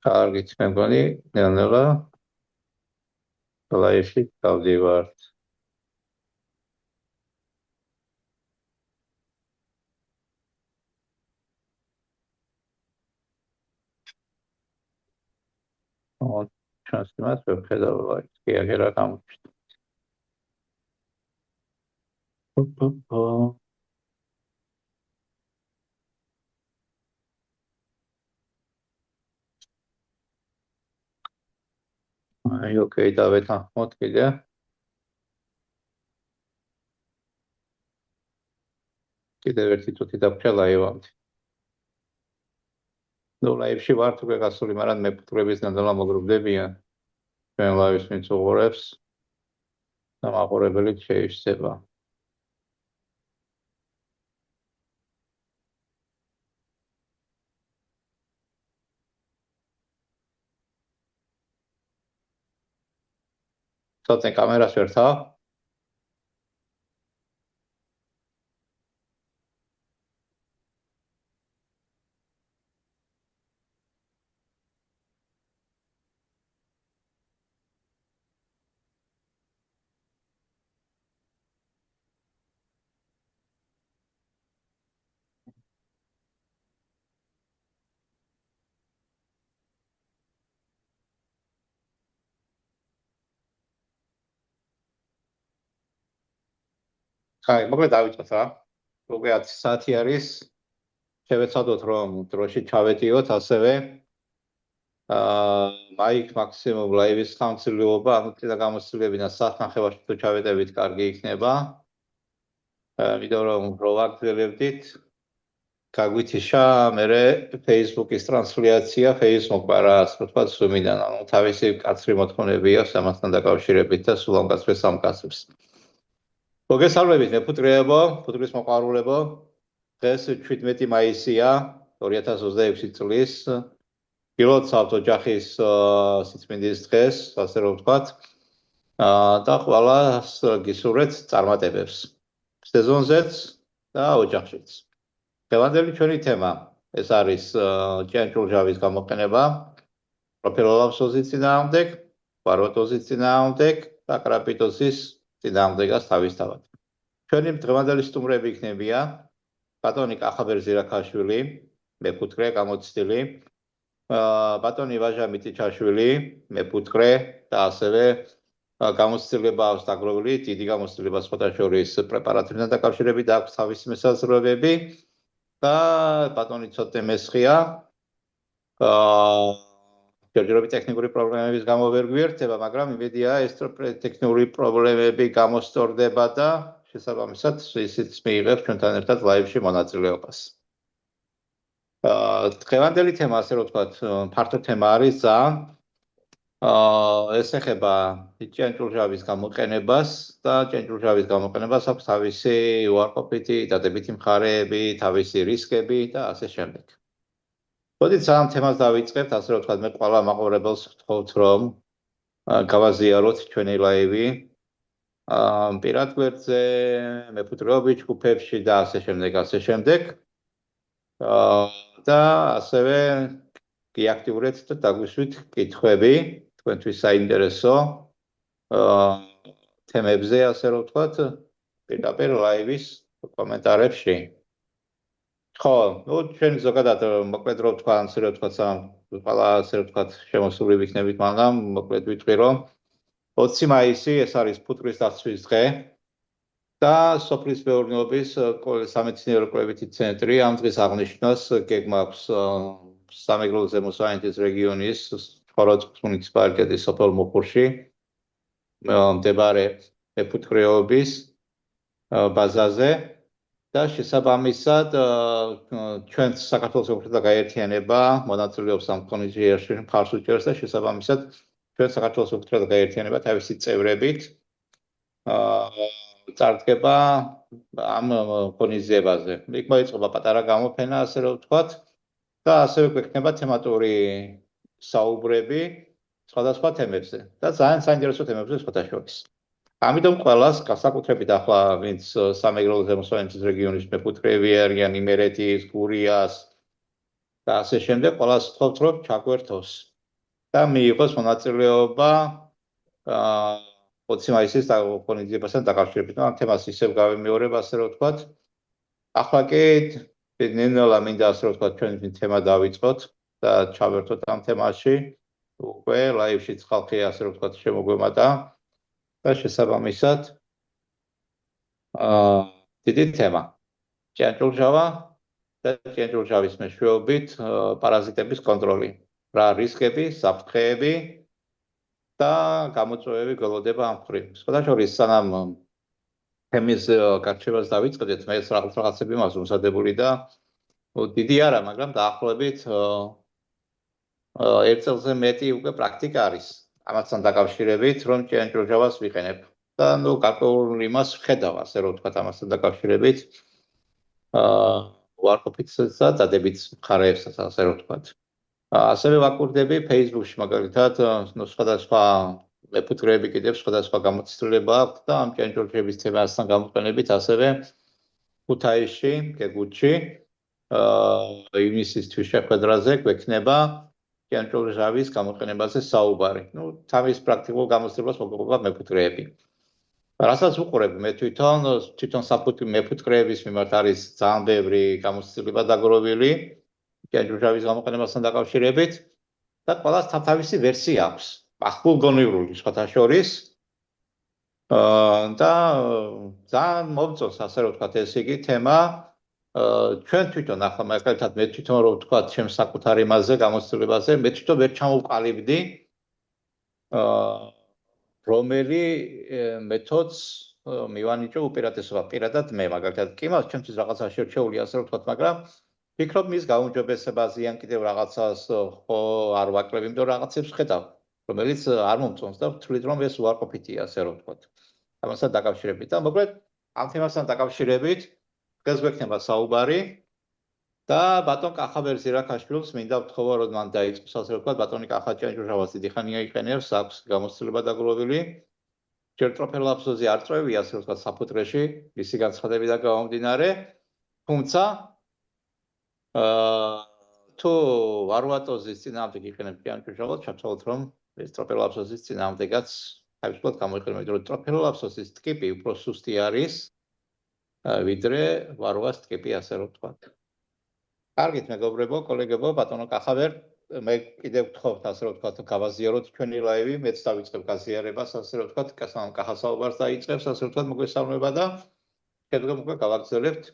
კარგით, მე მგონი, ნელ-ნელა ლაივში გავდივართ. ჩვენს იმას ვხედავ ლაივს, კი აღერა გამოჩნდა. აი, ოკეი, დავეთანხმოთ კიდე. კიდევ ერთი წუთი დაგვრჩა ლაივამდე. ნუ ლაივში ვართ უკვე გასული, მაგრამ მეფუტკრების ნამდვილად მოგროვდებიან. ჩვენ ლაივს ვინც უყურებს, დამაყურებელი შეიშცება. ცოტა კამერას ვერთავ. ხაი, მოკლედ დავიწყოთ რა. უკვე 10 საათი არის. შევეცადოთ რომ დროში ჩავედიოთ, ასევე მაიქ მაქსიმუმ ლაივის ხანგრძლივობა, ანუ წინა გამოცდილებიდან საათნახევარში თუ ჩავედებით, კარგი იქნება. ვიდეო რომ პროვაგდებდით, გაგვითიშა მერე Facebook-ის ტრანსლაცია, Facebook-მა რა, ასე ვთქვათ, Zoom-დან, ანუ თავისი კაცრი მოთხოვნები აქვს ამასთან დაკავშირებით და სულ ამკაცრეს ამკაცრებს. მოგესალმებით, მეფუტკრეებო, ფუტკრის მოყვარულებო. დღეს 17 მაისია 2026 წლის. გილოცავთ ოჯახის სიწმინდის დღეს, ასე რომ ვთქვათ. და ყველას გისურვებთ წარმატებებს. სეზონზეც და ოჯახშიც. დღევანდელი ჩვენი თემა ეს არის ჭიანჭველჟავის გამოყენება, პროფილოლაფსოზის წინააღმდეგ, ვარვატოზის წინააღმდეგ და კრაპიტოზის წინააღმდეგაც თავისთავად. ჩვენი დღევანდელი სტუმრები იქნებიან ბატონი კახაბერ ზირაქაშვილი, მეფუტკრე გამოცდილი, ბატონი ვაჟა მიტიჩაშვილი, მეფუტკრე და ასევე გამოცდილება აქვს დაგროვილი, დიდი გამოცდილება სხვათა შორის პრეპარატებთან დაკავშირებით აქვს თავისი მესაზრებები და ბატონი ცოტნე მესხია. ჯერჯერობით ტექნიკური პრობლემების გამო ვერ გვიერთება, მაგრამ იმედია ეს ტექნიკური პრობლემები გამოსწორდება და შესაბამისად ისიც მიიღებს ჩვენთან ერთად ლაივში მონაწილეობას. დღევანდელი თემა, ასე რომ ვთქვათ, ფართო თემა არის ძალიან. ეს ეხება ჭიანჭველჟავის გამოყენებას და ჭიანჭველჟავის გამოყენებას აქვს თავისი უარყოფითი დადებითი მხარეები, თავისი რისკები და ასე შემდეგ. მოდით სამ თემას დავიწყებთ, ასე რომ ვთქვათ, მე ყველა მაყურებელს ვთხოვთ, რომ გავაზიაროთ ჩვენი ლაივი პირად გვერდზე, მეფუტკრეობის ჯგუფებში და ასე შემდეგ, ასე შემდეგ. და ასევე გიაქტიურეთ და დაგვისვით კითხვები თქვენთვის საინტერესო თემებზე, ასე რომ ვთქვათ, პირდაპირ ლაივის კომენტარებში. ხო, ნუ ჩვენ ზოგადად მოკლედ რომ ვთქვა, ასე რომ ვთქვათ, ყველა ასე რომ ვთქვათ, შემოსული ვიქნებით, მაგრამ მოკლედ ვიტყვი, რომ 20 მაისი ეს არის ფუტკრის დაცვის დღე და სოფლის მეურნეობის სამეცნიერო კვლევითი ცენტრი ამ დღის აღნიშვნას გეგმავს სამეგრელოს ზემო სვანეთის რეგიონის ხოროწყის მუნიციპალიტეტის სოფელ მუხურში მდებარე მეფუტკრეობის ბაზაზე და შესაბამისად ჩვენ საქართველოს ოფიციალურმა გაერთიანება მონაწილეობს ამ კონფერენციაში მხარს უჭერს და შესაბამისად ჩვენ საქართველოს ოფიციალურმა გაერთიანება თავისი წევრებით წარდგება ამ ღონისძიებაზე. იქ მოიწყება პატარა გამოფენა, ასე რომ ვთქვათ, და ასევე გვექნება თემატური საუბრები სხვადასხვა თემებზე და ძალიან საინტერესო თემებზე სხვათა შორის. ამიტომ ყველას განსაკუთრებით ახლა ვინც სამეგრელოს ზემო სვანეთის რეგიონის მეფუტკრეები არიან, იმერეთის, გურიას და ასე შემდეგ, ყველას ვთხოვთ, რომ ჩაგვერთოს და მიიღოს მონაწილეობა 20 მაისის ღონისძიებასთან დაკავშირებით. ამ თემას ისევ გავიმეორებ, ასე რომ ვთქვათ. ახლა კი ნელ-ნელა მინდა ასე რომ ვთქვათ, ჩვენი თემა დავიწყოთ და ჩავერთოთ ამ თემაში. უკვე ლაივშიც ხალხი ასე რომ ვთქვათ შემოგვემატა და შესაბამისად დიდი თემა. ჭიანჭველჟავა და ჭიანჭველჟავის მეშვეობით პარაზიტების კონტროლი. რა რისკები, საფრთხეები და გამოწვევები გველოდება ამ მხრივ. სხვადასხვა სანამ თემის გარჩევას დავიწყდეთ, მე რაღაცები მაქვს უმზადებული და დიდი არა, მაგრამ დაახლოებით ერთ წელზე მეტი უკვე პრაქტიკა არის. ამასთან დაკავშირებით, რომ ჭიანჭველჟავას ვიყენებ. და გარკვეულ იმას ვხედავ, ასე რომ ვთქვათ, ამასთან დაკავშირებით. უარყოფითსაც და დადებით მხარეებსაც, ასე რომ ვთქვათ. ასევე ვაკურდები Facebook-ში, მაგალითად, სხვადასხვა მეფუტკრეები კიდევ სხვადასხვა გამოცდილება აქვს და ამ ჭიანჭველჟების თემასთან გამოყენებით ასევე ქუთაისში, გეგუთში, ივნისის შეხვედრაზე გვექნება ჭიანჭველჟავის გამოყენებაზე საუბარი. თავის პრაქტიკულ გამოცდილებას მოგყვება მეფუტკრეები. რასაც უყურებ მე თვითონ საფუძველი მეფუტკრეების მიმართ არის ძალიან ბევრი გამოცდილება დაგროვილი ჭიანჭველჟავის გამოყენებასთან დაკავშირებით და ყველას თავისი ვერსია აქვს. ახულგონივრული სხვათა შორის და ძალიან მომწონს ასე რომ ვთქვათ ეს იგი თემა ჩვენ თვითონ ახლა მაგალითად მე თვითონ რომ ვთქვათ ჩემს საკუთარ იმაზე გამოცდილებაზე მე თვითონ ვერ ჩამოვყალიბდი რომელი მეთოდს მივანიჭო უპირატესობა პირადად მე მაგალითად კი მას ჩემთვის რაღაცა შერჩეული ასე რომ ვთქვათ მაგრამ ვფიქრობ მის გაუმჯობესებაზე ან კიდევ რაღაცას ხო არ ვაკლებ იმიტომ რაღაცებს ხედავ რომელიც არ მომწონს და ვთვლით რომ ეს უარყოფითია ასე რომ ვთქვათ ამასთან დაკავშირებით და მოკლედ ამ თემასთან დაკავშირებით დღეს გვექნება საუბარი და ბატონ კახაბერ ზირაქაშვილს მინდა ვთხოვო რომ მან დაიწყოს ასე რომ ვთქვათ ბატონი კახა ჭიანჭველჟავას დიდი ხანია იყენებს აქვს გამოცდილება დაგროვილი ჯერ ტროფელ აფსოზე არ წვევია ასე რომ ვთქვათ საფუტრეში მისი განცხადებიდან გამომდინარე თუმცა თუ ვარვატოზის წინააღმდეგ იყენებს ჭიანჭველჟავას ჩავთვალოთ რომ ეს ტროფელ აფსოზის წინააღმდეგაც თავისუფლად გამოიყენება იმიტომ რომ ტროფელ აფსოზის ტკიპი უფრო სუსტი არის ვიდრე ვარვას ტკიპი ასე რომ ვთქვათ კარგით მეგობრებო, კოლეგებო, ბატონო კახაბერ, მე კიდევ ვთხოვთ ასე რომ ვთქვათ, გავაზიაროთ ჩვენი ლაივი, მეც დავიწყებ გაზიარებას, ასე რომ ვთქვათ, კახა საუბარს დაიწყებს, ასე რომ ვთქვათ, მოგესალმება და შეგიძლიათ უკვე გავაგრძელებთ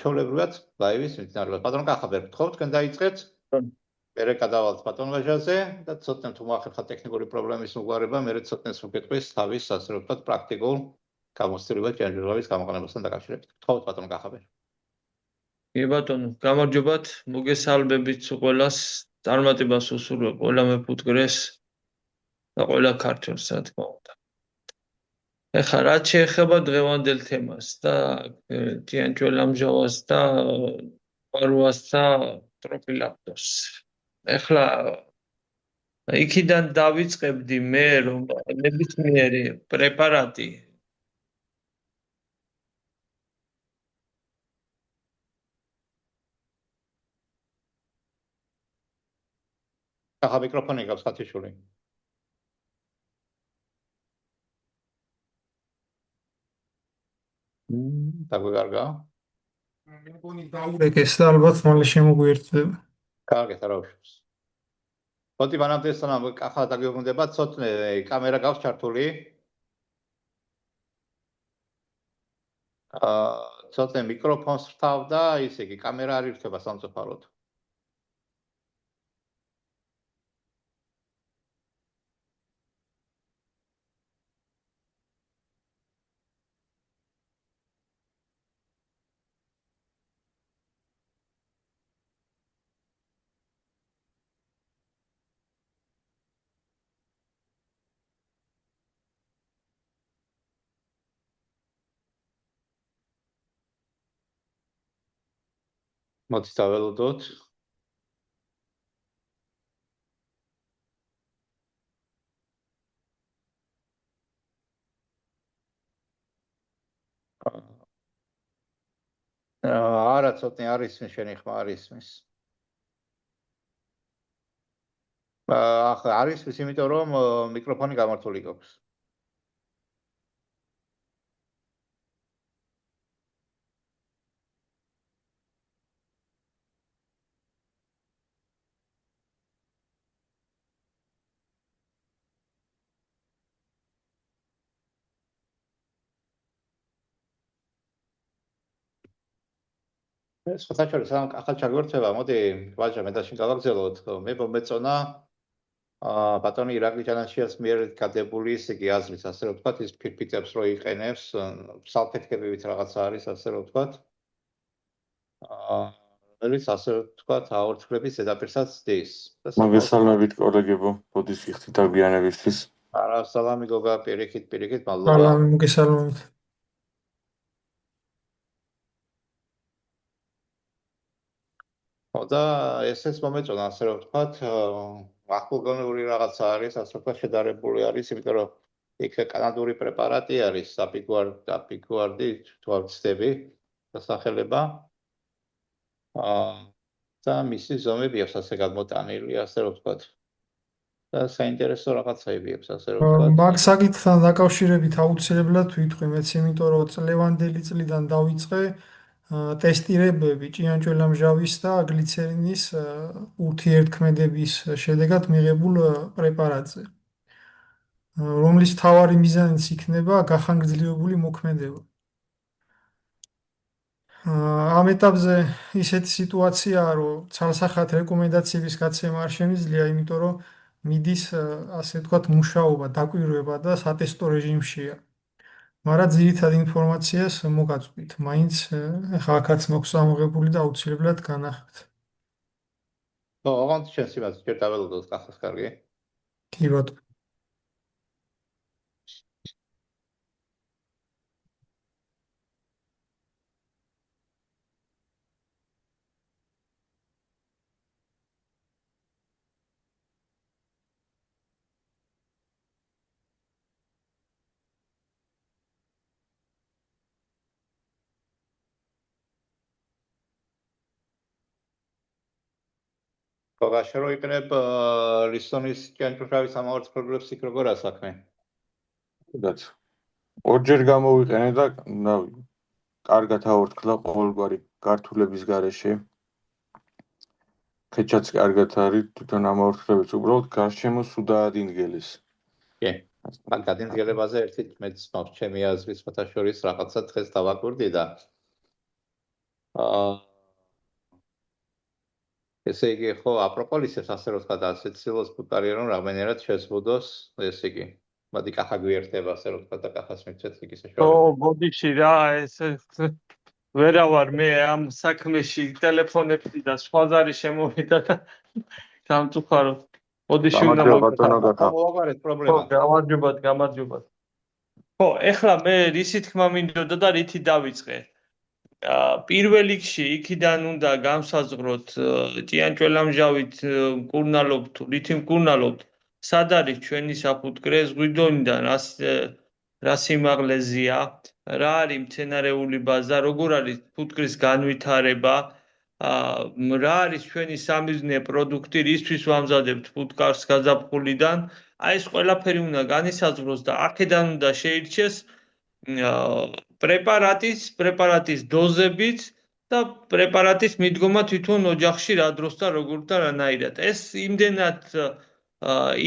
ჩვეულებრივად ლაივის მიმდინარეობას. ბატონო კახაბერ, ვთხოვთ, თქვენ დაიწყეთ. მერე გადავალთ ბატონ ვაჟაზე და ცოტნე თუ მოახერხა ტექნიკური პრობლემის მოგვარება, მერე ცოტნეს მოგეტყვის თავის, ასე რომ ვთქვათ, პრაქტიკულ გამოცდილება ჭიანჭველჟავის გამოყენებასთან დაკავშირებით. ვთხოვთ ბატონო კახაბერ. კი ბატონო, გამარჯობათ, მოგესალმებით ყველას, წარმატებას უსურვებ ყველა მეფუტკრეს და ყველა ქართველს, რა თქმა უნდა. ეხლა რაც შეეხება დღევანდელ თემას და ჭიანჭველამჟავას და ვარვას და ტროფილაფტოს. ეხლა იქიდან დავიწყებდი მე რომ ნებისმიერი პრეპარატი კახა მიკროფონი გავს ხათიშვილი. დაგვიგარგა? მე მგონი დაურეკეს და ალბათ მალე შემოგვიერთდება. კარგით, არა უშავს. მოდი მანამდე სანამ კახა დაგვიბრუნდება, ცოტნე კამერა გავს ჩართული. ცოტნე მიკროფონს ვრთავ და ისე იგი კამერა არ ირჩება სამწუხაროდ. მოდი დაველოდოთ. არა, ცოტნე არის შენი ხმა არის მის. ახლა არის ის იმიტომ რომ მიკროფონი გამართული გვაქვს. სხვათა შორის ახალ ჩაგვერთება, მოდი ვაჟა მე და შენ გავაგზავნოთ. მე მომეწონა ბატონი ირაკლი ჯანაშიას მიერ გადებული ისე კი აზრის, ასე რომ ვთქვათ, ის ფირფიტებს რო იყენებს, სალფეთქებივით რაღაცა არის, ასე რომ ვთქვათ. რომელიც ასე რომ ვთქვათ, აორთქლების ზედაპირსაც ზრდის. მოგესალმებით კოლეგებო, ბოდის ვიხდით დაგვიანებისთვის. არა, სალამი გოგა, პირიქით, მადლობა. სალამი, მოგესალმებით. და ესეც მომეწონა, ასე რომ ვთქვათ, ახლგონური რაღაცა არის, ასე რომ ვთქვათ, შედარებული არის, იმიტომ რომ იქ კანადური პრეპარატი არის, აპიგუარდი, თუ არ ვცდები, დასახელება. და მისი ზომები აქვს ასე გამოტანილი, ასე რომ ვთქვათ. და საინტერესო რაღაცები აქვს, ასე რომ ვთქვათ. მაგ საკითხთან დაკავშირებით აუცილებლად ვიტყვი მეც, იმიტომ რომ წლევანდელი წლიდან დავიწყე ტესტირებები ჭიანჭველამჟავის და გლიცერინის ურთიერთქმედების შედეგად მიღებულ პრეპარატზე, რომლის მთავარი მიზანიც იქნება გახანგრძლივებული მოქმედება. ამ ეტაპზე ისეთი სიტუაციაა, რომ ცალსახად რეკომენდაციების გაცემა არ შემიძლია, იმიტომ რომ მიდის, ასე ვთქვათ, მუშაობა, დაკვირვება და სატესტო რეჟიმშია. მაგრამ ძირითად ინფორმაციას მოგაწვით. მაინც ახლა აქაც მაქვს ამოღებული და აუცილებლად განახეთ. ოღონდ შენს იმას ჯერ დაველოდოთ, კახას კარგი. კი ბატონო. გოგა, შენ რო იყნებ ლისტონის ჭიანჭველის ამავარცხლებლებს იქ როგორ ასაქმე? რაც ორჯერ გამოვიყენე და კარგად აორთქლა ყოველგვარი გართულების გარეშე. ხეჩაც კარგად არის, თვითონ ამაორთქლებიც უბრალოდ გარშემო სულ დაადინგელეს. კი. მაგ დადინგელებაზე ერთით მეც მაქვს ჩემი აზრი, სხვათა შორის რაღაცა დღეს დავაკვირდი და ესე იგი, ხო, აპროპოლისებს ასე რომ ვთქვათ, ასეთ სილოს ფუტკარია, რომ რამდენად შეზღუდოს, ესე იგი. მოდი კახა გვიერთება, ასე რომ ვთქვათ, და კახას მიცეთ იქ ისე შორის. ო, ბოდიში რა, ეს ვერა ვარ მე ამ საქმეში, ტელეფონებში და სხვა ზარი შემოვიდა და სამწუხაროდ. ბოდიში უნდა მოვაყარეთ პრობლემა. გამარჯობათ. ხო, ეხლა მე რისი თქმა მინდოდა და რითი დავიწყე? პირველ რიგში იქიდან უნდა გამსაზღვროთ ჭიანჭველამჟავით მკურნალობთ თუ რითი მკურნალობთ, სად არის ჩვენი საფუტკრე ზღვიდონიდან, რა სიმაღლეზეა, რა არის მცენარეული ბაზა, როგორ არის ფუტკრის განვითარება, რა არის ჩვენი სამიზნე პროდუქტი, რისთვის ვამზადებთ ფუტკარს გაზაფხულიდან, აი ეს ყველაფერი უნდა განისაზღვროს და აქედან უნდა შეირჩეს პრეპარატის დოზებიც და პრეპარატის მიდგომა თვითონ ოჯახში რა დროს და როგორ და რანაირად. ეს იმდენად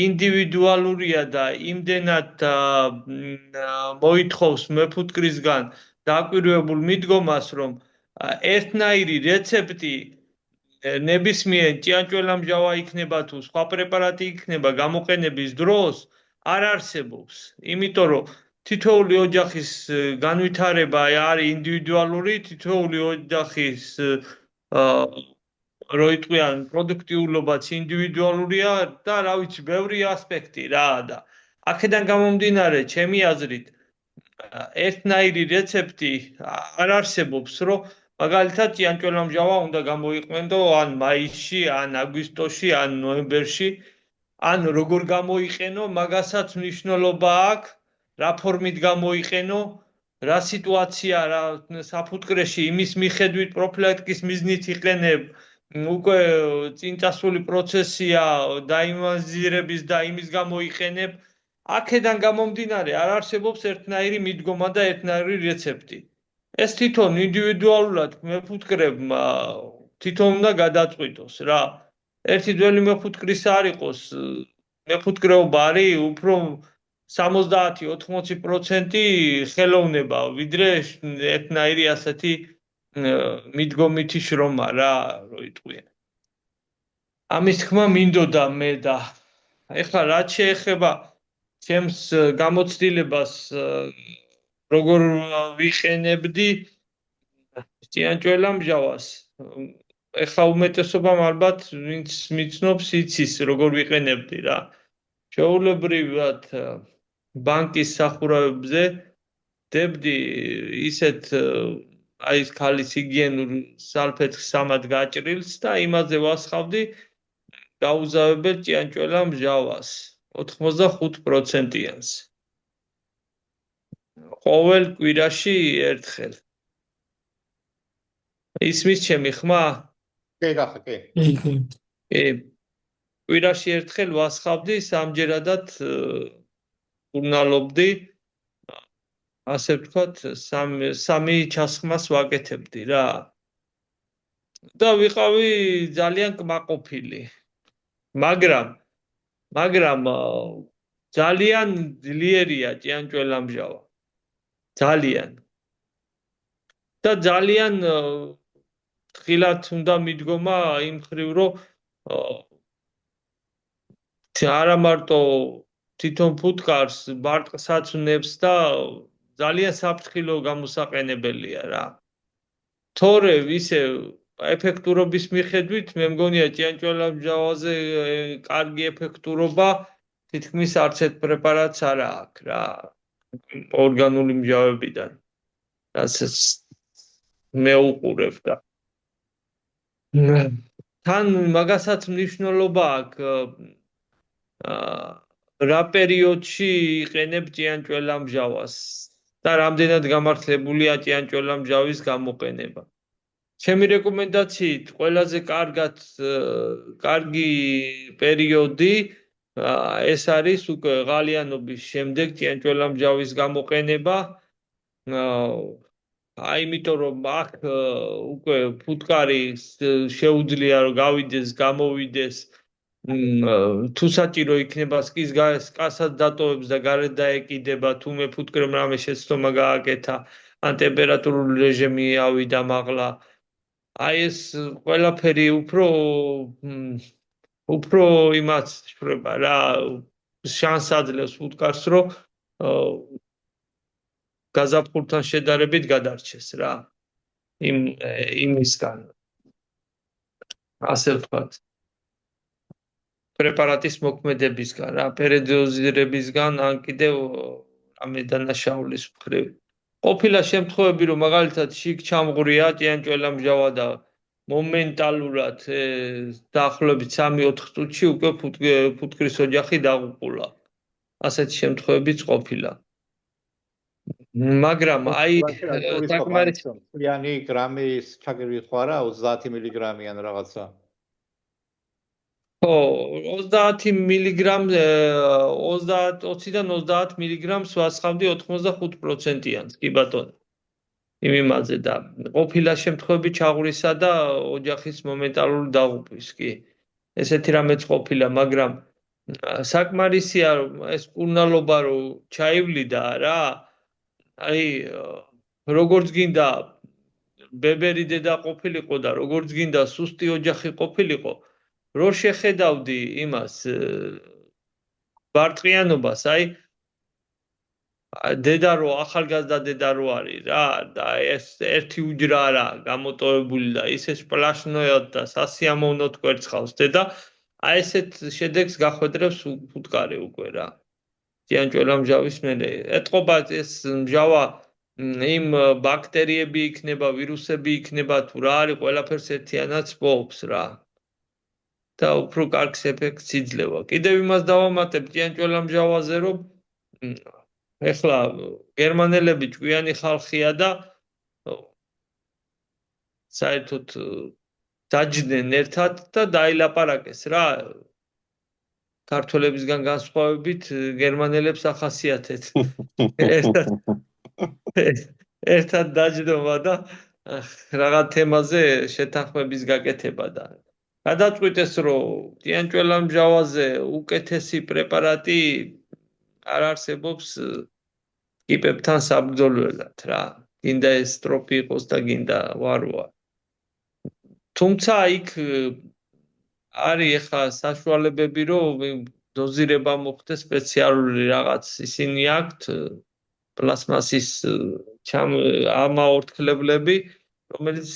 ინდივიდუალურია და იმდენად მოითხოვს მეფუტკრისგან დაკვირვებულ მიდგომას, რომ ერთნაირი რეცეპტი ნებისმიერ ჭიანჭველამჟავა იქნება თუ სხვა პრეპარატი იქნება გამოყენების დროს არ არსებობს, იმიტომ რომ თითოეული ოჯახის განვითარება არის ინდივიდუალური, თითოეული ოჯახის რო იტყვიან პროდუქტიულობაც ინდივიდუალურია და რა ვიცი, ბევრი ასპექტი რა და აქედან გამომდინარე, ჩემი აზრით, ერთნაირი რეცეპტი არ არსებობს, რომ მაგალითად ჭიანჭველამჟავა უნდა გამოიყენო ან მაისში, ან აგვისტოში, ან ნოემბერში, ან როგორ გამოიყენო, მაგასაც მნიშვნელობა აქვს. რა ფორმით გამოიყენო, რა სიტუაცია რა საფუტკრეში იმის მიხედვით პროფილაქტიკის მიზნით იყენებ, უკვე წინწასული პროცესია დაიმაზირების და იმის გამო იყენებ. აქედან გამომდინარე არ არსებობს ერთნაირი მიდგომა და ერთნაირი რეცეპტი. ეს თვითონ ინდივიდუალურად მეფუტკრებმა თვითონ უნდა გადაწყვიტოს რა. ერთი ძველი მეფუტკრის არ იყოს, მეფუტკრეობა არის უფრო 70-80% ხელოვნება, ვიდრე ერთნაირი ასეთი მიდგომითი შრომა რა, რო იტყვიან. ამის თქმა მინდოდა მე და ეხლა რაც შეეხება ჩემს გამოცდილებას როგორ ვიყენებდი ჭიანჭველამჟავას ეხლა უმეტესობამ ალბათ ვინც მიცნობს იცის როგორ ვიყენებდი რა ჩვეულებრივად ბანკის სახურავებზე დებდი ისეთ აი ეს ქალის ჰიგიენურ სალფეთხს სამად გაჭრილს და იმაზე ვასხავდი გაუზავებელ ჭიანჭველამჟავას 85%-იანს ყოველ კვირაში ერთხელ ისმის ჩემი ხმა? კი, გახა, კი. კი. კვირაში ერთხელ ვასხავდი, სამჯერადად ურნალობდი, ასე ვთქვათ, სამი ჩასხმას ვაკეთებდი რა. და ვიყავი ძალიან კმაყოფილი. მაგრამ ძალიან ძლიერია ჭიანჭველამჟავა. ძალიან. და ძალიან ხილად უნდა მიდგომა იმ ხრივ, რომ არა მარტო თვითონ ფუტკარს, ბარტყსაც ვნებს და ძალიან საფრთხილო გამოსაყენებელია რა. თორე ისე ეფექტურობის მიხედვით მე მგონია ჭიანჭველამჟავაზე კარგი ეფექტურობა თითქმის არც ერთ პრეპარატს არ აქვს რა. ორგანული მჟავებიდან. რასაც მე უყურებ და თან მაგასაც მნიშვნელობა აქვს რა პერიოდში იყენებ ჭიანჭველამჟავას და რამდენად გამართლებულია ჭიანჭველამჟავის გამოყენება. ჩემი რეკომენდაციით ყველაზე კარგი პერიოდი ეს არის უკვე ღალიანობის შემდეგ ჭიანჭველამჟავის გამოყენება. იმიტომ რომ აქ უკვე ფუტკარი შეუძლია რომ გავიდეს, გამოვიდეს თუ საჭირო იქნება სკის კასად დატოვებს და გარეთ დაეკიდება თუ მეფუტკრემ რამე შეცდომა გააკეთა ან ტემპერატურული რეჟიმი ავიდა მაღლა აი ეს ყველაფერი უფრო იმას შრება რა შანსს აძლევს ფუტკარს რომ გაზაფხულთან შედარებით გადარჩეს რა იმისგან ასე ვთქვათ პრეპარატის მოქმედებისგან რა პერიდოზირებისგან ან კიდევ რამე დანაშაულის მხრივ ყოფილა შემთხვევები რომ მაგალითად შიგ ჩამღვრია ჭიანჭველამჟავა და მომენტალურად დაახლოებით 3-4 წუთში უკვე ფუტკრის ოჯახი დაღუპულა ასეთი შემთხვევებიც ყოფილა მაგრამ აი საკმარისი გრამის ჩაგირვით ხო არა 30 მილიგრამი ან რაღაცა ხო 30 მილიგრამ 20-დან 30 მილიგრამს ვასხავდი 85%-იანს კი ბატონო იმ იმაზე და ყოფილა შემთხვევები ჩაღვრისა და ოჯახის მომენტალური დაღუპვის კი ესეთი რამეც ყოფილა მაგრამ საკმარისია რომ ეს კურნალობა რომ ჩაივლიდა რა აი როგორც გინდა ბებერი დედა ყოფილიყო და როგორც გინდა სუსტი ოჯახი ყოფილიყო რო შეხედავდი იმას ბარტყიანობას აი დედა რო ახალგაზრდა დედა რო არის რა და ეს ერთი უჯრა არა გამოტოვებული და ისე სპლაშნოად და სასიამოვნოდ კვერცხავს დედა აი ესეთ შედეგს გახვედრებს ფუტკარი უკვე რა ჭიანჭველამჟავის მერე ეთყობა ეს მჟავა იმ ბაქტერიები იქნება ვირუსები იქნება თუ რა არის ყველაფერს ერთიანად სპობს რა და უფრო კარგს ეფექტს იძლევა კიდევ იმას დავამატებ ჭიანჭველამჟავაზე რომ ეხლა გერმანელები ჭკვიანი ხალხია და საერთოდ დაჯდნენ ერთად და დაილაპარაკეს რა. ქართველებისგან განსხვავებით გერმანელებს ახასიათეთ. ერთად დაჯდომა და რაღაც თემაზე შეთანხმების გაკეთება და გადაწყვიტეს, რომ ტიანჭველამჟავაზე უკეთესი პრეპარატი არ არსებობს კიპებთან საბრძოლველად რა. გინდა ეს ტროპი იყოს და გინდა ვარვა. თუმცა იქ არის ახლა საშუალებები, რომ დოზირება მოხდეს სპეციალური რაღაც ისინი აქვთ პლასმასის ამაორთქლებლები, რომელიც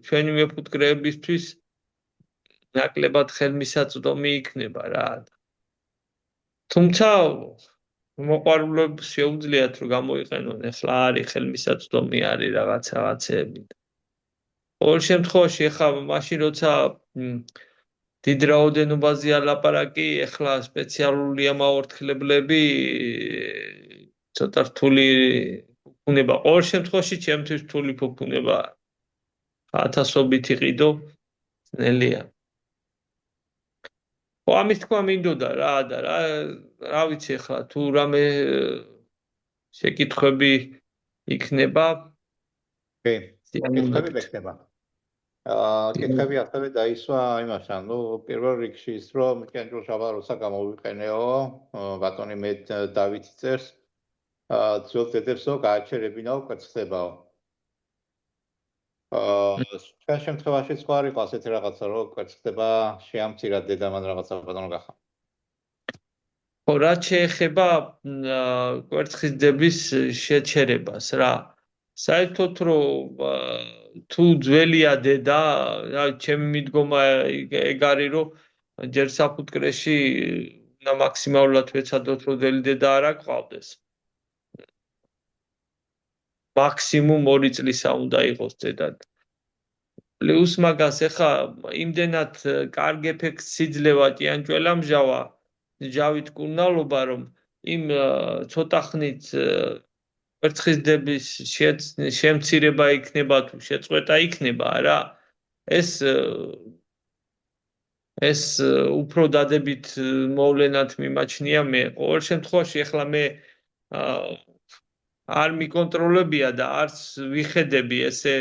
ჩვენი მეფუტკრეებისთვის ნაკლებად ხელმისაწვდომი იქნება რა. თუმცა მოყვარულებს შეუძლიათ რომ გამოიყენონ, ახლა არის ხელმისაწვდომი, არის რაღაცეები. ყოველ შემთხვევაში ახლა მაშინ როცა დიდ რაოდენობაზე ალაპარაკი, ახლა სპეციალური ამაორთქლებლები ცოტა რთული ფუფუნება. ყოველ შემთხვევაში ჩემთვის რთული ფუფუნება. ათასობით იყიდო, ძნელია. ამის თქვა მინდოდა რა და რა ვიცი ახლა თუ რამე შეკითხვები იქნება. კითხვები მექნება. კითხვები ასევე დაისვა იმასთან, პირველ რიგში ის რომ ტიანჭველშაბა როცა გამოვიყენეო, ბატონი მე დავითი წერს, ძველ დედებსო გააჩერებინაო კვერცხდებაო. ჩვენ შემთხვევაში სხვა არის ასეთი რაღაცა, რომ კვერცხდება შეამცირა დედამან რაღაცა ბატონო გახა. რაც შეეხება კვერცხის შეჩერებას რა. საერთოდ რომ თუ ძველია დედა, ჩემი მიდგომა ეგ არის, რომ ჯერ საფუტკრეში უნდა მაქსიმალურად ვეცადოთ, რომ ძველი დედა არ აყავდეს. მაქსიმუმ 2 წლისა უნდა იყოს დედა. პლუს მაგას ახლა იმდენად კარგ ეფექტს იძლევა ტიანჭველამჟავა, ჯავით კურნალობა, რომ იმ ცოტა ხნით კვერცხისდების შემცირება იქნება თუ შეწყვეტა იქნება რა. ეს უფრო დადებით მოვლენად მიმაჩნია მე. ყოველ შემთხვევაში ახლა მე არ მიკონტროლებია და არც ვიხედები ესე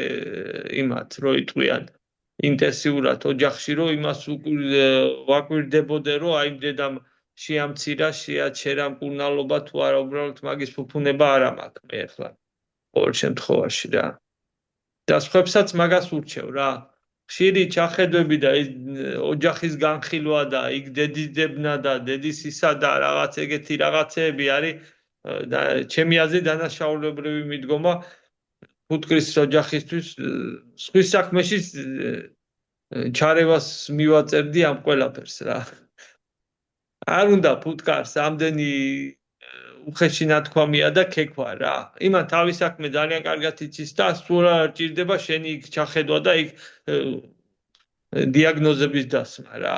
იმათ, რომ იტყვიან ინტენსიურად ოჯახში, რომ იმას ვაკვირდებოდე, რომ აი დედამ შეამცირა, შეაჩერა მკურნალობა თუ არა, უბრალოდ მაგის ფუფუნება არ მაქვს მე ახლა. ყოველ შემთხვევაში რა. და სხვებსაც მაგას ურჩევ რა. ხშირი ჩახედვები და ოჯახის განხილვა და იქ დედის დებნა და დედის ისა და რაღაც ეგეთი რაღაცეები არის და ჩემი აზრით დანაშაულებრივი მიდგომა ფუტკრის ოჯახისთვის სხვის საქმეში ჩარევას მივაწერდი ამ ყველაფერს რა. არ უნდა ფუტკარს ამდენი უხეში ნათქვამია და ქექვა რა. იმან თავის საქმე ძალიან კარგად იცის და სულ არ ჭირდება შენი იქ ჩახედვა და იქ დიაგნოზების დასმა რა.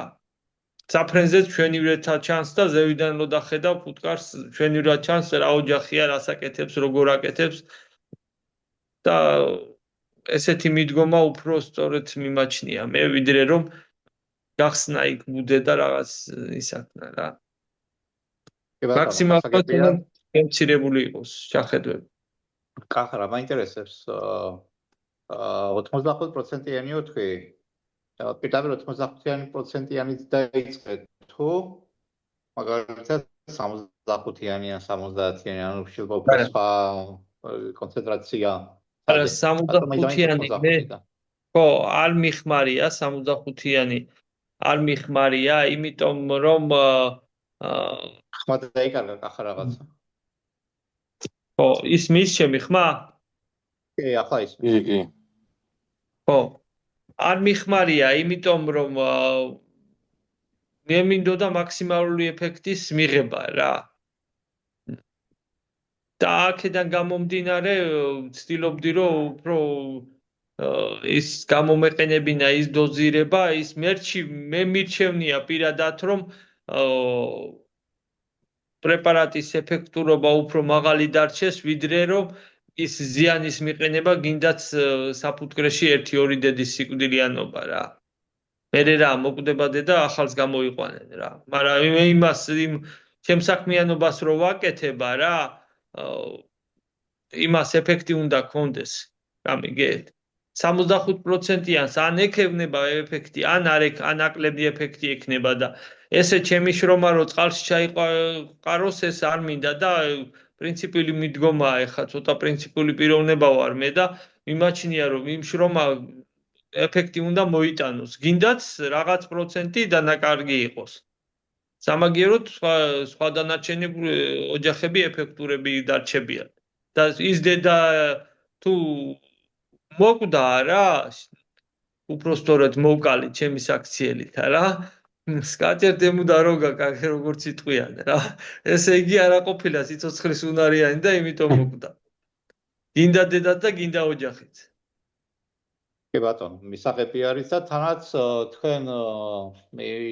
საფრენზეც ჩვენივრეთა ჩანს და ზევიდან რო დახედავ ფუტკარს ჩვენივრად ჩანს რა ოჯახია, რას აკეთებს, როგორ აკეთებს და ესეთი მიდგომა უფრო სწორედ მიმაჩნია მე, ვიდრე რომ გახსნა იქ ბუდე და რაღაც ისახნა რა. მაქსიმალურად შემცირებული იყოს ჩახედვები. კახა რა მაინტერესებს 85%-იანი თქვი. პირდაპირ 85%-იანიც დაიწყე თუ მაგალითად 65-იანი ან 70-იანი ან შეიძლება სხვა კონცენტრაცია. არა 65-იანი მე ხო არ მიხმარია 65-იანი არ მიხმარია, იმიტომ რომ ხმა დაიკარგა კახა რაღაცა. ხო, ის მის ჩემი ხმა? კი, ახლა ის. კი. ხო. არ მიხმარია, იმიტომ რომ მე მინდოდა მაქსიმალური ეფექტის მიღება რა. და აქედან გამომდინარე ვცდილობდი რომ უფრო ის გამომეყენებინა ის დოზირება, ის მე მირჩევნია პირადად რომ პრეპარატის ეფექტურობა უფრო მაღალი დარჩეს, ვიდრე რომ ის ზიანის მიყენება გინდაც საფუტკრეში 1-2 დედის სიკვდილიანობა რა. მერე რა მოკვდება დედა ახალს გამოიყვანენ რა. მაგრამ იმას იმ ჩემ საქმიანობას რო ვაკეთება რა, იმას ეფექტი უნდა კონდეს. გამიგეთ? 75%-იანს ან ექნება ეფექტი, ან არ აკლები ეფექტი ექნება და ესე ჩემი შრომა რო წყალში ჩაიყაროს ეს არ მინდა და პრინციპული მიდგომაა ეხა ცოტა პრინციპული პიროვნება ვარ მე და მიმაჩნია რომ იმ შრომა ეფექტი უნდა მოიტანოს. გინდაც რაღაც პროცენტი დანაკარგი იყოს. სამაგიეროდ სხვა დანარჩენი ოჯახები ეფექტურები დარჩებიან. და ის დედა თუ მოკვდა რა, უпростоრად მოვკალი ჩემი საქციელით რა. სკატერდემუდა როგა კახე როგორც იტყვიან რა. ესე იგი არა ყოფილა სიცოცხლის უნარიანი და იმიტომ მოკვდა. გინდა დედა და გინდა ოჯახიც. კი ბატონო, მისაღები არის და თანაც თქვენ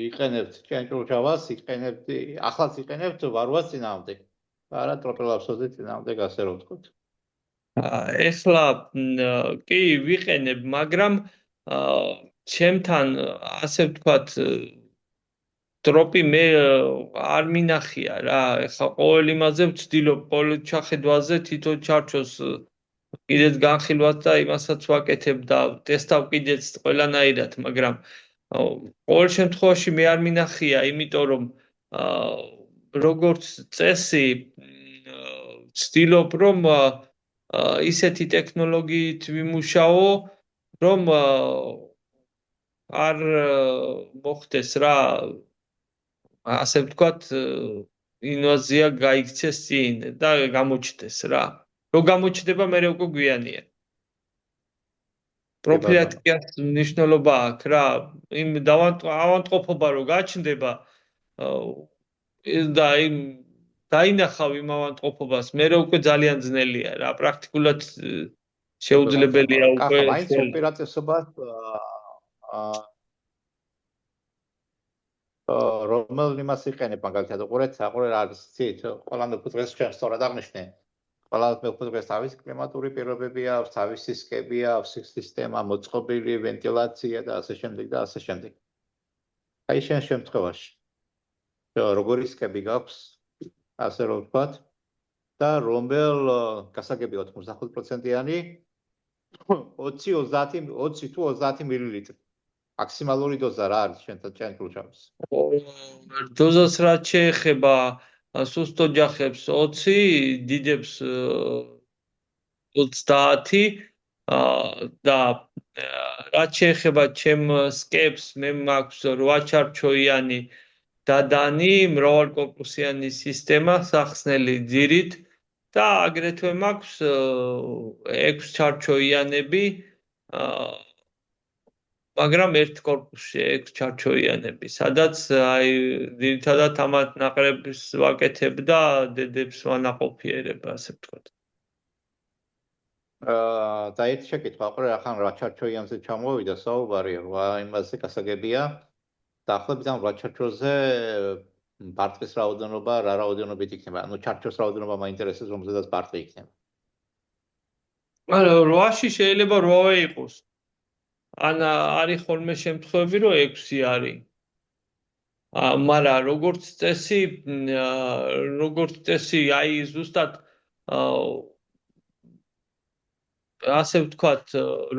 იყენებთ ჭიანჭველშავას, ახლაც იყენებთ ვარვას წინააღმდეგ. არა ტროპელაფსოზე წინააღმდეგ ასე რომ ვთქვათ. ეხლა კი ვიყენებ, მაგრამ ჩემთან ასე ვთქვათ ტროპი მე არ მინახია რა. ეხლა ყოველ იმაზე ვცდილობ, ყოველ ჩახედვაზე თვითონ ჩარჩოს კიდეც განხილვად და იმასაც ვაკეთებ და ტესტავ კიდეც ყველანაირად, მაგრამ ყოველ შემთხვევაში მე არ მინახია, იმიტომ რომ როგორც წესი ვცდილობ რომ ისეთი ტექნოლოგიით ვიმუშაო, რომ არ მოხდეს რა, ასე ვთქვათ, ინვაზია გაიქცეს წინ და გამოჩნდეს რა. რო გამოჩნდება მე უკვე გვიანია. პროფილაქტიკას მნიშვნელობა აქვს რა, იმ ავადმყოფობა რო გაჩნდება და იმ დაინახავ იმ ავადმყოფობას, მე უკვე ძალიან ძნელია რა, პრაქტიკულად შეუძლებელია უკვე. მაინც უპირატესობას რომელ იმას იყენებ მაგალითად უყურეთ, საყურე რა არის ცით, ყველანაირ ფუტკრეს ჩვენ სწორად აღნიშნე. ყველანაირ ფუტკრეს თავისი კლიმატური პირობები აქვს, თავისი სკები აქვს, სისტემა, მოწყობილი ვენტილაცია და ასე შემდეგ და ასე შემდეგ. აი შენ შემთხვევაში როგორი სკები გაქვს, ასე რომ ვთქვათ, და რომელ გასაგები 85%-იანი 20 თუ 30 მილილიტრი. მაქსიმალური დოზა რა არის შენთან ჭიანჭველშავის? დოზას რაც შეეხება სუსტ ოჯახებს 20, დიდებს 30 და რაც შეეხება ჩემ სკებს, მე მაქვს 8 ჩარჩოიანი დადანი, მრავალკორპუსიანი სისტემა, სახსნელი ძირით და აგრეთვე მაქვს 6 ჩარჩოიანები, მაგრამ ერთ კორპუსში 6 ჩარჩოიანები, სადაც აი ძირითადად ამათ ნაყრებს ვაკეთებ და დედებს ვანაყოფიერებ, ასე ვთქვათ. და ერთი შეკითხვა, ყურე ახლა 8 ჩარჩოიანზე ჩამოვიდა საუბარი, იმაზე გასაგებია. დაახლოებით ამ 8 ჩარჩოზე ბარტყის რაოდენობა რა რაოდენობით იქნება? ანუ ჩარჩოს რაოდენობა მაინტერესებს, რომელზედაც ბარტყი იქნება. არა, 8-ში შეიძლება 8-ე იყოს. ან არის ხოლმე შემთხვევები, რომ 6 არის. მაგრამ როგორც წესი, აი ზუსტად ასე ვთქვათ,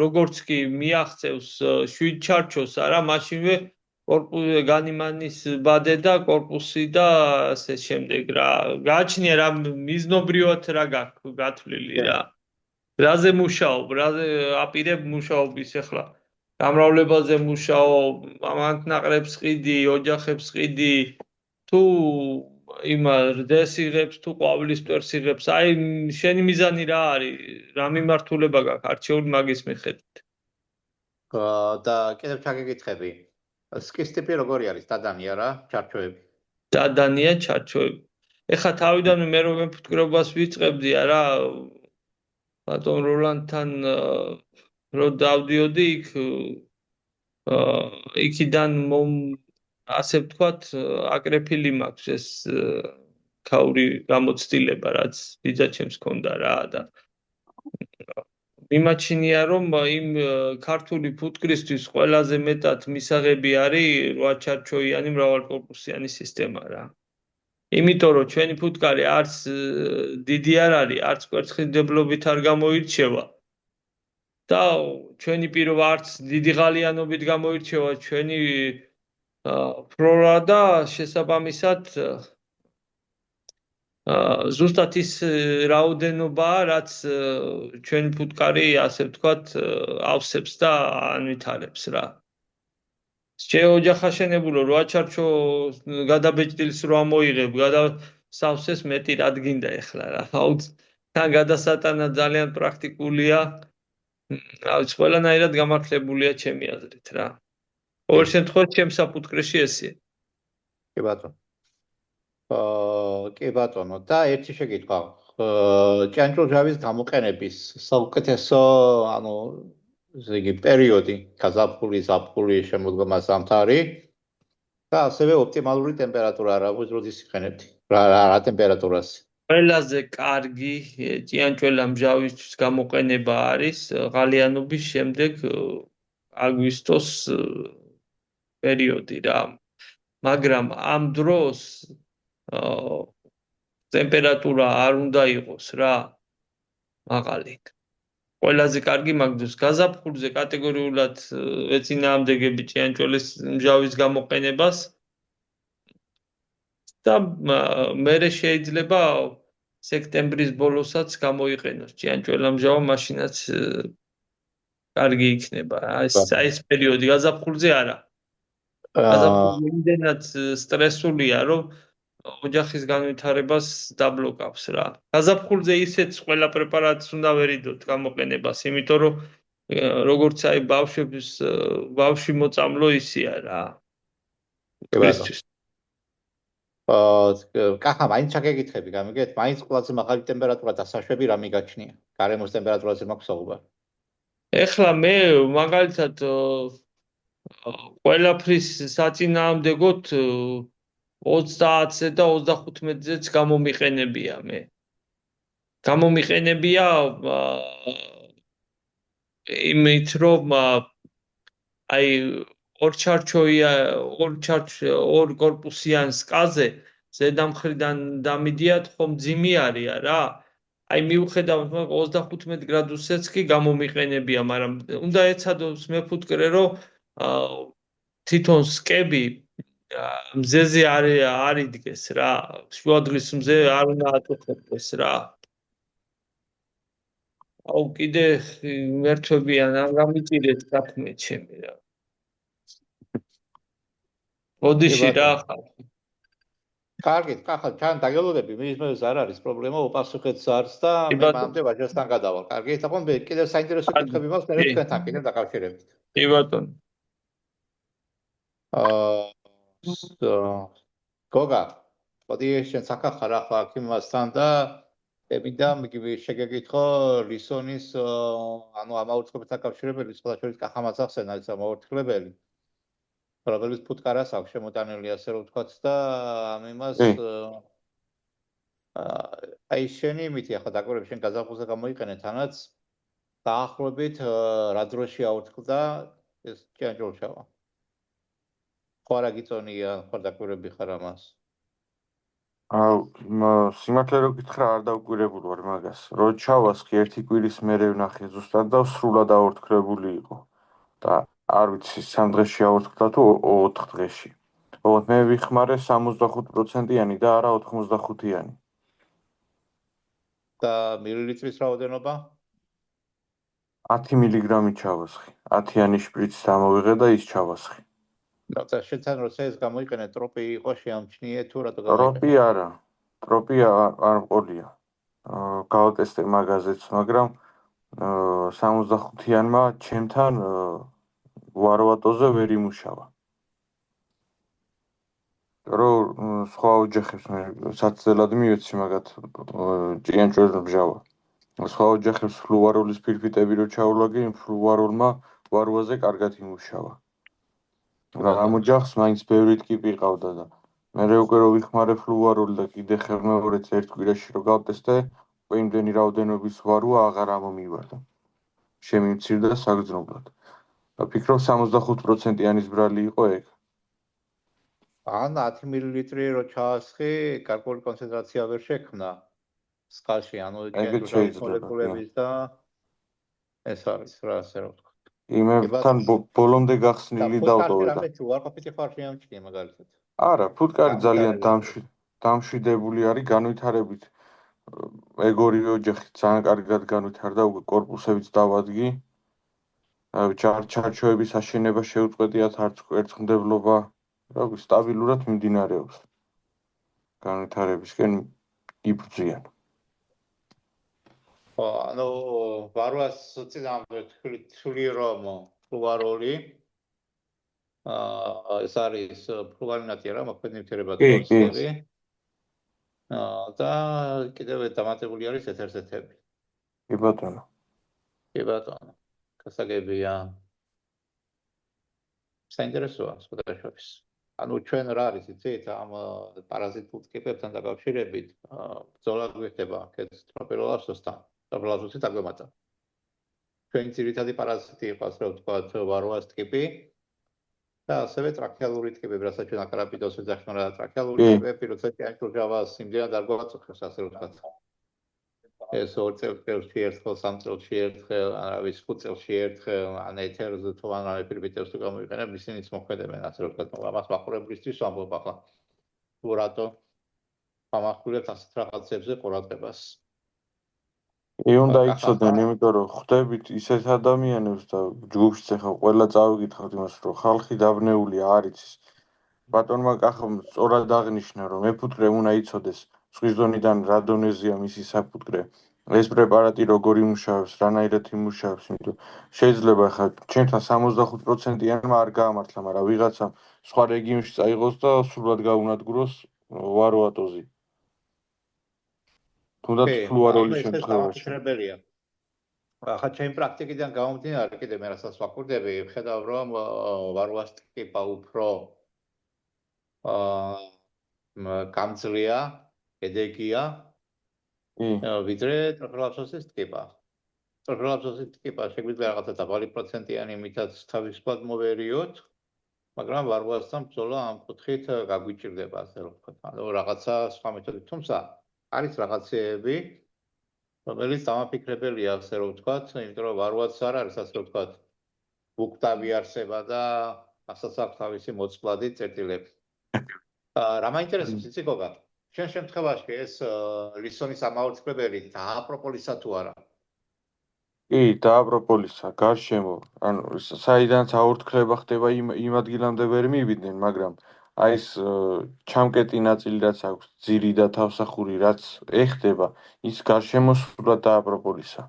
როგორც კი მიაღწევს 7 ჩარჩოს, არა, მაშინვე კორპუსი განიმანის ბადე და კორპუსი და ასე შემდეგ რა. გააჩნია რა მიზნობრივად რა გაქვს გათვლილი რა. რაზე მუშაობ, რაზე აპირებ მუშაობის ახლა. გამრავლებაზე მუშაობ, ამათ ნაყრებს ყიდი, ოჯახებს ყიდი, თუ იმ რდეს იღებს, თუ ყვავილის მტვერს იღებს, აი შენი მიზანი რა არის, რა მიმართულება გაქვს არჩეული მაგის მიხედვით. და კიდევ ჩაგეკითხები. სკის ტიპი როგორი არის? დადანია რა, ჩარჩოები. დადანია ჩარჩოები. ეხლა თავიდან მე რომ მეფუტკრობას ვიწყებდი რა, ბატონ როლანდთან რო დავდიოდი იქიდან ასე ვთქვათ, აკრეფილი მაქვს ეს ქაური გამოცდილება, რაც ბიძაჩემს ჰქონდა რა და მიმაჩნია რომ იმ ქართული ფუტკრისთვის ყველაზე მეტად მისაღები არის 8 ჩარჩოიანი მრავალკორპუსიანი სისტემა რა. იმიტომ რომ ჩვენი ფუტკარი არც დიდი არ არის, არც კვერცხმდებლობით არ გამოირჩევა. და ჩვენი პირობა არც დიდი ღალიანობით გამოირჩევა ჩვენი ფლორა და შესაბამისად ზუსტად ის რაოდენობაა, რაც ჩვენი ფუტკარი, ასე ვთქვათ, ავსებს და ანვითარებს რა. შეოჯახაშენებულო 8 ჩარჩო გადაბეჭდილს რო ამოიღებ, გადასავსეს მეტი რად გინდა ეხლა რა. თან გადასატანა ძალიან პრაქტიკულია. რავი, ყველანაირად გამართლებულია ჩემი აზრით რა. ყოველ შემთხვევაში ჩემ საფუტკრეში ესეა. კი ბატონო. კი ბატონო, და ერთი შეკითხვა. ჭიანჭველჟავის გამოყენების საუკეთესო, ანუ ესე იგი პერიოდი, გაზაფხული, შემოდგომა ზამთარი და ასევე ოპტიმალური ტემპერატურა რა როდის იყენებთ? რა ტემპერატურას? ყველაზე კარგი ჭიანჭველამჟავის გამოყენება არის ღალიანობის შემდეგ აგვისტოს პერიოდი რა. მაგრამ ამ დროს ტემპერატურა არ უნდა იყოს რა მაღალი. ყველაზე კარგი მაგდროს გაზაფხულზე კატეგორიულად ეწინააღმდეგები ჭიანჭველის მჟავის გამოყენებას და მერე შეიძლება სექტემბრის ბოლოსაც გამოიყენოს ჭიანჭველამჟავა, მაშინაც კარგი იქნება. აი ეს პერიოდი გაზაფხულზე არა. გაზაფხულზე იმდენად სტრესულია, რომ ოჯახის განვითარებას დაბლოკავს რა. გაზაფხულზე ისეც ყველა პრეპარატს უნდა ვერიდოთ გამოყენებას, იმიტომ რომ როგორც აი ბავშვი მოწამლო ისია რა. კახა, მაინც ჩაგეკითხები, გამიგეთ, მაინც ყველაზე მაღალი ტემპერატურა დასაშვები რა მიგაჩნია? გარემოს ტემპერატურაზე მაქვს საუბარი. ეხლა მე მაგალითად ყველაფრის საწინააღმდეგოდ 30-ზე და 35-ზეც გამომიყენებია მე. გამომიყენებია იმით რომ აი ორ კორპუსიან სკაზე ზედა მხრიდან დამიდიათ ხომ ძიმი არია რა. აი მიუხედავად 35 გრადუსზეც კი გამომიყენებია, მაგრამ უნდა ეცადოს მეფუტკრე რომ თვითონ სკები მზეზე არ იდგეს რა. შუადღის მზე არ უნდა ატოხებდეს რა. აუ კიდე მერთვებიან არ გამიწირეთ საქმე ჩემი რა. ოდიში რა ხალხი. კარგით, კახა, თან დაგელოდები, მის არ არის პრობლემა, უპასუხეთ ზარს და მე მანამდე ვაჟასთან გადავალ. კარგით, ახლა მე კიდევ საინტერესო კითხვები მაქვს, მე თქვენთან კიდევ დაკავშირებით. კი ბატონო. გოგა, მოდი შენ საკახარ ახლა აქ იმასთან და მინდა შეგეკითხო ლისონის, ანუ ამაურწყებთან დაკავშირებელი, სხვა შორის კახამაც ახსენა ეს ამაურწყებელი. პრობლემის ფუტკარას აქვს შემოტანილი, ასე რომ ვთქვათ და ამ იმას აი შენი იმითი ახლა დაკვირვები შენ გაზაფხულზე გამოიყენე თანაც დაახლოებით რა დროში აურწყდა ეს ჭიანჭველშავა. ხო რა გიწონია, ხო დაკვირვები ხარ ამას? სიმართლე რომ გითხრა არ დავკვირებული ვარ მაგას. რო ჩავას კი ერთი კვირის მერე ვნახე ზუსტად და სრულად აურთქრებული იყო. და არ ვიცი 3 დღეში აურთქდა თუ 4 დღეში. ოღონდ მე ვიხმარე 65%-იანი და არა 85-იანი. და მილილიტრის რაოდენობა? 10 მილიგრამი ჩავასხი. 10-იანი შპრიცი ამოვიღე და ის ჩავასხი. და შენთან როცა ეს გამოიყენე ტროპი იყო შეამჩნიე თუ რატო გამოიყენე? ტროპი არა. ტროპი არ მყოლია. გავატესტე მაგაზეც, მაგრამ 65-იანმა ჩემთან ვარვატოზე ვერ იმუშავა. რომ სხვა ოჯახებს მე საცდელად მივეცი მაგათ ჭიანჭველმჟავა. სხვა ოჯახებს ფლუვაროლის ფირფიტები რო ჩაულაგე, იმ ფლუვაროლმა ვარვაზე კარგად იმუშავა. ამ ოჯახს მაინც ბევრი ტკიპი ყავდა და მე უკვე რო ვიხმარე ფლუვაროლი და კიდე ხელმეორეც ერთ კვირაში რო გავტესტე, იმდენი რაოდენობის ვარვა აღარ ამომივარდა. შემიმცირდა საგრძნობლად. და ფიქრობ 65%-იანის ბრალი იყო ეგ. ან 10 მილილიტრი რო ჩაასხი, გარკვეული კონცენტრაცია ვერ შექმნა სკალში, ანუ ეგეც შეიძლება, მოლეკულების და ეს არის რა ასე რომ ვთქვა. იმებთან ბოლომდე გახსნილი დავტოვე და. რამე თუ არ ყოფილი ხარ შეამჩნია მაგალითად. არა, ფუტკარი ძალიან დამშვიდებული არის განვითარებით. ეგორივე ოჯახი ძალიან კარგად განვითარდა, უკვე კორპუსებიც დავადგი. ჩარჩოების აშენება შეუწყვეტიათ ერთხმდებლობა, რა სტაბილურად მიმდინარეობს. განვითარებისკენ იბრძვიან. ანუ ვარვას წინამდე თვლი რომ ფლუაროლი ეს არის ფლუარინატი რა, მოქმედებითება კორსტები. და კიდევ დამატებული არის ეთერზეთები. კი ბატონო. კი ბატონო. გასაგებია. საინტერესოა სხვადასხვა. ანუ ჩვენ რა არის იცით ამ პარაზიტულ ტკიპებთან დაკავშირებით ბრძოლა გვიხდება კეთილმოპირველობასთან. პრობლემებიც აგვემატა. ჩვენი ძირითადი პარაზიტი იყო ასე ვთქვათ ვარვას ტკიპი და ასევე ტრაქეალური ტკიპები, რასაც ჩვენ აკრაპიდოს ვეძახმარა ტრაქეალური ტკიპები, როცა ჭიანჭურჟავას იმდენად არ გვაწუხებს ასე ვთქვათ. ეს 2 წელში ერთხელ, 3 წელში ერთხელ, არა ვიცი 5 წელში ერთხელ, ან ეთერზე თუ ან ეფირბიტებს თუ გამოიყენებ, ისინიც მოქმედებენ ასე ვთქვათ. ამას მაყურებლისთვის ვამბობ ახლა. თუ რატო ამახვილებთ ასეთ რაღაცებზე ყურადღებას. უნდა იცოდნენ, იმიტომ რომ ხვდებით ისეთ ადამიანებს და ჯგუფშიც ახლა ყველა წავიკითხავთ იმას, რომ ხალხი დაბნეულია არ იცის. ბატონმა კახომ სწორად აღნიშნა, რომ მეფუტკრე უნდა იცოდეს ზღვის დონიდან რა დონეზეა მისი საფუტკრე. ეს პრეპარატი როგორ იმუშავებს, რანაირად იმუშავებს, იმიტომ შეიძლება ახლა ჩემთან 65%-იანმა არ გაამართლა, მაგრამ ვიღაცამ სხვა რეგიონში წაიღოს და სრულად გაუნადგუროს ვარვატოზი. თუნდაც ფლუაროლის შემთხვევაში. ახლა ჩემი პრაქტიკიდან გამომდინარე, კიდევ მე რასაც ვაკვირდები, ვხედავ რომ ვარვას ტკიპა უფრო გამძლეა, ედეგია, ვიდრე ტროფილაფსოსის ტკიპა. ტროფილაფსოსის ტკიპა შეგვიძლია რაღაცა დაბალი პროცენტიანი მითაც თავისუფლად მოვერიოთ, მაგრამ ვარვასთან ბრძოლა ამ კუთხით გაგვიჭირდება, ასე რომ ვთქვათ. ანუ რაღაცა სხვა მეთოდით, თუმცა არის რაღაცეები, რომელიც დამაფიქრებელია, ასე რომ ვთქვათ, იმიტომ რომ ვარვაც არ არის, ასე რომ ვთქვათ, ბუქტავი არსება და ასაც აქვს თავისი მოწყვლადი წერტილები. რა მაინტერესებს იცი გოგა? ჩვენ შემთხვევაში ეს ლისონის ამაურთქებელი დააპროპოლისა თუ არა? კი, დააპროპოლისა, გარშემო, ანუ საიდანაც აურთქლება ხდება იმ ადგილამდე ვერ მივიდნენ, მაგრამ აი ეს ჩამკეტი ნაწილი რაც აქვს, ძირი და თავსახური რაც ეხდება, ის გარშემო სრულად დააპროპოლისა.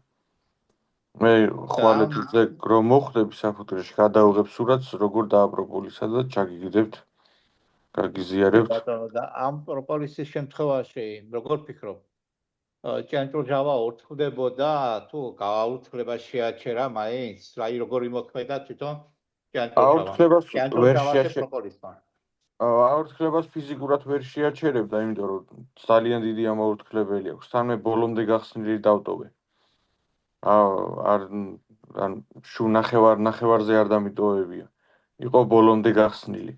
მე ხვალეთზე რომ მოხვდები საფუტკრეში, გადავიღებ სურათს, როგორ დააპროპოლისა და ჩაგიგდებთ. გაგიზიარებთ. და ამ პროპოლისის შემთხვევაში, როგორ ფიქრობ? ჭიანჭურჟავა ურთქლდებოდა თუ გააურთქლება შეაჩერა მაინც? აი როგორი მოქმედა თვითონ ჭიანჭურჟავა? აურთქლებას ფიზიკურად ვერ შეაჩერებდა, იმიტომ რომ ძალიან დიდი ამაურთქლებელი აქვს. თან მე ბოლომდე გახსნილი დავტოვე. ან ნახევარზე არ დამიტოვებია. იყო ბოლომდე გახსნილი.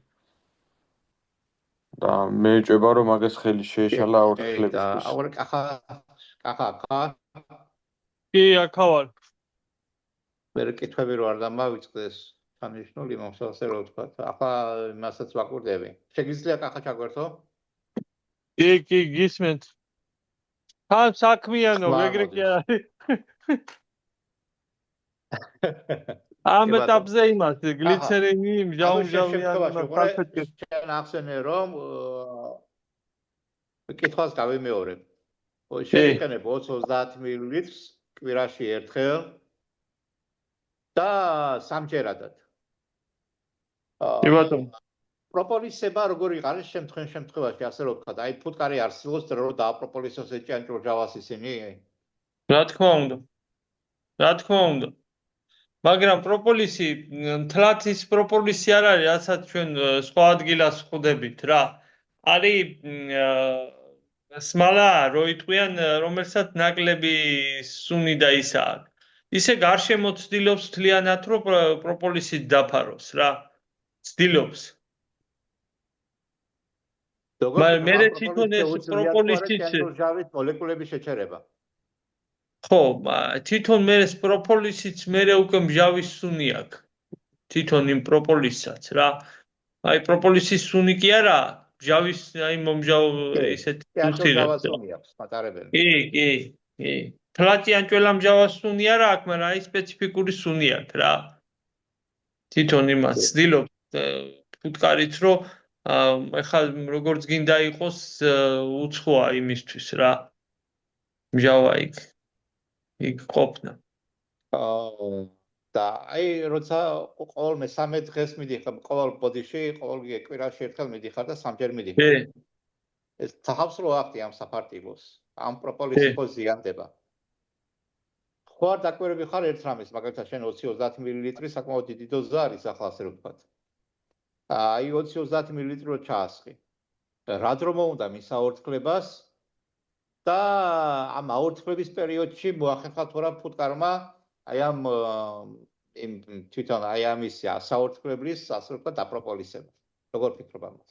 და მე ეჭება რომ მაგას ხელი შეეშალა აურთქლებისთვის. კახა. კი, აქა ვარ. მე კითხვები რო არ დამავიწყდეს, თანნიშნული მომსავსე რო ვთქვათ. ახლა იმასაც ვაკვირდები. შეგიძლია კახა ჩაგვერთო? კი, გისმენთ. თან საქმიანო, ეგრე კი არის. ამ ეტაპზე იმას გლიცერინი, მჟავმჟავიანი საფეთქე. ჩვენ ახსენე რომ კითხვას გავიმეორებ. შეიყენებ 20-30 მილilitrს კვირაში ერთხელ და სამჯერადად. კი ბატონო. პროპოლისება როგორ იყარეს შემთხვევაში, ასე რომ ვთქვათ, აი ფუტკარი არსებობს რომ დააპროპოლისოს ჭიანჭურჟავას ისინი? რა თქმა უნდა. მაგრამ პროპოლისი, თლათ ის პროპოლისი არ არის, რასაც ჩვენ სხვა ადგილას ხვდებით რა. არის სმალა რო იტყვიან რომელსაც ნაკლები სუნი და ისა აქვს. ისე გარშემო ცდილობს თლიანად რომ პროპოლისით დაფაროს რა. ცდილობს. მაგრამ მე თვითონ ეს პროპოლისით ჭიანჭველჟავის მოლეკულების შეჩერება. ხო, თვითონ მე ეს პროპოლისიც მე უკვე მჟავის სუნი აქვს. თვითონ იმ პროპოლისსაც რა. აი პროპოლისის სუნი კი არა, მჟავის აი მომჟავ ესეთ ჭიანჭველჟავას სუნი აქვს მატარებელი. კი. ფლატიანჭველა მჟავას სუნი არა აქვს, მაგრამ აი სპეციფიკური სუნი აქვს რა. თვითონ იმას ცდილობს ფუტკარით რომ ეხლა როგორც გინდა იყოს უცხოა იმისთვის რა. მჟავა იქ ყოფნა. და აი როცა ყოველ მესამე დღეს მიდიხარ ყოველ ბოდიში, ყოველ კვირაში ერთხელ მიდიხარ და სამჯერ მიდიხარ. ეს თავს რო ახდი ამ საფარტივოს, ამ პროპოლისის ხო ზიანდება. ხო არ დაკვირვები ხარ ერთ რამეს, მაგალითად შენ 20-30 მილილიტრი საკმაოდ დიდი დოზა არის ახლა ასე რომ ვთქვათ. აი 20-30 მილილიტრი რო ჩაასხი. რა დრო მოუნდა მის აორთქლებას და ამ აორთქლების პერიოდში მოახერხა თუ რა ფუტკარმა აი ამ იმ თვითონ აი ამის საორთქლებლის ასე რომ ვთქვათ დაპროპოლისება. როგორ ფიქრობ ამას?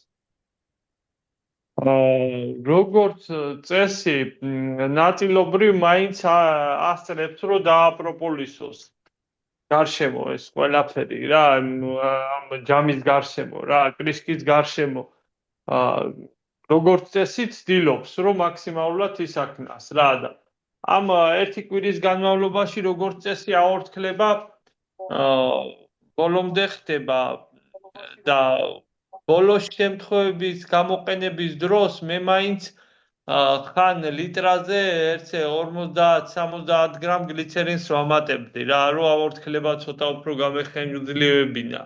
როგორც წესი, ნაწილობრივ მაინც ასწრებს რომ დააპროპოლისოს. გარშემო ეს ყველაფერი რა, ამ ჯამის გარშემო რა, კრისკის გარშემო. როგორც წესი ცდილობს რომ მაქსიმალურად ისაქნას რა და ამ ერთი კვირის განმავლობაში როგორც წესი აორთქლება ბოლომდე ხდება და ბოლოს შემთხვევების გამოყენების დროს მე მაინც ხან litrაზე 50-70 გრამ გლიცერინს ვამატებდი რა რომ აორთქლება ცოტა უფრო გამეხანგრძლივებინა.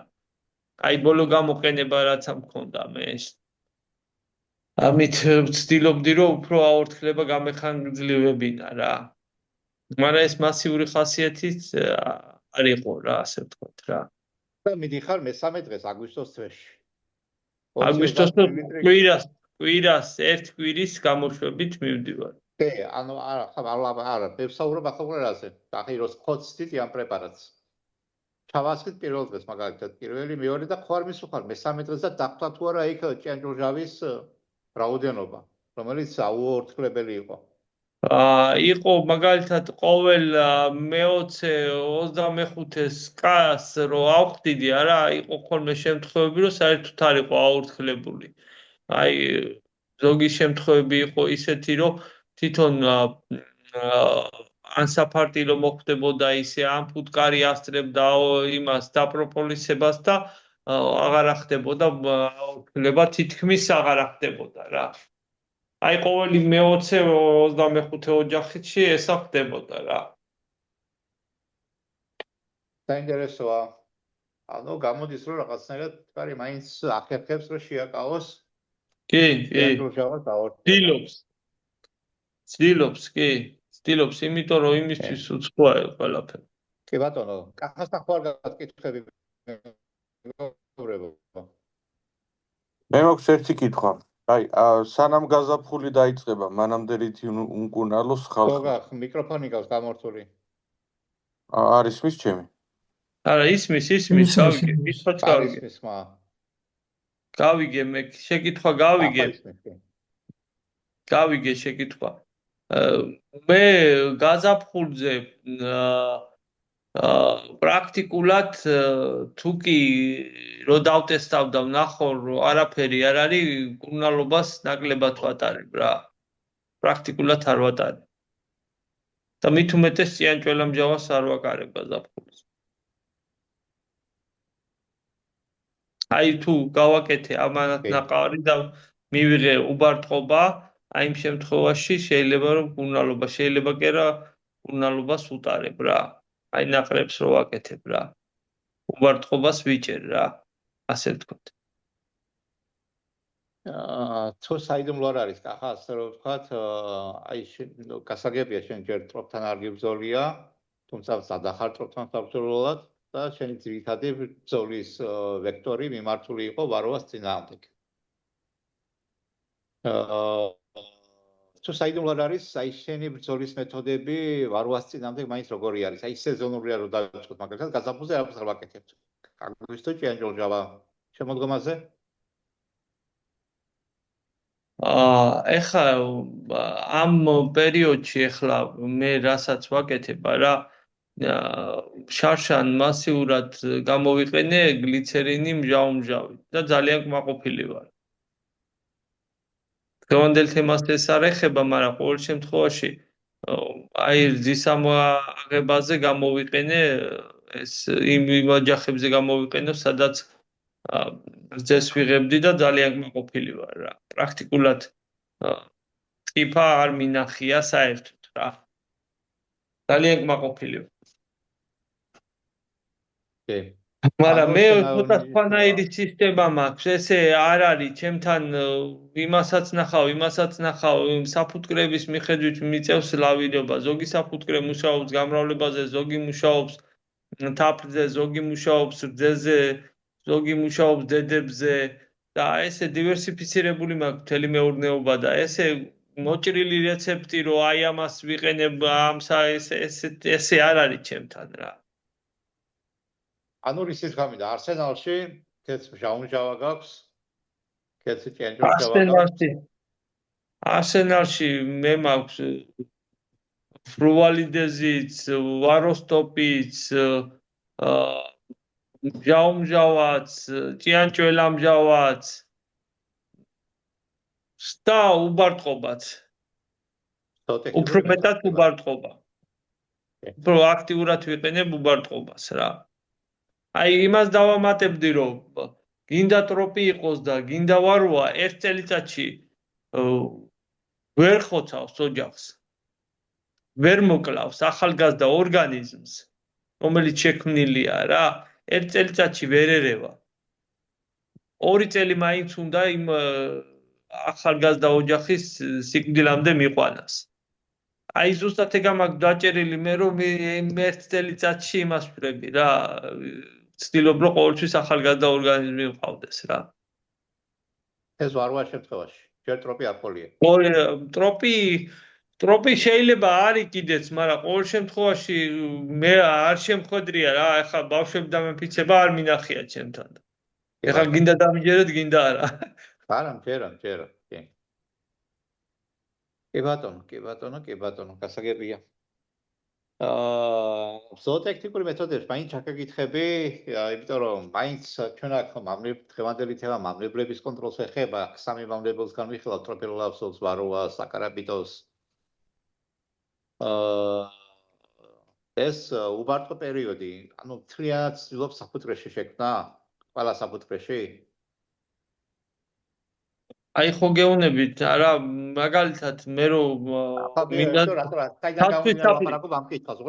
აი ბოლო გამოყენება რაც მქონდა მე ეს. ამით ვცდილობდი რომ უფრო აორთქლება გამეხანგრძლივებინა რა. მაგრამ ეს მასიური ხასიათით არ იყო რა ასე ვთქვათ რა. და მიდიხარ მესამე დღეს აგვისტოს თვეში. აგვისტოს კვირას ერთ კვირის გამოშვებით მივდივარ. კი, ანუ არა, ვსაუბრობ ახალგაზრდაზე. ახიროს ხოცდით ამ პრეპარატს. ჩავასხით პირველ დღეს მაგალითად პირველი, მეორე და ხო არ მისუხარ მესამე დღეს და დახვდა თუ არა იქ ჭიანჭველჟავის რაოდენობა, რომელიც აუორთქლებელი იყო. იყო მაგალითად ყოველ მე-20-25-ს კას რო ავხდიდი არა, იყო ხოლმე შემთხვევები რომ საერთოდ არ იყო აორთქლებული. აი ზოგი შემთხვევები იყო ისეთი რომ თვითონ ან საფარტილო მოხდებოდა ისე ან ფუტკარი ასწრებდა იმას დაპროპოლისებას და აღარ ახდებოდა აორთქლება თითქმის აღარ ახდებოდა რა. აი ყოველი მე-20-25 ოჯახში ესა ხდებოდა რა. საინტერესოა. ანუ გამოდის რომ რაღაცნაირად ფუტკარი მაინც ახერხებს რომ შეაკავოს. კი. ცდილობს, იმიტომ რომ იმისთვის უცხოა ყველაფერი. კი ბატონო, კახასთან ხო არ გაკითხები? მე მაქვს ერთი კითხვა. აი, სანამ გაზაფხული დაიწყება, მანამდე რითი უნკუნალოს ხალხი. გოგა, მიკროფონი გავს გამორთული. არის მის ჩემი? არა, ისმის, გავიგე, ისმის გავიგე. გავიგე, მე შეკითხვა გავიგე. გავიგე შეკითხვა. მე გაზაფხულზე პრაქტიკულად თუ კი რო დავტესტავდა ვნახო რომ არაფერი არ არის მკურნალობას ნაკლებად ვატარებ რა. პრაქტიკულად არ ვატარებ. და მით უმეტეს ჭიანჭველამჟავას არ ვაკარებ გაზაფხულზე. აი თუ გავაკეთე ამანად ნაყარი და მივიღე უბარტყობა, აი იმ შემთხვევაში შეიძლება რომ მკურნალობა შეიძლება კი რა მკურნალობას უტარებ რა. აი ნაყრებს რო ვაკეთებ რა. უბარტყობას ვიჭერ რა. ასე ვთქვათ. თუ საიდუმლო არ არის, ახლა ასე რომ ვთქვათ, აი გასაგებია შენ ჯერ ტროპთან არ გიბრძოლია, თუმცა სადახარ ტროპთან საბრძოლველად და შენი ძირითადი ბრძოლის ვექტორი მიმართული იყო ვაროვას წინააღმდეგ. თუ საიდუმლო არის, აი შენი ბრძოლის მეთოდები ვარვას წინამდე მაინც როგორი არის? აი სეზონურია რომ დავიწყოთ, მაგალითად, გაზაფხულზე არაფერს არ ვაკეთებთ. აგვისტო ჭიანჭველჯავა შემოდგომაზე? ეხლა ამ პერიოდში ეხლა მე რასაც ვაკეთებ, რა შარშან მასიურად გამოვიყენე გლიცერინი მჟავ-მჟავით და ძალიან კმაყოფილი ვარ. დღევანდელ თემას ეს არ ეხება, მაგრამ ყოველ შემთხვევაში აი რძის ამოაღებაზე გამოვიყენე ეს იმ ოჯახებზე გამოვიყენე, სადაც რძეს ვიღებდი და ძალიან კმაყოფილი ვარ რა. პრაქტიკულად ტიფა არ მინახია საერთოდ რა. ძალიან კმაყოფილი ვარ. კი. მაგრამ მე ცოტა სხვანაირი სისტემა მაქვს, ესე არ არის, ჩემთან იმასაც ნახავ, საფუტკრების მიხედვით მიწევს ლავირება, ზოგი საფუტკრე მუშაობს გამრავლებაზე, ზოგი მუშაობს თაფლზე, ზოგი მუშაობს რძეზე, ზოგი მუშაობს დედებზე და ესე დივერსიფიცირებული მაქვს მთელი მეურნეობა და ესე მოჭრილი რეცეპტი რომ აი ამას ვიყენებ, ესე არ არის ჩემთან რა. ანუ ისიც გამიდა არსენალში კეთს მჟავ-მჟავა გაქვს, კეთს ჭიანჭველჯავა გაქვს. არსენალში მე მაქვს ფრუვალიდეზიც, ვაროსტოპიც, მჟავ-მჟავაც, ჭიანჭველამჟავაც და უბარტყობაც. უფრო მეტად უბარტყობა. უფრო აქტიურად ვიყენებ უბარტყობას რა. აი იმას დავამატებდი რომ გინდა ტროპი იყოს და გინდა ვაროა ერთ წელიწადში ვერ ხოცავს ოჯახს. ვერ მოკლავს ახალგაზრდა ორგანიზმს, რომელიც შექმნილია რა, ერთ წელიწადში ვერ ერევა. 2 წელი მაინც უნდა იმ ახალგაზრდა ოჯახის სიკვდილამდე მიყვანას. აი ზუსტად ეგ მაქვს დაჭერილი მე რომ ერთ წელიწადში იმას ვფრები რა. ვცდილობ რომ ყოველთვის ახალგაზრდა ორგანიზმი მყავდეს რა. ეს ვარვარ შემთხვევაში, ჯერ ტროპი არ ყოლია. ტროპი შეიძლება არის კიდეც, მაგრამ ყოველ შემთხვევაში მე არ შემხედრია რა, ეხლა ბავშვები დამეფიცება არ მინახია ჩემთან. ეხლა გინდა დამიჯერეთ, გინდა არა. არა, მჯერა, კი. კი ბატონო, გასაგებია. ზოოტექნიკური მეთოდებს მაინც ჩაკითხები, იმიტომ რომ მაინც ჩვენ აქ დღევანდელი თემა მამლებლების კონტროლს ეხება, სამი მამლებელს განვიხილავთ, ტროპილოლაფსოს, ვაროას, აკარაბიტოს. ეს უბარტყო პერიოდი, ანუ მთლიანად ცდილობს საფუტკრეში შექმნა, ყველა საფუტკრეში. აი ხო გეუბნებით, არა, მაგალითად მე რომ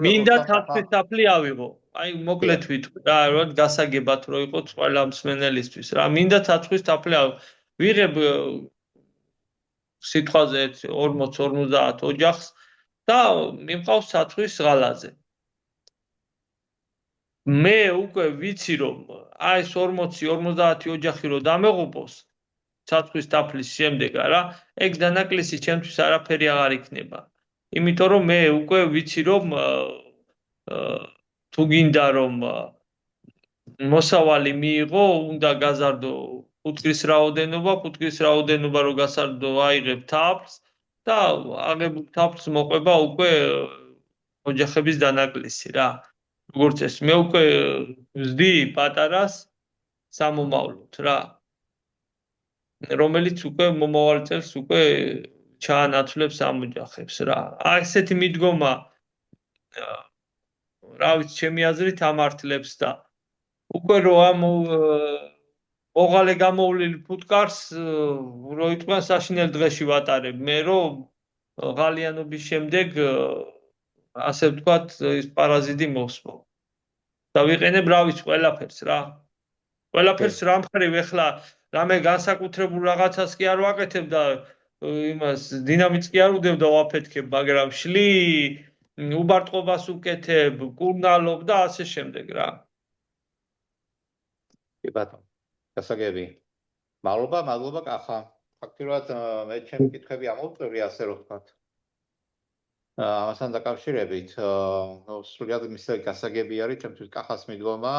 მინდა თათვის საფლი ავიღო. აი მოკლედ ვიტყვი რა, რომ გასაგებად რო იყოს ყველა მსმენელისთვის რა. მინდა თათვის საფლი ვიღებ სიტყვაზე 40-50 ოჯახს და მიმყავს თათვის ღალაზე. მე უკვე ვიცი რომ აი ეს 40-50 ოჯახი რო დამეღუპოს თათვის თაფლის შემდეგ რა, ეგ დანაკლისი ჩემთვის არაფერი აღარ იქნება. იმიტომ რომ მე უკვე ვიცი რომ თუ გინდა რომ მოსავალი მიიღო, უნდა გაზარდო ფუტკრის რაოდენობა რო გასარდო აიღებ თაფლს და აღებულ თაფლს მოყვება უკვე ოჯახების დანაკლისი რა. როგორც ეს მე უკვე ვზდი პატარას სამომავლოდ რა. რომელიც უკვე მომავალ წელს უკვე ჩაანაცვლებს ამ ოჯახებს რა. ასეთი მიდგომა რა ვიცი, ჩემი აზრით ამართლებს და უკვე რო ამ ოღალე გამოვლილი ფუტკარს რო იტყვიან საშინელ დღეში ვატარებ. მე რომ ღალიანობის შემდეგ ასე ვთქვათ ის პარაზიტი მოსვო. და ვიყენებ რა ვიცი ყველაფერს რა. ყველაფერს რა მხრივ ეხლა რამე განსაკუთრებულ რაღაცას კი არ ვაკეთებ და იმას დინამიტს კი არ უდევ და ვაფეთქებ, მაგრამ შლი, უბარტყობას უკეთებ, კურნალობ და ასე შემდეგ რა. კი ბატონო, გასაგები. მადლობა კახა. ფაქტობრივად მე ჩემი კითხვები ამოვწევი ასე რომ ვთქვათ. ამასთან დაკავშირებით, სრულად მისი გასაგები არის ჩემთვის კახას მიდგომა.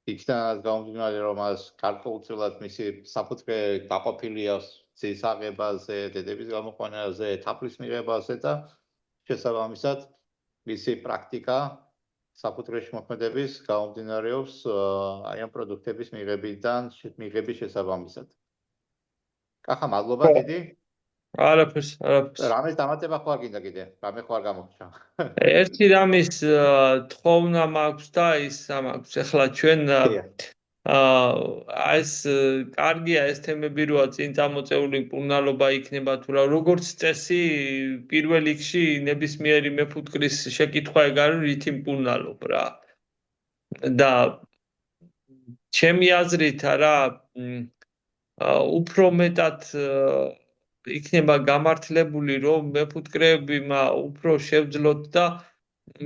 იქიდან გამომდინარე რომ მას გარკვეულწილად მისი საფუძვე დაყოფილი აქვს ძის აღებაზე, დედების გამოყვანაზე, თაფლის მიღებაზე და შესაბამისად მისი პრაქტიკა საფუძვეში მოქმედების გამომდინარეობს აი ამ პროდუქტების მიღების შესაბამისად. კახა, მადლობა დიდი. არაფერს. რამეს დამატება ხო არ გინდა კიდე? რამე ხო არ გამოგჩა? ერთი რამის თხოვნა მაქვს და ის ამაქვს. ეხლა ჩვენ ეს კარგია ეს თემები როა წინ წამოწეული მკურნალობა იქნება თუ რა, როგორც წესი პირველ რიგში ნებისმიერი მეფუტკრის შეკითხვა ეგ არის რითი მკურნალობ რა. და ჩემი აზრით არა უფრო მეტად იქნება გამართლებული რომ მეფუტკრეები უფრო შევძლოთ და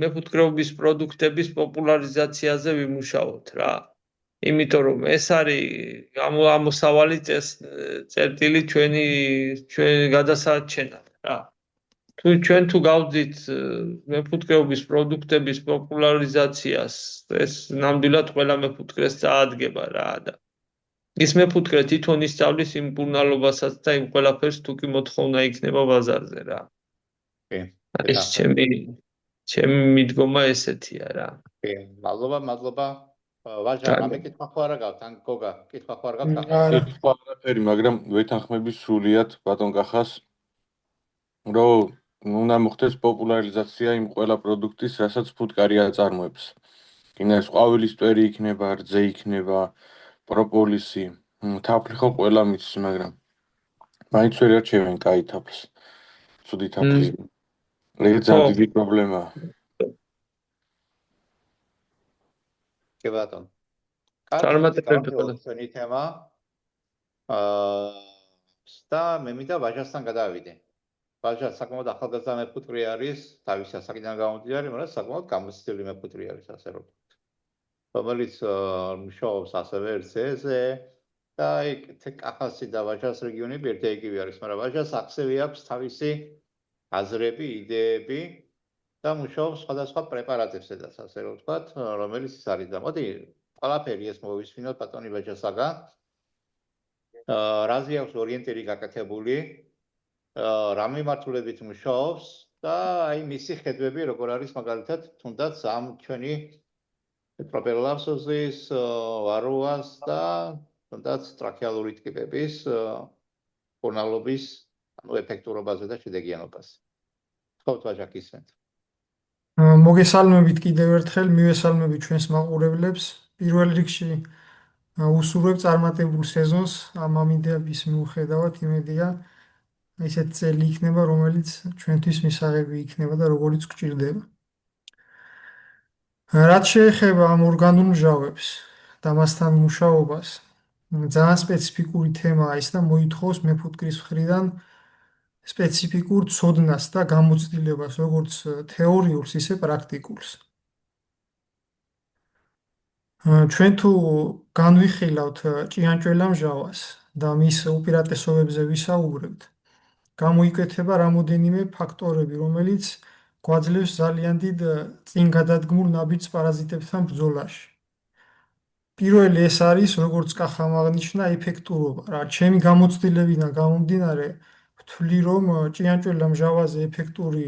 მეფუტკრეობის პროდუქტების პოპულარიზაციაზე ვიმუშაოთ რა. იმიტომ რომ ეს არის ამოსავალი წერტილი ჩვენი გადასაჩენად რა. ჩვენ თუ გავძით მეფუტკრეობის პროდუქტების პოპულარიზაციას, ეს ნამდვილად ყველა მეფუტკრეს წაადგება რა და ის მეფუტკრე თვითონ ისწავლის იმ მკურნალობასაც და იმ ყველაფერს თუ კი მოთხოვნა იქნება ბაზარზე რა. ეს ჩემი მიდგომა ესეთია რა. მადლობა. ვაჟა, რამე კითხვა ხო არა გაქვთ? ან გოგა, კითხვა ხო არ გაქვთ? კითხვა არაფერი, მაგრამ ვეთანხმები სრულიად ბატონ კახას, რომ უნდა მოხდეს პოპულარიზაცია იმ ყველა პროდუქტის, რასაც ფუტკარი აწარმოებს. იქნება ეს ყვავილის მტვერი იქნება, რძე იქნება, პროპოლისი, თაფლი ხო ყველა მიცის, მაგრამ მაინც ვერ არჩევენ კაი თაფლს. ცუდი თაფლი. ეს ძალიან დიდი პრობლემაა. კი ბატონო. ჩვენი თემა. და მე მინდა ვაჟასთან გადავიდე. ვაჟა საკმაოდ ახალგაზრდა მეფუტკრი არის, თავის ასაკიდან გამომდინარე, მაგრამ საკმაოდ გამოცდილი მეფუტკრი არის, ასე რომ ვთქვათ. რომელიც მუშაობს ასევე ერთზე და აი კახასი და ვაჟას რეგიონები ერთეიგივე არის, მაგრამ ვაჟას ახსევი აქვს თავისი აზრები, იდეები და მუშაობს სხვადასხვა პრეპარატებსაც, ასე რომ ვთქვათ, რომელიც ის არის და მოდი ყველაფერი ეს მოვისმინოთ ბატონი ვაჟასაგან. რაზე აქვს ორიენტირი გაკეთებული, რა მიმართულებით მუშაობს და აი მისი ხედვები როგორ არის მაგალითად თუნდაც ამ ჩვენი პროპელარსოზის, ვაროას და თუნდაც ტრაქეალური ტკიპების მკურნალობის ეფექტურობაზე და შედეგიანობაზე. თხოვთ ვაჟა გისმენთ. მოგესალმებით კიდევ ერთხელ, მივესალმებით ჩვენს მაყურებლებს. პირველ რიგში უსურვებ წარმატებულ სეზონს ამ ამიდეების მიუხედავად, იმედია ისეთ წელი იქნება, რომელიც ჩვენთვის მისაღები იქნება და როგორიც გჭირდება. რაც შეეხება ამ ორგანულ მჟავებს და მასთან მუშაობას, ძალიან სპეციფიკური თემაა ის და მოითხოვს მეფუტკრის მხრიდან სპეციფიკურ ცოდნას და გამოცდილებას, როგორც თეორიულს, ისე პრაქტიკულს. ჩვენ თუ განვიხილავთ ჭიანჭველა მჟავას და მის უპირატესობებზე ვისაუბრებთ, გამოიკვეთება რამოდენიმე ფაქტორები, რომელიც გვაძლევს ძალიან დიდ წინ გადადგმულ ნაბიჯ პარაზიტებთან ბრძოლაში. პირველი ეს არის, როგორც კახამ აღნიშნა, ეფექტურობა. რა, ჩემი გამოცდილებიდან გამომდინარე, ვთვლი, რომ ჭიანჭველა მჟავაზე ეფექტური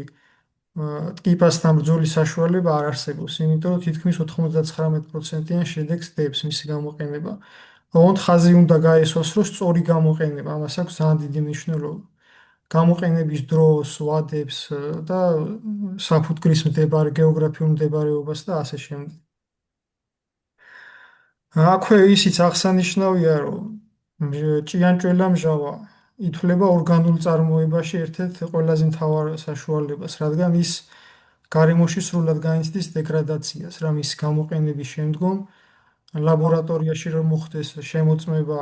ტკიპასთან ბრძოლის საშუალება არ არსებობს, იმიტომ რომ თითქმის 99%-იან შედეგს დებს მისი გამოყენება. ოღონდ ხაზი უნდა გაესვას, რომ სწორი გამოყენება, ამას აქვს ძალიან დიდი მნიშვნელობა. გამოყენების დროს, ვადებს და საფუძვლის გეოგრაფიულ მდებარეობას და ასე შემდეგ. აქვე ისიც აღსანიშნავია, რომ ჭიანჭველა მჟავა ითვლება ორგანულ წარმოებაში ერთ-ერთ ყველაზე მთავარ საშუალებას, რადგან ის გარემოში სრულად განიცდის დეგრადაციას, რა მის გამოყენების შემდგომ ლაბორატორიაში რომ მოხდეს შემოწმება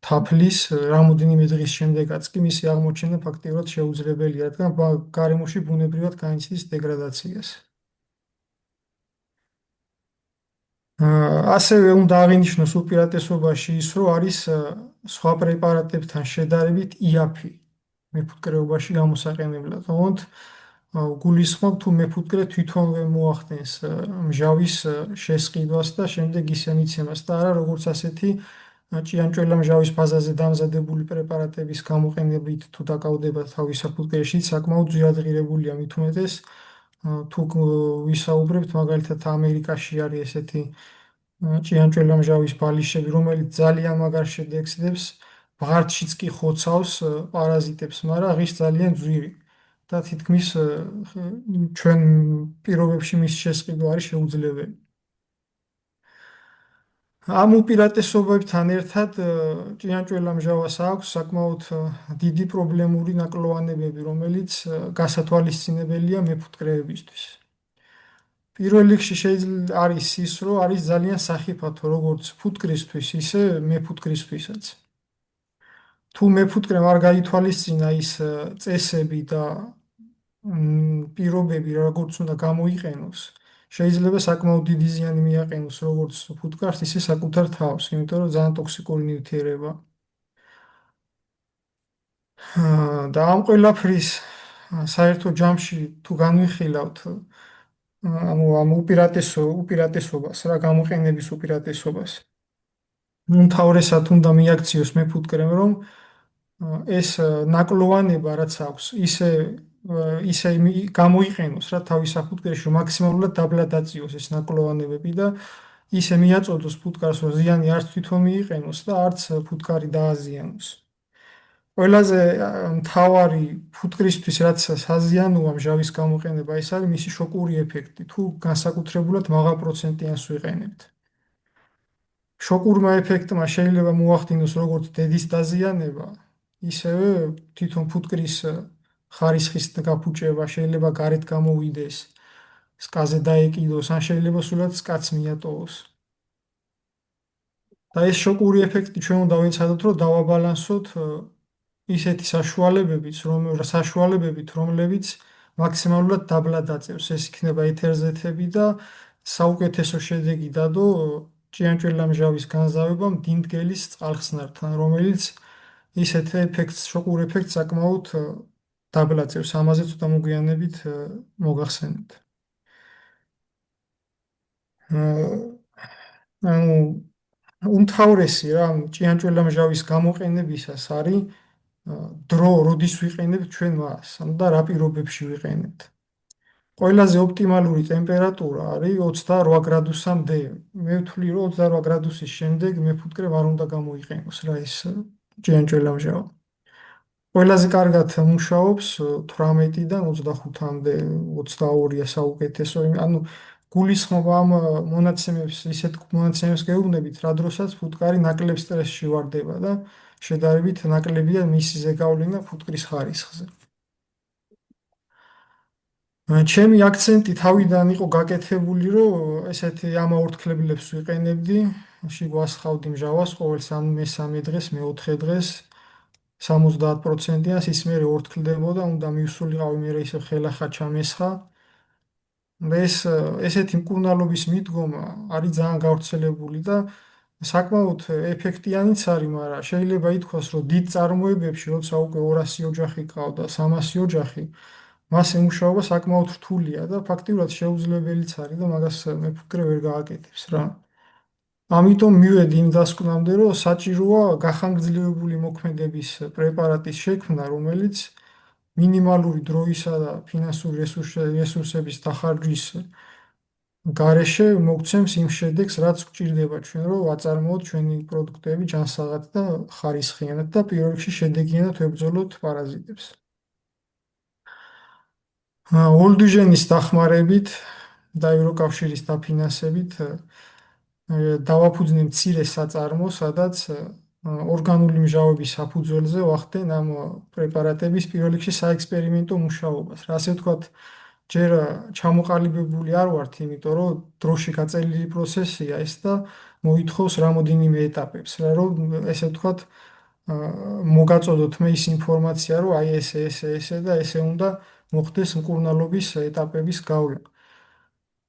თაფლის, რამოდენიმე დღის შემდეგაც კი მისი აღმოჩენა ფაქტიურად შეუძლებელია, რადგან გარემოში ბუნებრივად განიცდის დეგრადაციას. ასევე უნდა აღინიშნოს უპირატესობაში ის, რომ არის სხვა პრეპარატებთან შედარებით იაფი მეფუტკრეობაში გამოსაყენებლად. თუმცა გულისხმობ თუ მეფუტკრე თვითონვე მოახდენს მჟავის შესყიდვას და შემდეგ ისე მიცემას და არა როგორც ასეთი ჭიანჭველა მჟავის ფაზაზე დამზადებული პრეპარატების გამოყენებით თუ დაკავდება თავის საფუტკრეში საკმაოდ ძვირად ღირებულია მით უმეტეს თუ ვისაუბრებთ მაგალითად ამერიკაში არის ესეთი ჭიანჭველა მჟავის ბალიშები, რომელიც ძალიან მაგარ შედეგს დებს, ბღარდშიც კი ხოცავს პარაზიტებს, მაგრამ ღირს ძალიან ძვირი და თითქმის ჩვენ პირობებში მის შესყიდვა არის შეუძლებელი. ამ უპირატესობებთან ერთად ჭიანჭველა მჟავას აქვს საკმაოდ დიდი პრობლემური ნაკლოვანებები, რომელიც გასათვალისწინებელია მეფუტკრეებისთვის. პირველ რიგში შეიძლება არის ის, რომ არის ძალიან სახიფათო როგორც ფუტკრისთვის, ისე მეფუტკრისთვისაც. თუ მეფუტკრემ არ გაითვალისწინა ის წესები და პირობები, როგორც უნდა გამოიყენოს, შეიძლება საკმაოდ დიდი ზიანი მიაყენოს როგორც ფუტკარს, ისე საკუთარ თავს, იმიტომ რომ ძალიან ტოქსიკური ნივთიერება. და ამ ყველაფრის საერთო ჯამში თუ განვიხილავთ ამ უპირატესობას, რა გამოყენების უპირატესობას. უმთავრესად უნდა მიაქციოს მეფუტკრემ, რომ ეს ნაკლოვანება რაც აქვს, ისე გამოიყენოს რა თავის საფუტკრეში მაქსიმალურად დაბლა დაწიოს ეს ნაკლოვანებები და ისე მიაწოდოს ფუტკარს, რომ ზიანი არც თვითონ მიიყენოს და არც ფუტკარი დააზიანოს. ყველაზე მთავარი ფუტკრისთვის რაც საზიანოა მჟავის გამოყენება, ეს არის მისი შოკური ეფექტი, თუ განსაკუთრებულად მაღალ პროცენტიანს ვიყენებთ. შოკურმა ეფექტმა შეიძლება მოახდინოს როგორც დედის დაზიანება, ისევე თვითონ ფუტკრის ხარისხის გაფუჭება, შეიძლება გარეთ გამოვიდეს, სკაზე დაეკიდოს, ან შეიძლება სულაც სკაც მიატოვოს. და ეს შოკური ეფექტი ჩვენ უნდა ვეცადოთ, რომ დავაბალანსოთ ისეთი საშუალებებით, რომლებიც მაქსიმალურად დაბლა დაწევს. ეს იქნება ეთერზეთები და საუკეთესო შედეგი დადო ჭიანჭველა მჟავის განზავებამ დინდგელის წყალხსნართან, რომელიც ისეთ შოკურ ეფექტს საკმაოდ დაბლა წევს. ამაზე ცოტა მოგვიანებით მოგახსენებთ. ანუ უმთავრესი რა ჭიანჭველა მჟავის გამოყენებისას არის დრო, როდის ვიყენებთ ჩვენ მას, და რა პირობებში ვიყენებთ. ყველაზე ოპტიმალური ტემპერატურა არის 28 გრადუსამდე. მე ვთვლი, რომ 28 გრადუსის შემდეგ მეფუტკრემ არ უნდა გამოიყენოს რა ეს ჭიანჭველა მჟავა. ყველაზე კარგად მუშაობს 18-დან 25-მდე, 22-ია საუკეთესო. ანუ გულისხმობ ამ მონაცემებს, ისეთ მონაცემებს გეუბნებით, რა დროსაც ფუტკარი ნაკლებ სტრესში ვარდება და შედარებით ნაკლებია მისი ზეგავლენა ფუტკრის ხარისხზე. ჩემი აქცენტი თავიდან იყო გაკეთებული, რომ ესეთი ამაორთქლებლებს ვიყენებდი, შეგვასხავდი მჟავას ყოველ მესამე დღეს, მეოთხე დღეს 70%-იანს ის მე ორთქლდებოდა, უნდა მივსულიყავი მე ისე ხელახა ჩამესხა. ესეთი მკურნალობის მიდგომა არის ძალიან გავრცელებული და საკმაოდ ეფექტიანიც არის, მაგრამ შეიძლება ითქვას, რომ დიდ წარმოებებში, როცა უკვე 200 ოჯახი ყავდა, 300 ოჯახი, მას ემუშაობა საკმაოდ რთულია და ფაქტიურად შეუძლებელიც არის და მაგას მეფუტკრე ვერ გააკეთებს რა. ამიტომ მივედი იმ დასკვნამდე, რომ საჭიროა გახანგრძლივებული მოქმედების პრეპარატის შექმნა, რომელიც მინიმალური დროისა და ფინანსური რესურსების დახარჯვის გარეშე მოგცემს იმ შედეგს, რაც გვჭირდება ჩვენ, რომ ვაწარმოოთ ჩვენი პროდუქტები ჯანსაღად და ხარისხიანად და პირველ რიგში შედეგიანად ვებრძოლოთ პარაზიტებს. ოლდვიჟენის დახმარებით და ევროკავშირის დაფინანსებით დავაფუძნე მცირე საწარმო, სადაც ორგანული მჟავების საფუძველზე ვახდენ ამ პრეპარატების პირველ რიგში საექსპერიმენტო მუშაობას. რა ასე ვთქვათ, ჯერ ჩამოყალიბებული არ ვართ, იმიტომ რომ დროში გაწელილი პროცესია ეს და მოითხოვს რამოდენიმე ეტაპებს, რომ ესე ვთქვათ, მოგაწოდოთ მე ის ინფორმაცია, რომ აი ესე და ესე უნდა მოხდეს მკურნალობის ეტაპების გავლა.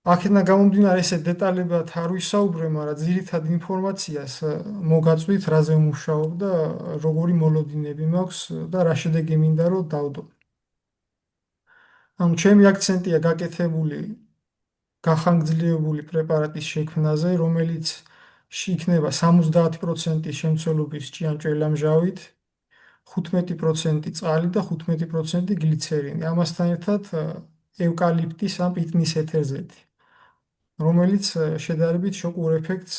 აქედან გამომდინარე ესე დეტალებად არ ვისაუბრე, მაგრამ ძირითად ინფორმაციას მოგაწვით, რაზე ვმუშაობ და როგორი მოლოდინები მაქვს და რა შედეგი მინდა რომ დავდო. ანუ ჩემი აქცენტია გაკეთებული გახანგრძლივებული პრეპარატის შექმნაზე, რომელიც იქნება 70% შემცველობის ჭიანჭველამჟავით, 15% წყალი და 15% გლიცერინი. ამასთან ერთად ევკალიპტის ან პიტნის ეთერზეთი, რომელიც შედარებით შოკურ ეფექტს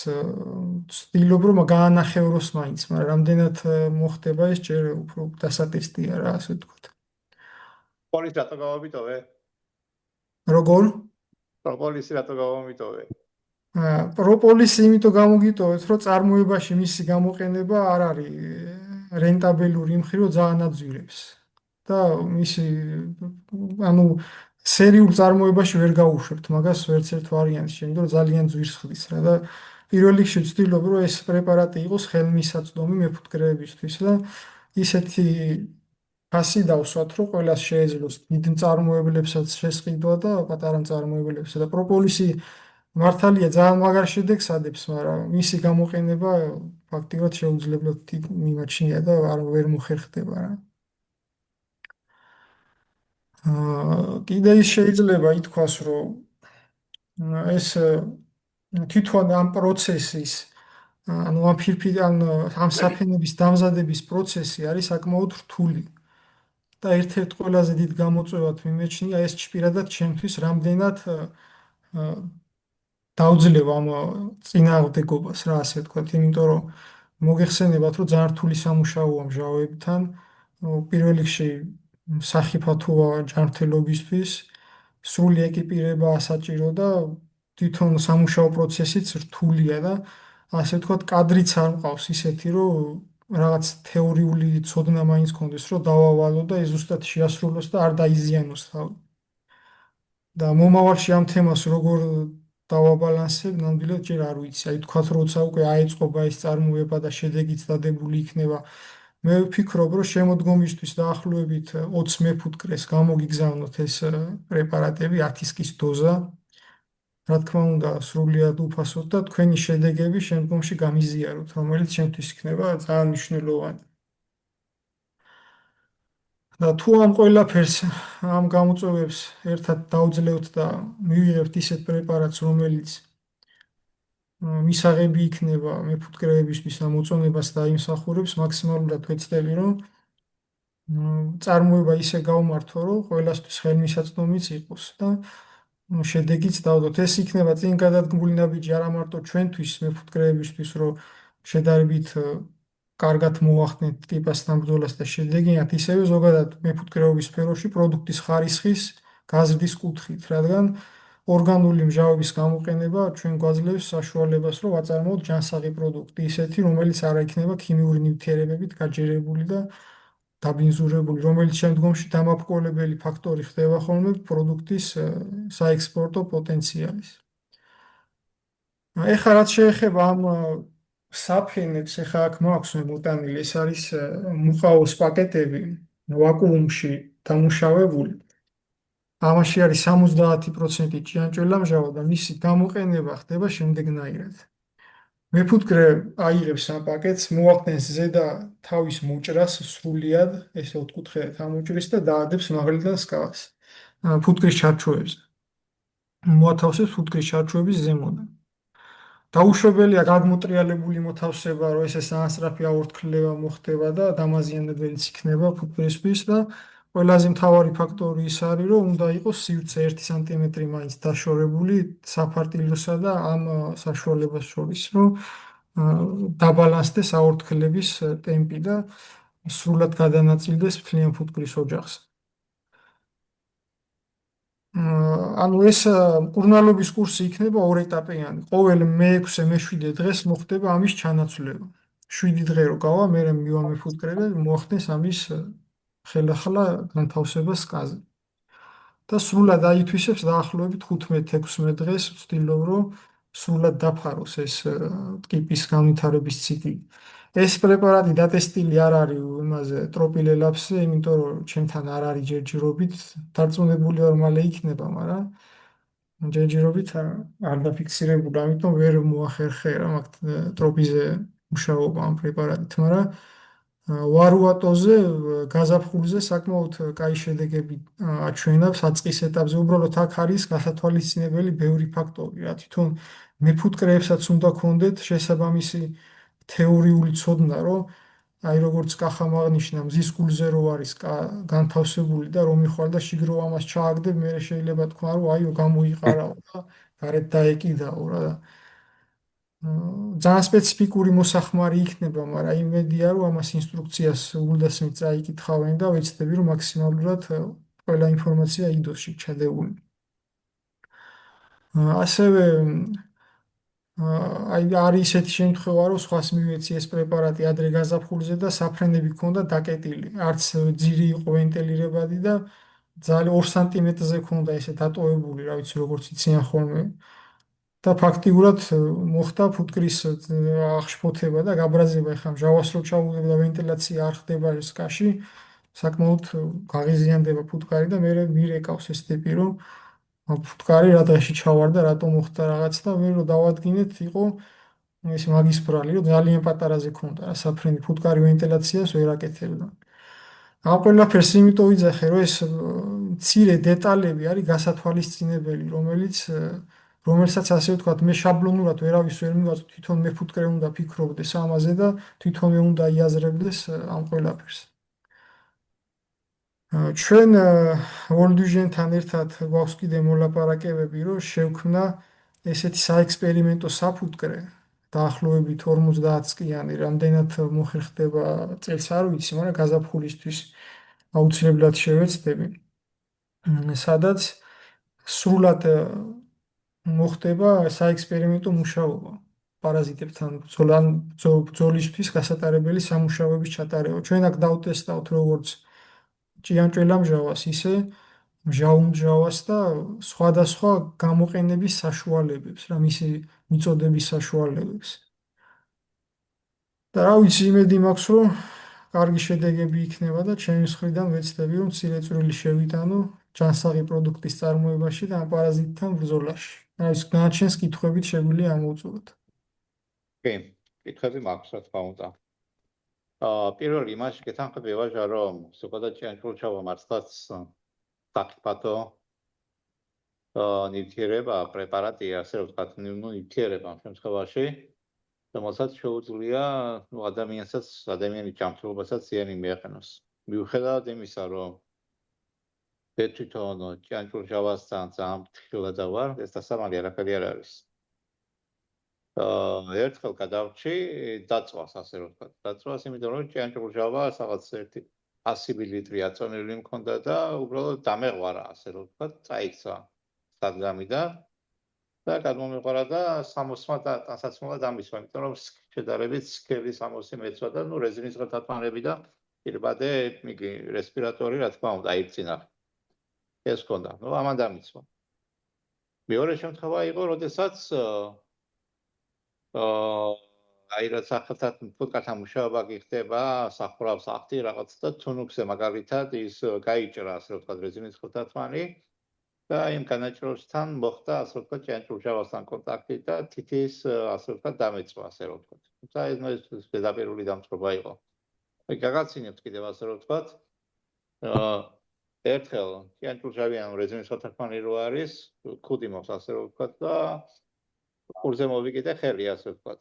ვცდილობ რომ გაანახევროს მაინც, მაგრამ რამდენად მოხდება ეს ჯერ უფრო დასატესტია რა, ასე ვთქვათ. პოლისი რატო გავამიტოვე? როგორ? პოლისი რატო გავამიტოვე? პროპოლისი იმიტომ გამოგიტოვეთ, რომ წარმოებაში მისი გამოყენება არ არის რენტაბელური იმ მხრივ, რომ ძალიან აძვირებს. და მისი ანუ სერიულ წარმოებაში ვერ გავუშვებთ მაგას ვერც ერთ ვარიანტში, იმიტომ რომ ძალიან ძვირს ხდის რა და პირველ რიგში ვცდილობ რომ ეს პრეპარატი იყოს ხელმისაწვდომი მეფუტკრეებისთვის და ისეთი ფასი დავსვათ, რომ ყველას შეეძლოს დიდ მწარმოებლებსაც შესყიდვა და პატარა მწარმოებლებსაც და პროპოლისი მართალია ძალიან მაგარ შედეგს ადებს, მაგრამ მისი გამოყენება ფაქტიურად შეუძლებლად მიმაჩნია და ვერ მოხერხდება რა. კიდე ის შეიძლება ითქვას, რომ ეს თვითონ ამ პროცესის ანუ ამ საფენების დამზადების პროცესი არის საკმაოდ რთული. და ერთ-ერთ ყველაზე დიდ გამოწვევად მიმეჩნია ეს პირადად ჩემთვის რამდენად დავძლევ ამ წინააღმდეგობას რა ასე ვთქვათ, იმიტომ რომ მოგეხსენებათ რომ ძალიან რთული სამუშაოა მჟავებთან, პირველ რიგში სახიფათოა ჯანმრთელობისთვის, სრული ეკიპირებაა საჭირო და თვითონ სამუშაო პროცესიც რთულია და ასე ვთქვათ კადრიც არ მყავს ისეთი რომ რაღაც თეორიული ცოდნა მაინც კონდეს რომ დავავალო და ეს ზუსტად შეასრულოს და არ დაიზიანოს თავი. და მომავალში ამ თემას როგორ დავაბალანსებ, ნამდვილად ჯერ არ ვიცი. აი თქვათ რომ უკვე აეწყობა ეს წარმოება და შედეგიც დადებული იქნება. მე ვფიქრობ რომ შემოდგომისთვის დაახლოებით 20 მეფუტკრეს გამოგიგზავნოთ ეს პრეპარატები 10 კის დოზა. რა თქმა უნდა, სრულიად უფასოდ და თქვენი შედეგები შემდგომში გამიზიაროთ, რომელიც ჩემთვის იქნება ძალიან მნიშვნელოვანი. და თუ ამ ყველაფერს, ამ გამოწვევებს ერთად დავძლევთ და მივიღებთ ისეთ პრეპარატს, რომელიც მისაღები იქნება მეფუტკრეებისთვის და მოწონებას დაიმსახურებს, მაქსიმალურად ვეცდები, რომ წარმოება ისე გავმართო, რომ ყველასთვის ხელმისაწვდომიც იყოს და შედეგიც დავდოთ. ეს იქნება წინ გადადგმული ნაბიჯი არა მარტო ჩვენთვის, მეფუტკრეებისთვის, რომ შედარებით კარგად მოახდნეთ ტიპასთან ბრძოლას და შედეგიანად, ისევე ზოგადად მეფუტკრეობის სფეროში პროდუქტის ხარისხის გაზრდის კუთხით, რადგან ორგანული მჟავების გამოყენება ჩვენ გვაძლევს საშუალებას, რომ ვაწარმოოთ ჯანსაღი პროდუქტი, ისეთი, რომელიც არ იქნება ქიმიური ნივთიერებებით გაჯერებული და დაბინძურებული, რომელიც შემდგომში დამაბრკოლებელი ფაქტორი ხდება ხოლმე პროდუქტის საექსპორტო პოტენციალის. ეხლა რაც შეეხება ამ საფენებს, ეხლა აქ მაქვს მოტანილი, ეს არის მუხაოს პაკეტები ვაკუუმში დამუშავებული. ამაში არის 70% ჭიანჭველამჟავა და მისი გამოყენება ხდება შემდეგნაირად. მეფუტკრე აიღებს ამ პაკეტს, მოახდენს ზედა თავის მოჭრას სრულიად, ესე ოთხკუთხედად ამოჭრის და დაადებს მაღლიდან სკალას ფუტკრის ჩარჩოებზე. მოათავსებს ფუტკრის ჩარჩოების ზემოდან. დაუშვებელია გადმოტრიალებული მოთავსება, რომ ეს სანსწრაფი აორთქლება მოხდება და დამაზიანებელიც იქნება ფუტკრისთვის და ყველაზე მთავარი ფაქტორი ის არის, რომ უნდა იყოს სივრცე 1 სანტიმეტრი მაინც დაშორებული საფარტილოსა და ამ საშუალებას შორის, რომ დაბალანსდეს აორთქლების ტემპი და სრულად გადანაწილდეს მთლიან ფუტკრის ოჯახს. ანუ ეს მკურნალობის კურსი იქნება ორეტაპიანი. ყოველ მე-6, მე-7 დღეს მოხდება ამის ჩანაცვლება. 7 დღე რო გავა, მე მივა მეფუტკრე და მოახდენს ამის ხელახლა განთავსება სკაზე. და სრულად აითვისებს დაახლოებით 15-16 დღეს ვცდილობ, რომ სრულად დაფაროს ეს ტკიპის განვითარების ციკლი. ეს პრეპარატი დატესტილი არ არის იმაზე ტროპილელაპსზე, იმიტომ რომ ჩემთან არ არის ჯერჯერობით, დარწმუნებული ვარ მალე იქნება, მაგრამ ჯერჯერობით არ დაფიქსირებული, ამიტომ ვერ მოახერხე რა მაგ ტროპიზე მუშაობა ამ პრეპარატით, მაგრამ ვარუატოზე, გაზაფხულზე საკმაოდ კაი შედეგები აჩვენა საწყის ეტაპზე. უბრალოდ აქ არის გასათვალისწინებელი ბევრი ფაქტორი, რა თვითონ მეფუტკრეებსაც უნდა ქონდეთ შესაბამისი თეორიული ცოდნა, რომ აი როგორც კახამ აღნიშნა, მზის გულზე რო არის განთავსებული და რომ იხვალ და შიგრო ამას ჩააგდებ, მე შეიძლება თქვა, რომ აიო გამოიყარაო და გარეთ დაეკიდაო რა. ძალიან სპეციფიკური მოსახმარი იქნება, მაგრამ იმედია, რომ ამას ინსტრუქციას უგულდასმით წაიკითხავენ და ვეცდები, რომ მაქსიმალურად ყველა ინფორმაცია იდოს შეჩადებული. ასევე აი არის ისეთი შემთხვევა, რომ სხვას მივეცი ეს პრეპარატი ადრე გაზაფხულზე და საფრენები ქონდა დაკეტილი. არც ძირი იყო ვენტილირებადი და ძალიან 2 სანტიმეტრზე ქონდა ესე დატოვებული, რა ვიცი როგორც იციან ხოლმე. და ფაქტიურად მოხდა ფუტკრის აღშფოთება და გაბრაზება. ეხლა მჟავას რო ჩაუგებ და ვენტილაცია არ ხდება ეს კაში, საკმაოდ გაღიზიანდება ფუტკარი და მე მირეკავს ეს ტიპი, რომ ფუტკარი რა დღეში ჩავარდა, რატომ მოხდა რაღაც და მე რო დავადგინეთ, იყო ეს მაგის ბრალი, რომ ძალიან პატარაზე ქონდა რა საფრენი, ფუტკარი ვენტილაციას ვერ აკეთებდა. ამ ყველაფერს იმიტომ ვიძახე, რომ ეს მცირე დეტალები არის გასათვალისწინებელი, რომელსაც ასე ვთქვათ, მე შაბლონურად ვერავის ვერ მივაწვდ, თვითონ მეფუტკრე უნდა ფიქრობდეს ამაზე და თვითონვე უნდა იაზრებდეს ამ ყველაფერს. ჩვენ World Vision-თან ერთად გვაქვს კიდე მოლაპარაკებები, რომ შევქმნა ესეთი საექსპერიმენტო საფუტკრე, დაახლოებით 50-წლიანი, რამდენად მოხერხდება წელს არ ვიცი, მაგრამ გაზაფხულისთვის აუცილებლად შევეცდები. სადაც სრულად მოხდება საექსპერიმენტო მუშაობა პარაზიტებთან ბრძოლისთვის გასატარებელი სამუშაოების ჩატარება. ჩვენ აქ დავტესტავთ როგორც ჭიანჭველამჟავას, ისე მჟავუმჟავას და სხვადასხვა გამოყენების საშუალებებს, რა მისი მიწოდების საშუალებებს. და რა ვიცი, იმედი მაქვს, რომ კარგი შედეგები იქნება და ჩემი მხრიდან ვეცდები, რომ მცირე წვრილი შევიტანო ჯანსაღი პროდუქტის წარმოებაში და ამ პარაზიტთან ბრძოლაში. რა ვიცი, განაჩენს კითხვებით შეგვიძლია ამოვწუროთ. კი, კითხვები მაქვს, რა თქმა უნდა. პირველი იმაში გეთანხმები ვაჟა, რომ ზოგადად ჭიანჭველჩავა მართლაც საფრთხო ნივთიერება, პრეპარატია, ასე ვთქვათ, ნივთიერება ამ შემთხვევაში, რომელსაც შეუძლია ადამიანის ჯანმრთელობასაც ზიანი მიაყენოს. მიუხედავად იმისა, რომ მე თვითონ ჭიანჭველჩავასთან ძალიან ფრთხილად ვარ, ეს დასამალი არაფერი არ არის. ერთხელ გადავრჩი დაწვას, ასე ვთქვათ. დაწვას, იმიტომ რომ ჭიანჭველჩავა რაღაც 100 მილილიტრი აწონილი მქონდა და უბრალოდ დამეღვარა, ასე ვთქვათ, წაიქცა სადგამიდან და გადმომეყარა და 60-მა ტანსაცმელად ამისვა, იმიტომ რომ შედარებით სქელი 60 მეცვა და რეზინის გადატანები და პირბადე იგი რესპირატორი, რა თქმა უნდა, აირწინა. ეს ქონდა. ამან დამიცვა. მეორე შემთხვევა იყო, როდესაც აი რა სახელთან ფუტკართან მუშაობა გიხდება, სახურავს ახტი რაღაც და თუნუქზე მაგალითად ის გაიჭრა, ასე ვთქვათ, რეზინის ხელთათმანი და იმ განაჭროსთან მოხდა, ასე ვთქვათ, ჭიანჭველჩავასთან კონტაქტი და თითის, ასე ვთქვათ, დამეწვა, ასე ვთქვათ. თუმცა ეს ზედაპირული დამწყრობა იყო. გაგაცინებთ კიდევ, ასე ვთქვათ, ერთხელ ჭიანჭველჩავიან რეზინის ხელთათმანი რო არის, ქუდი მოხს, ასე ვთქვათ და ყურზე მოვიკიდე ხელი, ასე ვთქვათ.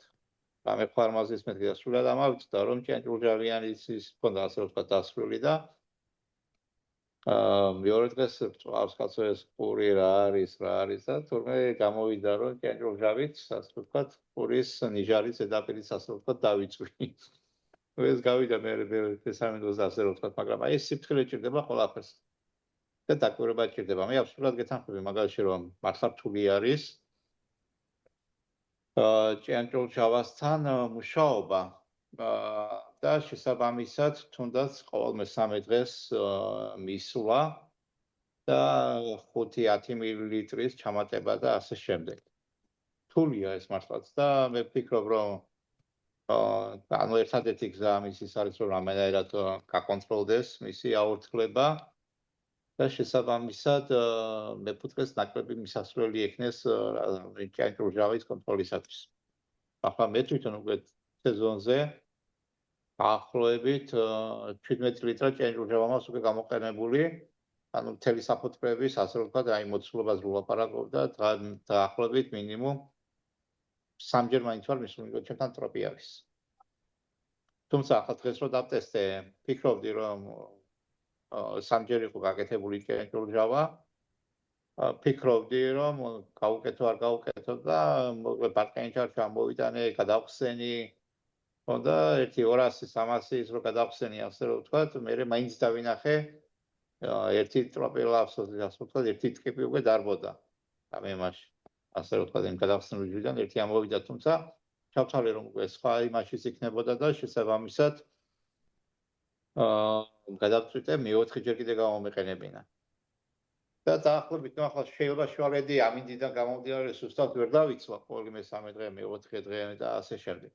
რამე ფარმაზის მეთქი და სულად ამავიწყდა, რომ ჭიანჭველჩავიანის ის ქონდა, ასე ვთქვათ, დასრული და მეორე დღეს წვავს კაცო ეს ყური რა არის და თურმე გამოვიდა, რომ ჭიანჭველჩავით, ასე ვთქვათ, ყურის ნიჟარის ზედაპირის, ასე ვთქვათ, დავიწვი. ეს გავიდა მე თესამენტოზე, ასე ვთქვათ, მაგრამ აი ეს სიფრთხილე ჭირდება ყველაფერს. და დაკვირვება ჭირდება. მე აბსოლუტურად გეთანხმები მაგალითში, რომ მართლა რთული არის ჭიანჭველჩავასთან მუშაობა და შესაბამისად თუნდაც ყოველ მესამე დღეს მისვლა და 5-10 მილილიტრის ჩამატება და ასე შემდეგ. რთულია ეს მართლაც და მე ვფიქრობ, რომ ანუ ერთადერთი გზა ამის ის არის, რომ რამენერად გაკონტროლდეს მისი აორთქლება და შესაბამისად მეფუტკრეს ნაკლები მისასვლელი ექნეს ჭიანჭველჟავის კონტროლისათვის. ახლა მე თვითონ უკვე სეზონზე დაახლოებით 17 ლიტრა ჭიანჭველჟავა მაქვს უკვე გამოყენებული. ანუ მთელი საფუძვლების, ასე ვთქვათ, აი მოცულობას ვლაპარაკობდა და დაახლოებით მინიმუმ 3-ჯერ მაინც ვარ მისული, რომ ჩემთან ტროპი არის. თუმცა ახლა დღეს რო დავტესტე, ფიქრობდი რომ 3-ჯერ იყო გაკეთებული ჭიანჭველჟავა. ფიქრობდი რომ გავუკეთო არ გავუკეთო და მოკლედ ბარტყენჩარ ჩამოვიტანე, გადავხსენი. ხონდა 1-200-300 რო გადავხსენი, ასე რომ ვთქვათ, მე მაინც დავინახე ერთი ტროპილავსოზე, ასე ვთქვათ, ერთი ტკიპი უკვე დარბოდა. ამ იმაში, ასე რომ ვთქვათ, იმ გადავხსნილი ჯვრიდან ერთი ამოვიდა, თუმცა ჩავთვალე რომ უკვე სხვა იმაშიც იქნებოდა და შესაბამისად გადავწყვიტე მე-4-ჯერ კიდე გამომეყენებინა. და დაახლოებით ახლა შეიძლება შუალედი ამინდიდან გამომდინარე სუსტად ვერ დავიცვა, ყოველი მე-3 დღე, მე-4 დღე და ასე შემდეგ.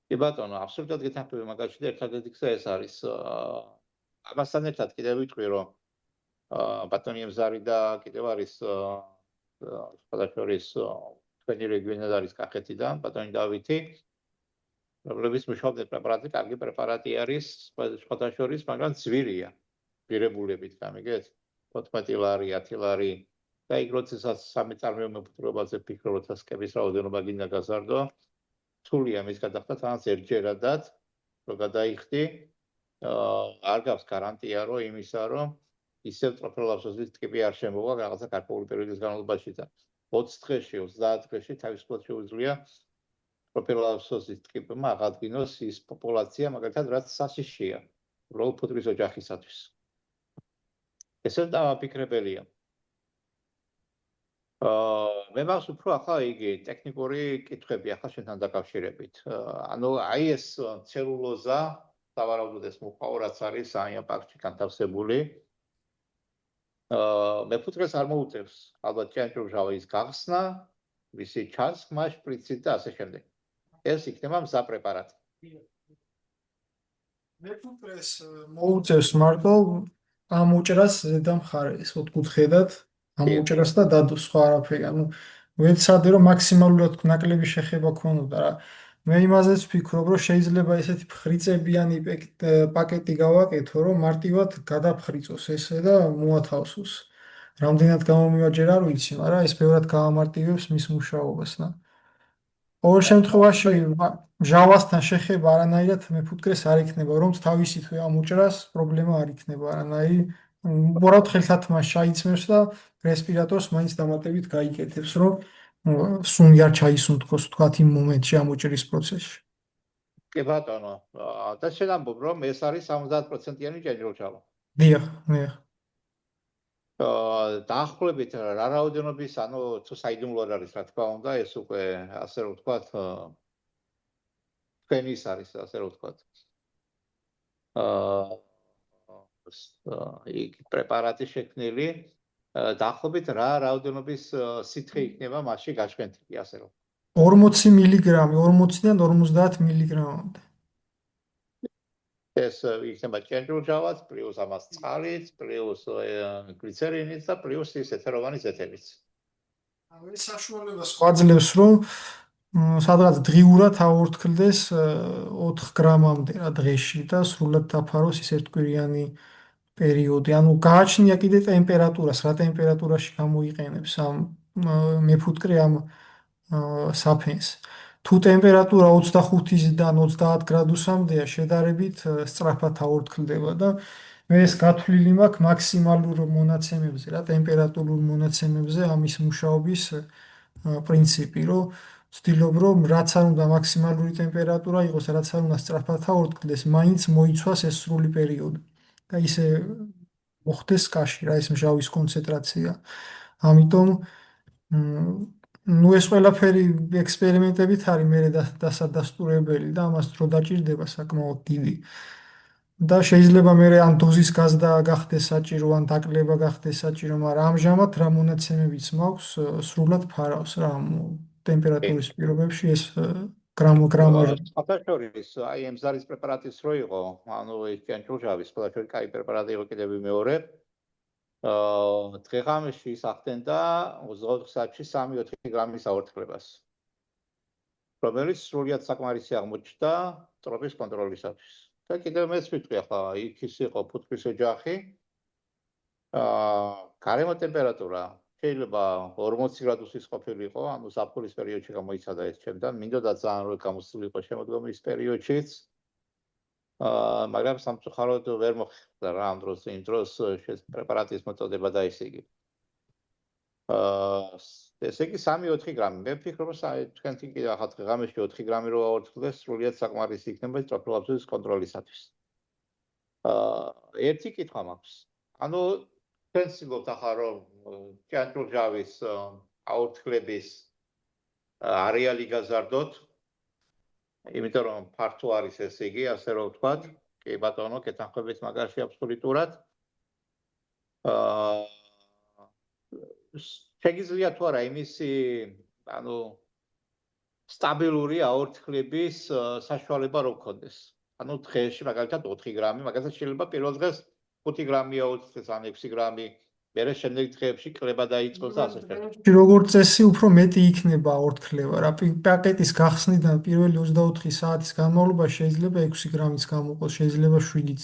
კი ბატონო, აბსოლუტურად გეთანხმები მაგაში და ერთადერთი გზა ეს არის. ამასთან ერთად კიდევ ვიტყვი, რომ ბატონი ემზარი და კიდევ არის სხვადასხვა თქვენი რეგიონიდან არის კახეთიდან, ბატონი დავითი, რომლებიც მუშაობდნენ პრეპარატი, კარგი პრეპარატი არის, სხვადასხვა, მაგრამ ძვირია. ღირებულებით, გამიგეთ? 14 ლარი, 10 ლარი და იქ როდესაც სამი წარმოება მეფუტკრეობაზე ფიქრობ, როცა სკების რაოდენობა გინდა გაზარდო, რთულია მის გადახდა თანაც ერთჯერადად, რომ გადაიხდი, არ გაქვს გარანტია რომ იმისა, რომ ისევ ტროფეოლავსოზის ტკიპი არ შემოვა რაღაცა გარკვეული პერიოდის განმავლობაში და 20 დღეში, 30 დღეში თავისუფლად შეუძლია ტროფეოლავსოზის ტკიპმა აღადგინოს ის პოპულაცია, მაგალითად, რაც საშიშია, უბრალოდ ფუტკრის ოჯახისათვის. ესე დავაფიქრებელია. მე მაქვს უფრო ახლა იგი ტექნიკური კითხვები ახლა შენთან დაკავშირებით. ანუ აი ეს ცელულოზა, სავარაუდოდ ეს მუხაო რაც არის საია პარკში განთავსებული. მეფუტკრეს არ მოუწევს ალბათ ჭიანჭველჟავის გახსნა, მისი ჩასხმა, შპრიცით და ასე შემდეგ. ეს იქნება მზა პრეპარატი. მეფუტკრეს მოუწევს მარტო ამ უჭრას ზედა მხარეს, ოთხკუთხედად ამ უჭრას და დადოს სხვა არაფერი. ანუ ვეცადე რომ მაქსიმალურად ნაკლები შეხება ქონოდა რა. მე იმაზეც ვფიქრობ, რომ შეიძლება ესეთი ფხრიწებიანი პაკეტი გავაკეთო, რომ მარტივად გადაფხრიწოს ესე და მოათავსოს. რამდენად გამომივაჯერ არ ვიცი, მაგრამ ეს ბევრად გაამარტივებს მის მუშაობას და ყოველ შემთხვევაში ჟავასთან შეხება არანაირად მეფუტკრეს არ იქნება, რომ თავისითვე ამ უჭრას პრობლემა არ იქნება არანაირი. უბრალოდ ხელთათ მას ჩაიცმევს და რესპირატორს მაინც დამატებით გაიკეთებს, რომ სუნი არ ჩაისუნთქოს თქვათ იმ მომენტში ამ უჭრის პროცესში. კი ბატონო, და შენ ამბობ, რომ ეს არის 70%-იანი ჭიანჭველჟავა. დიახ, დიახ. დაახლოებით რა რაოდენობის, ანუ თუ საიდუმლოდ არის, რა თქმა უნდა, ეს უკვე ასე რომ ვთქვათ, თქვენის არის, ასე რომ ვთქვათ. იქ პრეპარატი შექმნილი, დაახლოებით რა რაოდენობის სითხე იქნება მასში გაჩვენთილი, ასე რომ. 40 მილიგრამი, 40-დან 50 მილიგრამამდე. ეს იქნება ჭიანჭველჟავაც, პლუს ამას წყალიც, პლუს გლიცერინიც და პლუს ის ეთეროვანი ზეთებიც. ეს საშუალებას გვაძლევს, რომ სადღაც დღიურად აორთქლდეს 4 გრამამდე რა დღეში და სრულად დაფაროს ის ერთკვირიანი პერიოდი. ანუ გააჩნია კიდე ტემპერატურას, რა ტემპერატურაში გამოიყენებს ამ მეფუტკრე ამ საფენს. თუ ტემპერატურა 25-დან 30 გრადუსამდეა, შედარებით სწრაფად აორთქლდება და მე ეს გათვლილი მაქვს მაქსიმალურ მონაცემებზე, რა ტემპერატურულ მონაცემებზე ამის მუშაობის პრინციპი, რომ ვცდილობ, რომ რაც არ უნდა მაქსიმალური ტემპერატურა იყოს, რაც არ უნდა სწრაფად აორთქლდეს, მაინც მოიცვას ეს სრული პერიოდი. და ისე მოხდეს კაში რა ეს მჟავის კონცენტრაცია. ამიტომ ეს ყველაფერი ექსპერიმენტებით არის მე დასადასტურებელი და ამას დრო დაჭირდება საკმაოდ დიდი. და შეიძლება მე ან დოზის გაზდა გახდეს საჭირო, ან დაკლება გახდეს საჭირო, მაგრამ ამჟამად რა მონაცემებიც მაქვს, სრულად ფარავს რა ამ ტემპერატურის პირობებში ეს გრამაჟი. საფაშორის აი ემზარის პრეპარატის რო იყო, ანუ ეს ჭიანჭველჟავის, ყველაფერი კაი პრეპარატი იყო კიდევ მეორე. დღე-ღამეში ის ახდენდა 24 საათში 3-4 გრამის აორთქლებას, რომელიც სრულიად საკმარისი აღმოჩნდა ტროპის კონტროლისათვის. და კიდევ მეც ვიტყვი, ახლა იქ ის იყო ფუტკრის ოჯახი. გარემო ტემპერატურა შეიძლება 40 გრადუსის ყოფილიყო, ანუ ზაფხულის პერიოდში გამოიცადა ეს ჩემთან, მინდოდა ძალიან რომ გამოსულიყო შემოდგომის პერიოდშიც. მაგრამ სამწუხაროდ ვერ მოხდა რა ამ დროს, იმ დროს პრეპარატის მოწოდება და ესე იგი. ესე იგი 3-4 გრამი. მე ვფიქრობ, რომ თქვენ კიდე ახლა დღე-ღამეში 4 გრამი რო აორთქლდეს, სრულიად საკმარისი იქნება ტროფილაბზოლის კონტროლისათვის. ერთი კითხვა მაქვს. ანუ თქვენ ცდილობთ ახლა რომ ჭიანჭველჟავის აორთქლების არეალი გაზარდოთ, იმიტომ რომ ფართო არის ესე იგი, ასე რომ ვთქვათ, კი ბატონო, კეთახმებით მაგაში აბსოლუტურად. შეგიძლია თუ არა იმისი, ანუ სტაბილური აორთქლების საშუალება რო გქონდეს. ანუ დღეში მაგალითად 4 გრამი, მაგალითად შეიძლება პირველ დღეს 5 გრამი აორთქლდეს, ან 6 გრამი, მერე შემდეგ დღეებში კლება დაიწყოს და ასე შემდეგ. როგორც წესი, უფრო მეტი იქნება აორთქლება. რა პაკეტის გახსნიდან პირველი 24 საათის განმავლობაში შეიძლება 6 გრამიც გამოყოს, შეიძლება 7-იც.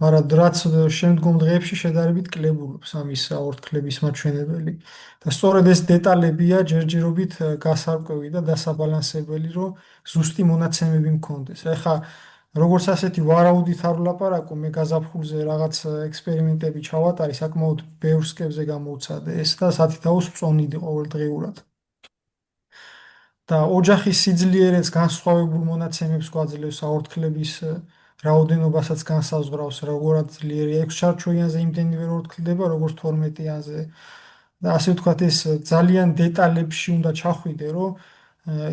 მაგრამ რაც შემდგომ დღეებში შედარებით კლებულობს ამის აორთქლების მაჩვენებელი. და სწორედ ეს დეტალებია ჯერჯერობით გასარკვევი და დასაბალანსებელი, რომ ზუსტი მონაცემები მქონდეს. ეხლა როგორც ასეთი ვარაუდით არ ვლაპარაკო, მე გაზაფხულზე რაღაც ექსპერიმენტები ჩავატარი, საკმაოდ ბევრ სკებზე გამოვცადე ეს და სათითაოს წონიდი ყოველდღიურად. და ოჯახის სიძლიერეც განსხვავებულ მონაცემებს გვაძლევს აორთქლების რაოდენობასაც განსაზღვრავს, როგორად ძლიერია 6 ჩარჩოიანზე იმდენი ვერ ორთქლდება, როგორც 12-იანზე. და ასე ვთქვათ, ეს ძალიან დეტალებში უნდა ჩახვიდე, რომ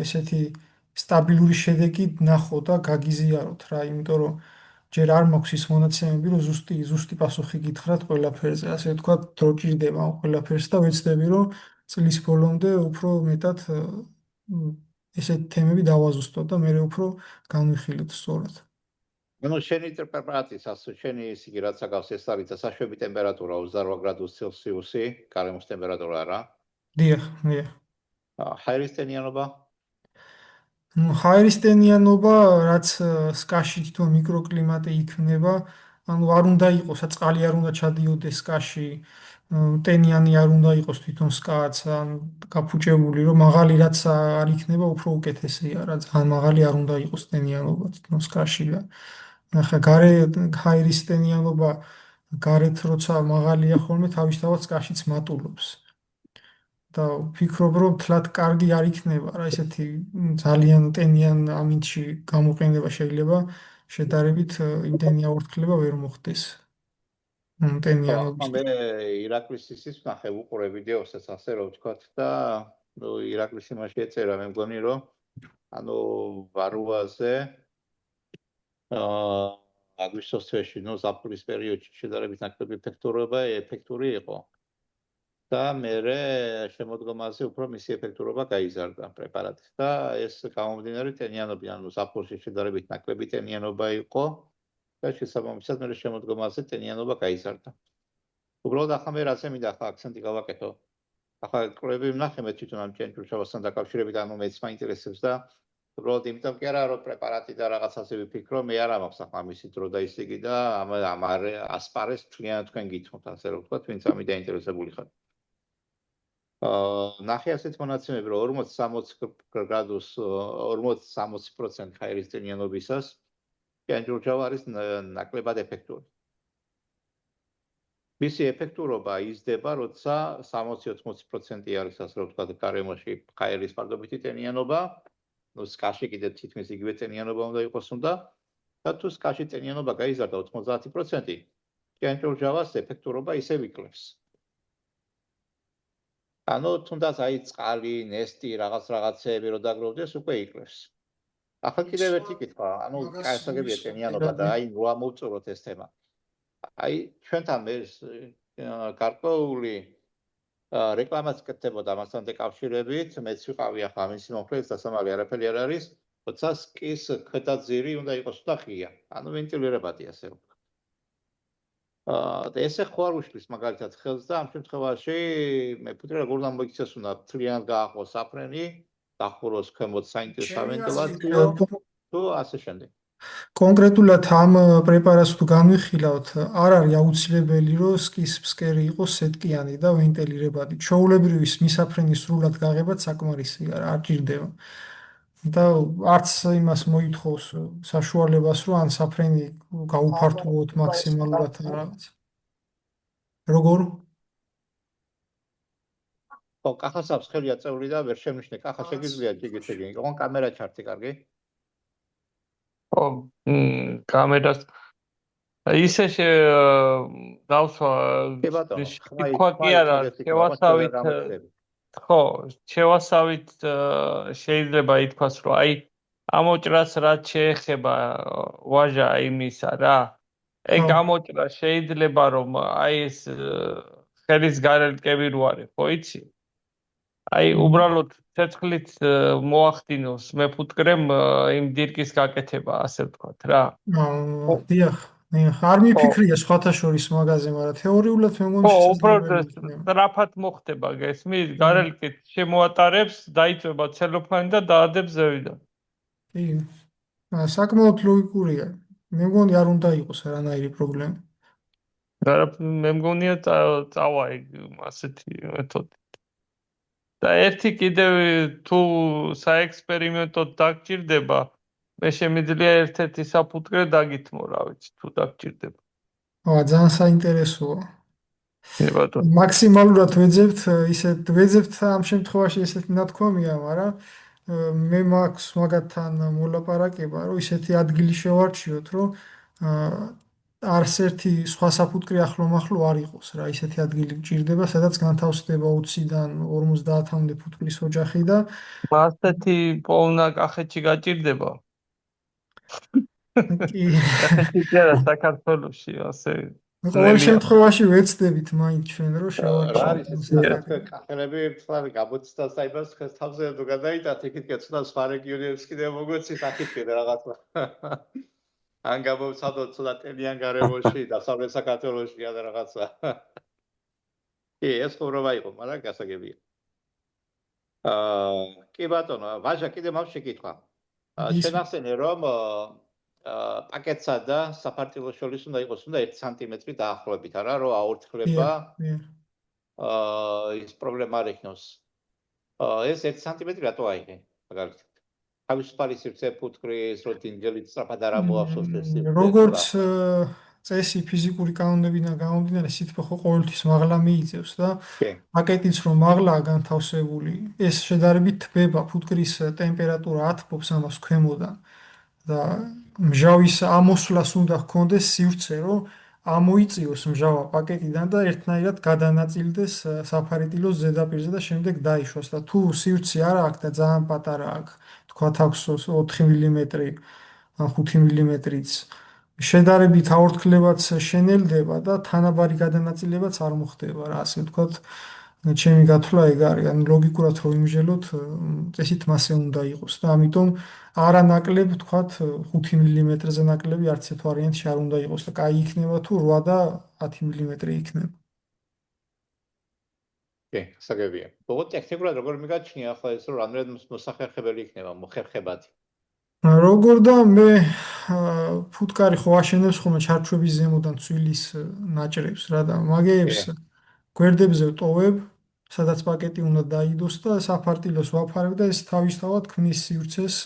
ესეთი სტაბილური შედეგი ნახო და გაგიზიაროთ რა, იმიტომ რომ ჯერ არ მაქვს ის მონაცემები, რომ ზუსტი პასუხი გითხრათ ყველაფერზე, ასე ვთქვათ, დრო ჭირდება ამ ყველაფერს და ვეცდები, რომ წლის ბოლომდე უფრო მეტად ესეთი თემები დავაზუსტოთ და მე უფრო განვიხილოთ სწორად. ანუ შენი პრეპარატის ასე შენი ის იგი რაც აკავს ეს არის საშვები ტემპერატურა 28 გრადუს ცელსიუსი, გარემოს ტემპერატურა რა. დიახ. ჰაერისტენიანობა? ჰაერისტენიანობა, რაც სკაში თვითონ მიკროკლიმატი იქნება, ანუ არ უნდა იყოს, წყალი არ უნდა ჩადიოდეს სკაში, ტენიანი არ უნდა იყოს თვითონ სკაც, ან გაფუჭებული, რომ მაღალი რაც არ იქნება, უფრო უკეთესია რა, ძალიან მაღალი არ უნდა იყოს ტენიანობა თვითონ სკაში და ახლა გარე ჰაერისტენიანობა გარეთ როცა მაღალია ხოლმე თავისთავად სკაშიც მატულობს. და ვფიქრობ, რომ თლად კარგი არ იქნება რა, ესეთი ძალიან ტენიან ამინდში გამოყენება შეიძლება შედარებით იმდენი აორთქლება ვერ მოხდეს. ტენიანობის. მე ირაკლის ისიც ვნახე უყურე ვიდეოსაც ასე რომ ვთქვათ და ირაკლის იმაში ეწერა მე მგონი რომ ანუ ვარუაზე აგვისტოს თვეში ნუ ზაფხულის პერიოდში შედარებით ნაკლები ეფექტური იყო. და მერე შემოდგომაზე უფრო მისი ეფექტურობა გაიზარდა პრეპარატის და ეს გამომდინარე ტენიანობიდან, ანუ ზაფხულში შედარებით ნაკლები ტენიანობა იყო და შესაბამისად მერე შემოდგომაზე ტენიანობა გაიზარდა. უბრალოდ ახლა მე რაზე მინდა ახლა აქცენტი გავაკეთო. ახლა კვლევები ვნახე მე თვითონ ამ ჭიანჭველშავასთან დაკავშირებით, ანუ მეც მაინტერესებს და უბრალოდ იმიტომ კი არა რომ პრეპარატი და რაღაცაზე ვიფიქრო, მე არ მაქვს ახლა მისი დრო და ისე იგი და ამ ასპარეს თქვენ გითხოვთ, ასე რომ ვთქვათ, ვინც ამით დაინტერესებული ხართ. ნახე ასეთ მონაცემები, რომ 40-60 გრადუს 40-60% ჰაერისტენიანობისას ჭიანჭველშავა არის ნაკლებად ეფექტური. მისი ეფექტურობა იზრდება, როცა 60-80% არის, ასე რომ ვთქვათ, გარემოში ჰაერის ფარდობითი ტენიანობა, ნუ სკაში კიდევ თითქმის იგივე ტენიანობა უნდა იყოს და თუ სკაში ტენიანობა გაიზარდა 90%, ჭიანჭველშავას ეფექტურობა ისევ იკლებს. ანუ თუნდაც აი წყალი, ნესტი, რაღაცეები რო დაგროვდეს, უკვე იკლებს. ახლა კიდევ ერთი კითხვა, ანუ კაისაგებია ტენიანობა და აი რა მოვწუროთ ეს თემა. აი ჩვენთან ეს გარკვეული რეკლამაც კეთდებოდა მასთან დაკავშირებით, მეც ვიყავი ახლა ამის მომხრე, სასამართლო არაფერი არ არის, როცა სკის ქვედა ძირი უნდა იყოს და ღია, ანუ ვენტილირებადი ასე ვთქვათ. და ესე ხო არ უშლის მაგალითად ხელს და ამ შემთხვევაში მეფუტკრე როგორ უნდა მოიქცეს, უნდა მთლიანად გააყოს საფრენი, დახუროს ქვემოთ საინტერესო ვენტილაციო თუ ასე შემდეგ. კონკრეტულად ამ პრეპარატს თუ განვიხილავთ, არ არის აუცილებელი, რომ სკის ფსკერი იყოს სეტკიანი და ვენტილირებადი. ჩვეულებრივი მისაფრენი სრულად გაღებაც საკმარისია, არ ჭირდება. და არც იმას მოითხოვს საშუალებას, რომ ან საფრენი გაუფართოვოთ მაქსიმალურად რაღაც. როგორ? ხო, კახასავს ხელი აწეული და ვერ შემიშნე. კახა შეგიძლია ჯიგით შეგინი. ოღონ კამერა ჩართი, კარგი? ხო, კამერას ისე დავსვა კი ბატონო, თქვა კი არა, შევასავით ხო, შევასავით შეიძლება ითქვას, რომ აი ამოჭრას რაც შეეხება ვაჟა იმისა რა. ეგ ამოჭრა შეიძლება რომ აი ეს ხელის გარელტკები რო არის, ხო იცი? აი უბრალოდ ცეცხლით მოახდინოს მეფუტკრემ იმ დირკის გაკეთება, ასე ვთქვათ რა. დიახ, არ მიფიქრია სხვათა შორის მაგაზე, მაგრამ თეორიულად მე მგონი ხო, უბრალოდ სწრაფად მოხდება, გესმის? გარელტკით შემოატარებს, დაიწვება ცელოფანი და დაადებს ზევიდან. კი. საკმაოდ ლოგიკურია. მე მგონი არ უნდა იყოს არანაირი პრობლემა. მე მგონია წავა ეგ ასეთი მეთოდი. და ერთი კიდევ თუ საექსპერიმენტოდ დაგჭირდება, მე შემიძლია ერთ-ერთი საფუტკრე დაგითმო, რა ვიცი, თუ დაგჭირდება. ძალიან საინტერესოა. კი ბატონო. მაქსიმალურად ვეძებთ ამ შემთხვევაში ესეთი ნათქვამია, მაგრამ მე მაქვს მაგათთან მოლაპარაკება, რომ ისეთი ადგილი შევარჩიოთ, რომ არც ერთი სხვა საფუტკრი ახლო-მახლო არ იყოს რა, ისეთი ადგილი გჭირდება, სადაც განთავსდება 20-დან 50-მდე ფუტკრის ოჯახი და ასეთი პოვნა კახეთში გაჭირდება. კი. კახეთში კი არა, საქართველოში ასე. ყოველ შემთხვევაში ვეცდებით მაინც ჩვენ რომ შევარჩიოთ. რა არის ეს კახელები ფლავი გამოცდას აიბას ხეს თავზე თუ გადაიტათ, იქით კეცდა სხვა რეგიონებს კიდევ მოგვეცით ახიფი რაღაცა. ან გამოვცადოთ ცოტა ტენიან გარემოში დასავლეთ საქართველოში ან რაღაცა. კი, ეს ხურობა იყო, მაგრამ გასაგებია. კი ბატონო, ვაჟა კიდე მაქვს შეკითხვა. შენ ახსენე რომ პაკეტსა და საფარტილოს შორის უნდა იყოს 1 სანტიმეტრი დაახლოებით, არა, რომ აორთქლება ის პრობლემა არ იქნოს. ეს 1 სანტიმეტრი რატო აიღე, მაგალითად? თავისუფალი სივრცე ფუტკრის, რომ დინჯელით სწრაფად არ ამოახსოვს ეს სივრცე. როგორც წესი ფიზიკური კანონებიდან გამომდინარე, სითბო ხო ყოველთვის მაღლა მიიწევს და პაკეტიც რომ მაღლაა განთავსებული, ეს შედარებით თბება, ფუტკრის ტემპერატურა ათბობს ამას ქვემოდან და მჟავის ამოსვლას უნდა ჰქონდეს სივრცე, რომ ამოიწიოს მჟავა პაკეტიდან და ერთნაირად გადანაწილდეს საფარიტილოს ზედაპირზე და შემდეგ დაიშვას და თუ სივრცე არ აქვს და ძალიან პატარა აქვს, თქვათ აქვს 4 მილიმეტრი ან 5 მილიმეტრიც, შედარებით აორთქლებაც შენელდება და თანაბარი გადანაწილებაც არ მოხდება რა, ასე ვთქვათ. ჩემი გათვლა ეგ არის, ან ლოგიკურად რომ იმჟელოთ, წესით მასე უნდა იყოს და ამიტომ არა ნაკლებ, ვთქვათ, 5 მილიმეტრზე ნაკლები არც ერთ ვარიანტში არ უნდა იყოს და კაი იქნება თუ 8 და 10 მილიმეტრი იქნება. კი, გასაგებია. ბოლო ტექნიკურად როგორ მიგაჩნია ახლა ეს რომ რამდენად მოსახერხებელი იქნება, მოხერხებადი? როგორ და მე ფუტკარი ხო აშენებს ხოლმე ჩარჩვების ზემოდან ცვილის ნაჭრებს რა და მაგეებს გვერდებზე ვტოვებ, სადაც პაკეტი უნდა დაიდოს და საფარტილოს ვაფარებ და ეს თავისთავად ქმნის სივრცეს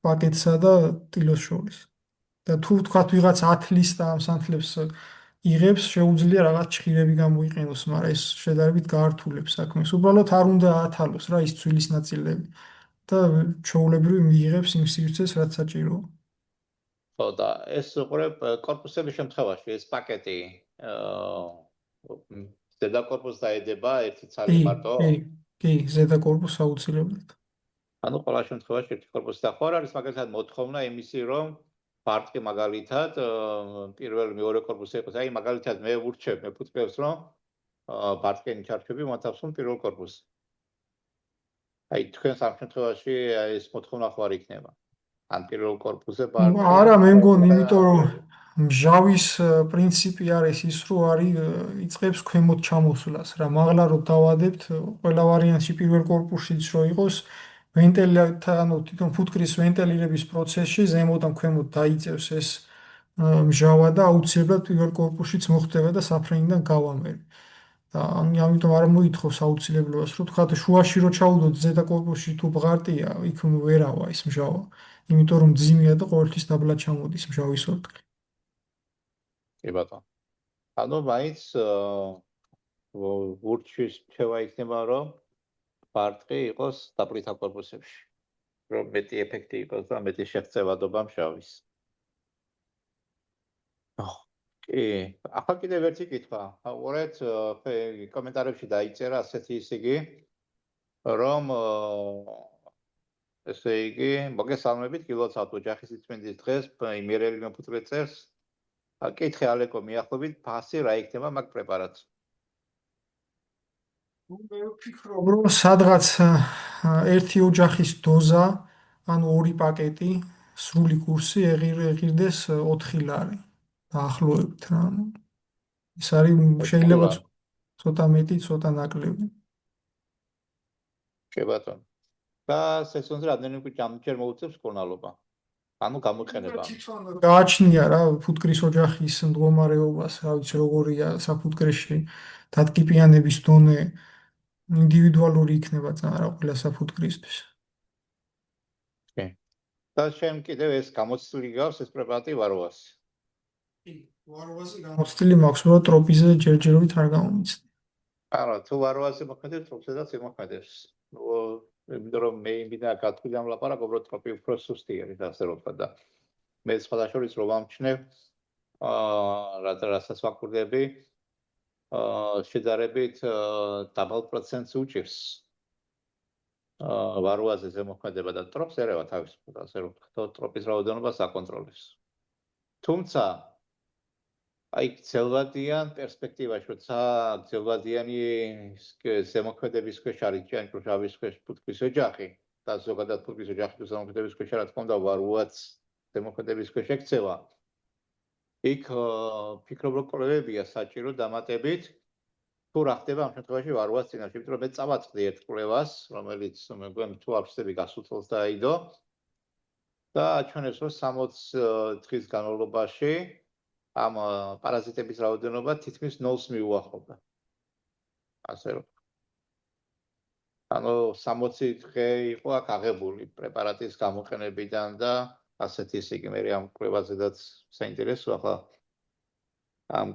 პაკეტსა და ტილოს შორის. და თუ ვთქვათ ვიღაც ათლის და ამ სანთლებს იღებს, შეუძლია რაღაც ჭხირები გამოიყენოს, მაგრამ ეს შედარებით გაართულებს საქმეს. უბრალოდ არ უნდა ათალოს რა ის ცვილის ნაწილები. და ჩვეულებრივ მიიღებს იმ სივრცეს, რაც საჭიროა. ხო და ეს უყურებ კორპუსების შემთხვევაში ეს პაკეტი ზედა კორპუსს დაედება ერთი ცალი მარტო? კი, ზედა კორპუსს აუცილებლად. ანუ ყველა შემთხვევაში ერთი კორპუსი და ხო არ არის მაგალითად მოთხოვნა იმისი, რომ პარტი მაგალითად პირველ მეორე კორპუსი იყოს. აი მაგალითად მე ვურჩევ მეფუტკრებს, რომ პარტკენი ჩარჩვები მოთავსონ პირველ კორპუსს. აი თქვენს ამ შემთხვევაში ეს მოთხოვნა ხო არ იქნება. ან პირველ კორპუსზე პარტი. არა, მე მგონი, იმიტომ რომ მჟავის პრინციპი არის ის, რომ იწყებს ქვემოთ ჩამოსვლას, რა მაღლა რო დავადებთ, ყველა ვარიანტში პირველ კორპუსშიც რო იყოს ანუ თვითონ ფუტკრის ვენტილირების პროცესში ზემოდან ქვემოთ დაიწევს ეს მჟავა და აუცილებლად პირველ კორპუსშიც მოხდება და საფრენიდან გავამერი. და ამიტომ არ მოითხოვს აუცილებლობას, რომ თქვა შუაში რო ჩაუდოთ ზედა კორპუსში თუ ბღარტია, იქ ვერავა ის მჟავა. იმიტომ რომ ძიმია და ყოველთვის დაბლა ჩამოდის მჟავის ორთქლი. კი ბატონო. ანუ მაინც ვურჩის რჩევა იქნება, რომ ბარტყი იყოს დაბლითა კორპუსებში. რომ მეტი ეფექტი იყოს და მეტი შეღწევადობა მჟავის. კი, ახლა კიდევ ერთი კითხვა. უყურეთ, კომენტარებში დაიწერა ასეთი ისიგი, რომ ესე იგი, მოგესალმებით, გილოცავთ ოჯახის წმინდის დღეს, იმერელი მოფუძვლე წერს. კითხე ალეკო მიახლობით, ფასი რა იქნება მაგ პრეპარატს? მე ვფიქრობ, რომ სადღაც ერთი ოჯახის დოზა, ანუ 2 პაკეტი, სრული კურსი ეღირდეს 4 ლარი. დაახლოებით რა. ეს არის შეიძლება ცოტა მეტი, ცოტა ნაკლები. კი ბატონო. და სესონზე რამდენიმე ჯერ მოუწევს მკურნალობა? ანუ გამოიყენება. თვითონ გააჩნია რა ფუტკრის ოჯახის მდგომარეობას, რა ვიცი როგორია საფუტკრიში დატკიპიანების დონე ინდივიდუალური იქნება რა ყველა საფუტკრისთვის. კი. და შენ კიდევ ეს გამოცდილი გავს ეს პრეპარატი ვაროვას? კი, ვაროვაზე გამოცდილი მაქვს, რომ ტროპიზე ჯერჯერობით არ გამომიცდი. არა, თუ ვაროვაზე მოქმედებს, ტროპიზედაც იმოქმედებს. იმიტომ რომ მე იმედა გათვლი ამლაპარაკ, უბრალოდ ტროპი უფრო სუსტი არის, ასე რომ ვთქვა და მე სხვადასხვა რო ვამჩნევ, რასაც ვაკვირდები, შედარებით დაბალ პროცენტს უჭირს. ვაროვაზე ზემოქმედება და ტროპს ერევა თავისუფლად, ასე რომ ვთქვა, ტროპის რაოდენობას აკონტროლებს. თუმცა აი ძელვადიან პერსპექტივაში, როცა ძელვადიანი ზემოქმედების ქვეშ არის ჭიანჭველის ქვეშ ფუტკრის ოჯახი და ზოგადად ფუტკრის ოჯახის ზემოქმედების ქვეშ რა თქმა უნდა ვაროვაც ზემოქმედების ქვეშ ექცევა. იქ ფიქრობ რომ კვლევებია საჭირო დამატებით თუ რა ხდება ამ შემთხვევაში ვაროვას წინაშე, იმიტომ რომ მე წავაწყდი ერთ კვლევას, რომელიც მე გვემ თუ აფსები გასულ წელს დაიდო და აჩვენებს რომ 60 დღის განმავლობაში ამ პარაზიტების რაოდენობა თითქმის 0-ს მიუახლოვდა. ასე რომ. ანუ 60 დღე იყო აქ აღებული პრეპარატის გამოყენებიდან და ასეთი ისე მე ამ კვლევაზედაც საინტერესო ახლა ამ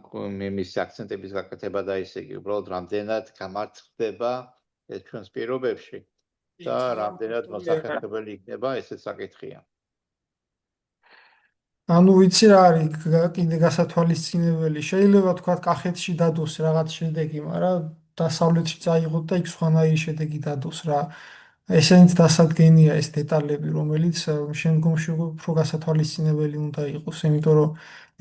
მის აქცენტების გაკეთება და ისე იგი უბრალოდ რამდენად გამართლდება ეს ჩვენს პირობებში და რამდენად მოსახერხებელი იქნება ესეც საკითხია. ანუ ვიცი რა არის კიდე გასათვალისწინებელი. შეიძლება თქვა კახეთში დადოს რაღაც შედეგი, მაგრამ დასავლეთში წაიღოთ და იქ სხვანაირი შედეგი დადოს რა. ესენიც დასადგენია ეს დეტალები, რომელიც შემდგომში უფრო გასათვალისწინებელი უნდა იყოს, იმიტომ რომ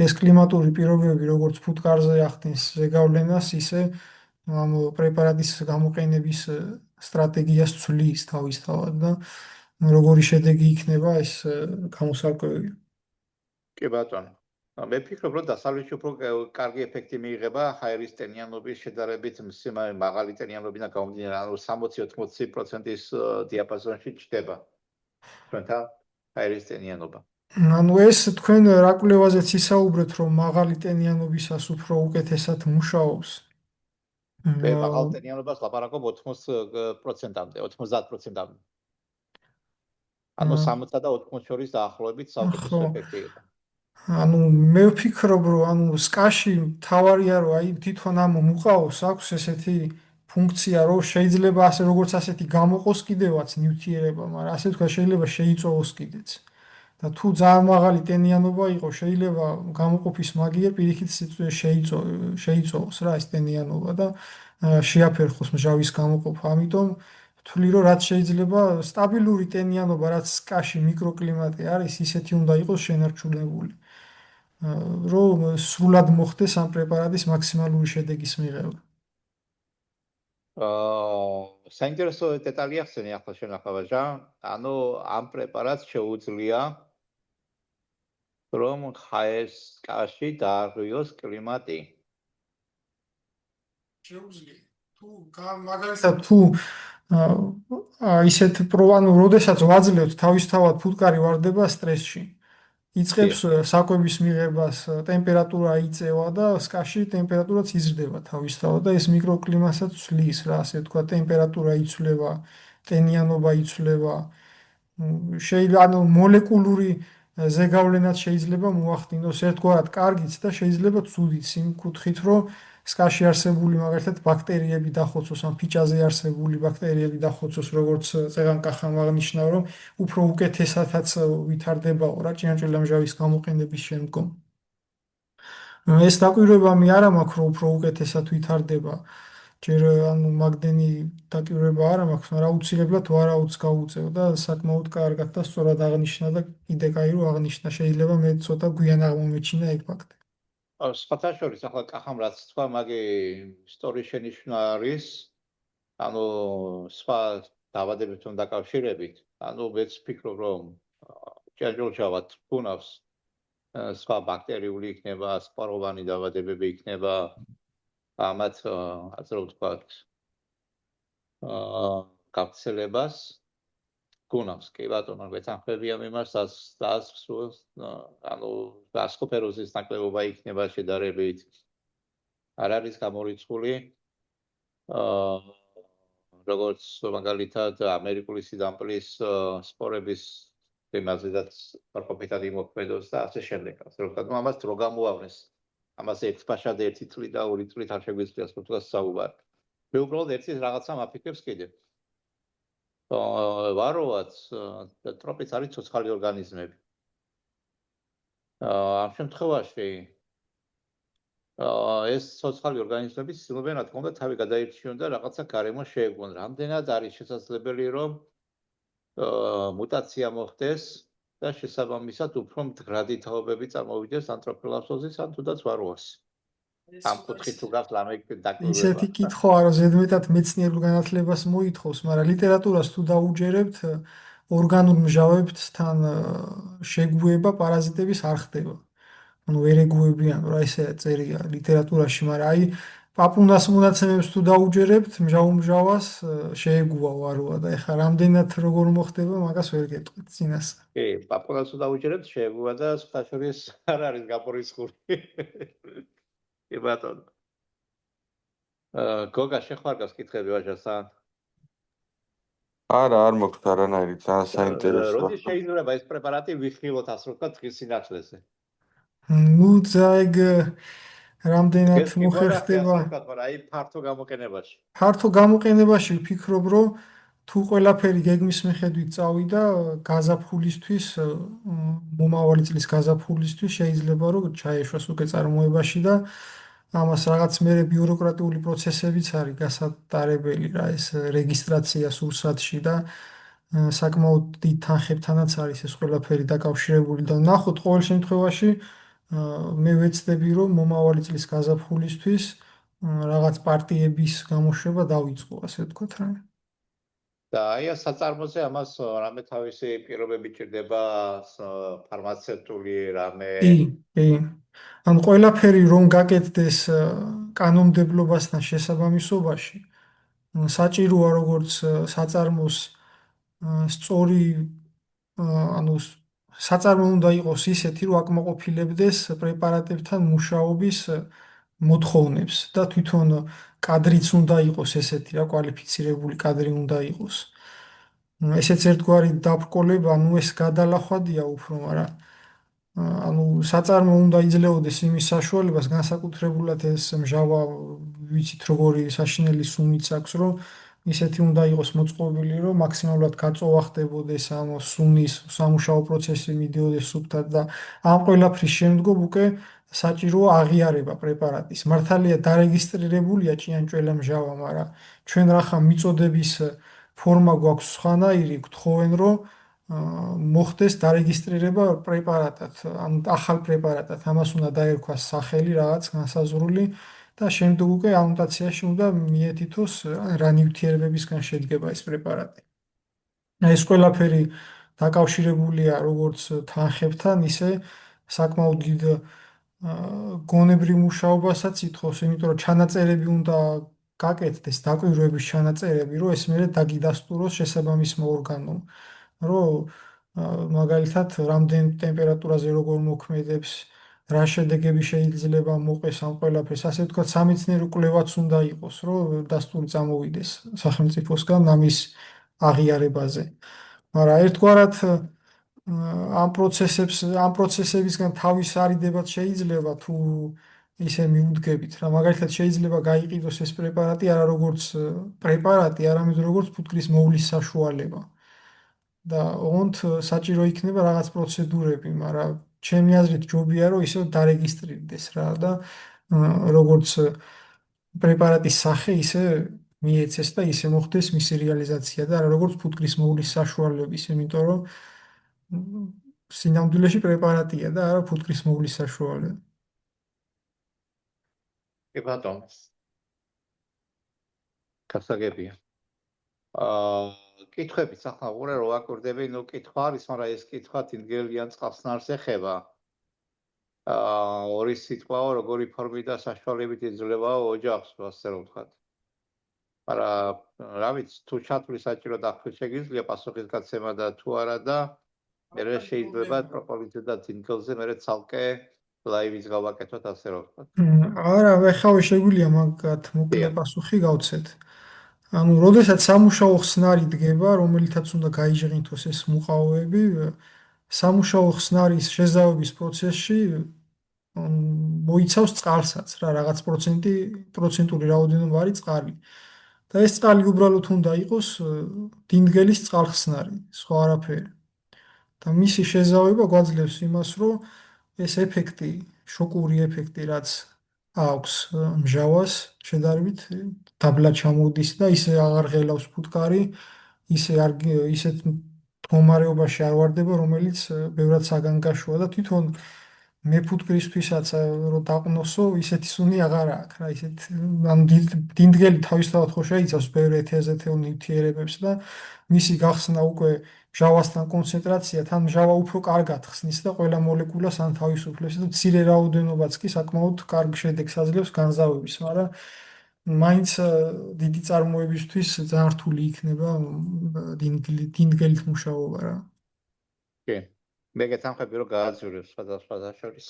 ეს კლიმატური პირობები როგორც ფუტკარზე ახდენს ზეგავლენას, ისე ამ პრეპარატის გამოყენების სტრატეგიას ცვლის თავისთავად და როგორი შედეგი იქნება ეს გამოსარკვევია. კი ბატონო. მე ვფიქრობ, რომ დასავლეთში უფრო კარგი ეფექტი მიიღება ჰაერის ტენიანობის შედარებით მაღალი ტენიანობიდან გამომდინარე, ანუ 60-80%-ის დიაპაზონში ჩდება. ჩვენთან ჰაერის ტენიანობა. ანუ ეს თქვენ რა კვლევაზეც ისაუბრეთ, რომ მაღალი ტენიანობისას უფრო უკეთესად მუშაობს. მე მაღალ ტენიანობას ლაპარაკობ 80%-მდე, 90%-მდე. ანუ 60 და 80 შორის დაახლოებით საუკეთესო ეფექტი იყო. ანუ მე ვფიქრობ, რომ ანუ სკაში თავარია, რომ აი თვითონ ამ მუყაოს აქვს ესეთი ფუნქცია, რომ შეიძლება ასე როგორც ასეთი გამოყოს კიდევაც ნივთიერება, მაგრამ ასე თქვა შეიძლება შეიწოვოს კიდეც. და თუ ძალიან მაღალი ტენიანობა იყო, შეიძლება გამოყოფის მაგიერ პირიქით შეიწოვოს რა ეს ტენიანობა და შეაფერხოს მჟავის გამოყოფა. ამიტომ ვთვლი, რომ რაც შეიძლება სტაბილური ტენიანობა, რაც სკაში მიკროკლიმატი არის, ისეთი უნდა იყოს შენარჩუნებული. რომ სრულად მოხდეს ამ პრეპარატის მაქსიმალური შედეგის მიღება. საინტერესო დეტალი ახსენე ახლა შენ ახლა ვაჟა, ანუ ამ პრეპარატს შეუძლია რომ ხაესკაში დააღვიოს კლიმატი. შეუძლია. მაგალითად თუ ისეთ ანუ როდესაც ვაძლევთ თავისთავად ფუტკარი ვარდება სტრესში. იწყებს საკვების მიღებას, ტემპერატურა იწევა და სკაში ტემპერატურაც იზრდება თავისთავად და ეს მიკროკლიმატსაც ცვლის რა, ასე თქვა, ტემპერატურა იცვლება, ტენიანობა იცვლება. შეიძლება ანუ მოლეკულური ზეგავლენაც შეიძლება მოახდინოს ერთგვარად კარგიც და შეიძლება ცუდიც იმ კუთხით, რომ სკაში არსებული მაგალითად ბაქტერიები დახოცოს, ან ფიჭაზე არსებული ბაქტერიები დახოცოს, როგორც წეღანკახამ აღნიშნა, რომ უფრო უკეთესათაც ვითარდებაო რა ჭიანჭველამჟავის გამოყენების შემდგომ. ეს დაკვირვება მე არ მაქვს, რომ უფრო უკეთესად ვითარდება. ჯერ ანუ მაგდენი დაკვირვება არ მაქვს, მაგრამ აუცილებლად ვარაუდს გავუწევ და საკმაოდ კარგად და სწორად აღნიშნა და კიდე კაი რომ აღნიშნა, შეიძლება მე ცოტა გვიან აღმომეჩინა ეგ ფაქტი. სხვათა შორის ახლა კახამ რაც თქვა, მაგი ისტორიის შენიშვნა არის, ანუ სხვა დაბადებებთან დაკავშირებით, ანუ მეც ვფიქრობ, რომ ჭიანჭველშავა თუნავს სხვა ბაქტერიული იქნება, სპოროვანი დაბადებები იქნება, ამათ ასე რომ ვთქვათ, გავრცელებას გუნავს, კი ბატონო, ვეთანხმებიან იმას, ანუ გასყოფეროზის ნაკლებობა იქნება შედარებით. არ არის გამორიცხული, როგორც მაგალითად ამერიკული სიდამპლის სპორების იმაზედაც პროპიტად იმოქმედოს და ასე შემდეგ. ასე რომ ვთქვათ, ამას დრო გამოავნეს. ამას ერთ ფაშად 1 წლი და 2 წლით არ შეგვიძლია სპორტს საუბარი. მე უბრალოდ ერთის რაღაცა მაფიქრებს კიდე. ვაროვაც ტროპიც არის ცოცხალი ორგანიზმები. ამ შემთხვევაში ეს ცოცხალი ორგანიზმები ცდილობენ რა თქმა უნდა თავი გადაირჩიონ და რაღაცა გარემო შეეგვონ. რამდენად არის შესაძლებელი რომ მუტაცია მოხდეს და შესაბამისად უფრო მდგრადი თაობები წარმოვიდეს ანთროპოლოგიის ან თუდაც ვაროვას. ამ კუთხით თუ გაქვს ლამეკი დაკვირვება. ისეთი კითხვა რომ ზედმეტად მეცნიერულ განათლებას მოითხოვს, მაგრამ ლიტერატურას თუ დაუჯერებთ, ორგანულ მჟავებთან შეგუება პარაზიტების არ ხდება. ანუ ვერ ეგუებიან, რა ესე წერია ლიტერატურაში, მაგრამ აი პაპუნას მონაცემებს თუ დაუჯერებთ, მჟავას შეეგუა ვაროა და ეხლა რამდენად როგორ მოხდება, მაგას ვერ გეტყვით წინას. კი, პაპუნას თუ დაუჯერებთ, შეეგუა და სხვა შორის არ არის გამორიცხული. კი ბატონო. გოგა შეხوارგავს კითხები ვაჟასთან? არა, არ მოგვთ არანაირი, ძალიან საინტერესოა. როდის შეიძლება ეს პრეპარატი ვიხილოთ, ასე რომ ვთქვათ, დღის სინათლეზე? ნუ ეგ რამდენად მოხერხდება? აი ფართო გამოყენებაში. ფართო გამოყენებაში ვფიქრობ, რომ თუ ყველაფერი გეგმის მიხედვით წავიდა გაზაფხულისთვის, მომავალი წლის გაზაფხულისთვის შეიძლება რომ ჩაეშვას უკვე წარმოებაში და ამას რაღაც მერე ბიუროკრატიული პროცესებიც არის გასატარებელი რა ეს რეგისტრაცია სურსათში და საკმაოდ დიდ თანხებთანაც არის ეს ყველაფერი დაკავშირებული და ნახოთ ყოველ შემთხვევაში მე ვეცდები რომ მომავალი წლის გაზაფხულისთვის რაღაც პარტიების გამოშვება დაიწყო ასე ვთქვათ რა და აი საწარმოზე ამას რამე თავისი პირობები ჭირდება ფარმაცევტული რამე კი ან ყველაფერი რომ გაკეთდეს კანონმდებლობასთან შესაბამისობაში საჭიროა როგორც საწარმოს სწორი ანუ საწარმო უნდა იყოს ისეთი რომ აკმაყოფილებდეს პრეპარატებთან მუშაობის მოთხოვნებს და თვითონ კადრიც უნდა იყოს ესეთი რა კვალიფიცირებული კადრი უნდა იყოს ესეც ერთგვარი დაბრკოლება ანუ ეს გადალახვადია უფრო მაგრამ ანუ საწარმო უნდა იძლეოდეს იმის საშუალებას განსაკუთრებულად ეს მჟავა ვიცით როგორი საშინელი სუნიც აქვს რომ ისეთი უნდა იყოს მოწყობილი რომ მაქსიმალურად გაწოვა ხდებოდეს ამ სუნის სამუშაო პროცესი მიდიოდეს სუფთად და ამ ყველაფრის შემდგომ უკვე საჭიროა აღიარება პრეპარატის მართალია დარეგისტრირებულია ჭიანჭველა მჟავა მაგრამ ჩვენ რახა მიწოდების ფორმა გვაქვს სხვანაირი გთხოვენ რომ მოხდეს დარეგისტრირება პრეპარატად, ან ახალ პრეპარატად, ამას უნდა დაერქვას სახელი რაღაც განსაზღვრული და შემდეგ უკვე ანოტაციაში უნდა მიეთითოს რა ნივთიერებებისგან შედგება ეს პრეპარატი. ეს ყველაფერი დაკავშირებულია როგორც თანხებთან, ისე საკმაოდ დიდ გონებრივ მუშაობასაც ითხოვს, იმიტომ რომ ჩანაწერები უნდა გაკეთდეს, დაკვირვების ჩანაწერები, რომ ეს მერე დაგიდასტუროს შესაბამისმა ორგანომ, რომ მაგალითად რამდენ ტემპერატურაზე როგორ მოქმედებს, რა შედეგები შეიძლება მოყეს ამ ყველაფერს, ასე ვთქვათ, სამეცნიერო კვლევაც უნდა იყოს, რომ დასტური წამოვიდეს სახელმწიფოსგან ამის აღიარებაზე. მაგრამ ერთგვარად ამ პროცესებისგან თავის არიდებად შეიძლება თუ ისე მიუდგებით რა მაგალითად შეიძლება გაიყიდოს ეს პრეპარატი არა როგორც პრეპარატი, არამედ როგორც ფუტკრის მოვლის საშუალება. და ოღონდ საჭირო იქნება რაღაც პროცედურები, მაგრამ ჩემი აზრით ჯობია რომ ისევ დარეგისტრირდეს რა და როგორც პრეპარატის სახე ისე მიეცეს და ისე მოხდეს მისი რეალიზაცია და არა როგორც ფუტკრის მოვლის საშუალების, იმიტომ რომ სინამდვილეში პრეპარატია და არა ფუტკრის მოვლის საშუალება. კი ბატონო. გასაგებია. კითხვებიც ახლა უყურე რო ვაკურდები, ნუ კითხვა არის, მაგრამ ეს კითხვა თინგელიან წყალსნარს ეხება. ორი სიტყვაო, როგორი ფორმით და საშუალებით იძლევა ოჯახს, ასე რომ ვთქვათ. მაგრამ რა ვიცი, თუ ჩათვლი საჭირო დახვრით შეგიძლია პასუხისგაცემა და თუ არა და მერე შეიძლება პროპოლიტზე და თინგელზე მერე ცალკე ლაივის გავაკეთოთ, ასე რომ ვთქვათ. არა, ეხლა შეგვიძლია მაგათ მოკლე პასუხი გავცეთ. ანუ, როდესაც სამუშაო ხსნარი დგება, რომელითაც უნდა გაიჟღინთოს ეს მუყაოები, სამუშაო ხსნარის შეზავების პროცესში მოიცავს წყალსაც რა, რაღაც პროცენტული რაოდენობა არის წყალი. და ეს წყალი უბრალოდ უნდა იყოს დინდგელის წყალხსნარი, სხვა არაფერი. და მისი შეზავება გვაძლევს იმას, რომ ეს ეფექტი, შოკური ეფექტი, რაც აქვს მჟავას, შედარებით დაბლა ჩამოდის და ისე აღარ ღელავს ფუტკარი, ისეთ მდგომარეობაში არ ვარდება, რომელიც ბევრად საგანგაშოა და თვითონ მე ფუტკრისთვისაც რომ დაყნოსო, ისეთი სუნი აღარ აქვს რა, ისეთ ანუ დინდგელი თავისთავად ხო შეიცავს ბევრ ეთერზეთეულ ნივთიერებებს და მისი გახსნა უკვე მჟავასთან კონცენტრაცია თან მჟავა უფრო კარგად ხსნის და ყველა მოლეკულას ან თავისუფლებს და მცირე რაოდენობაც კი საკმაოდ კარგ შედეგს აძლევს განზავების, მაგრამ მაინც დიდი წარმოებისთვის ძალიან რთული იქნება დინდგელით მუშაობა რა. კი. მე გეთანხმები რომ გააძვირებს სხვადასხვა შორის.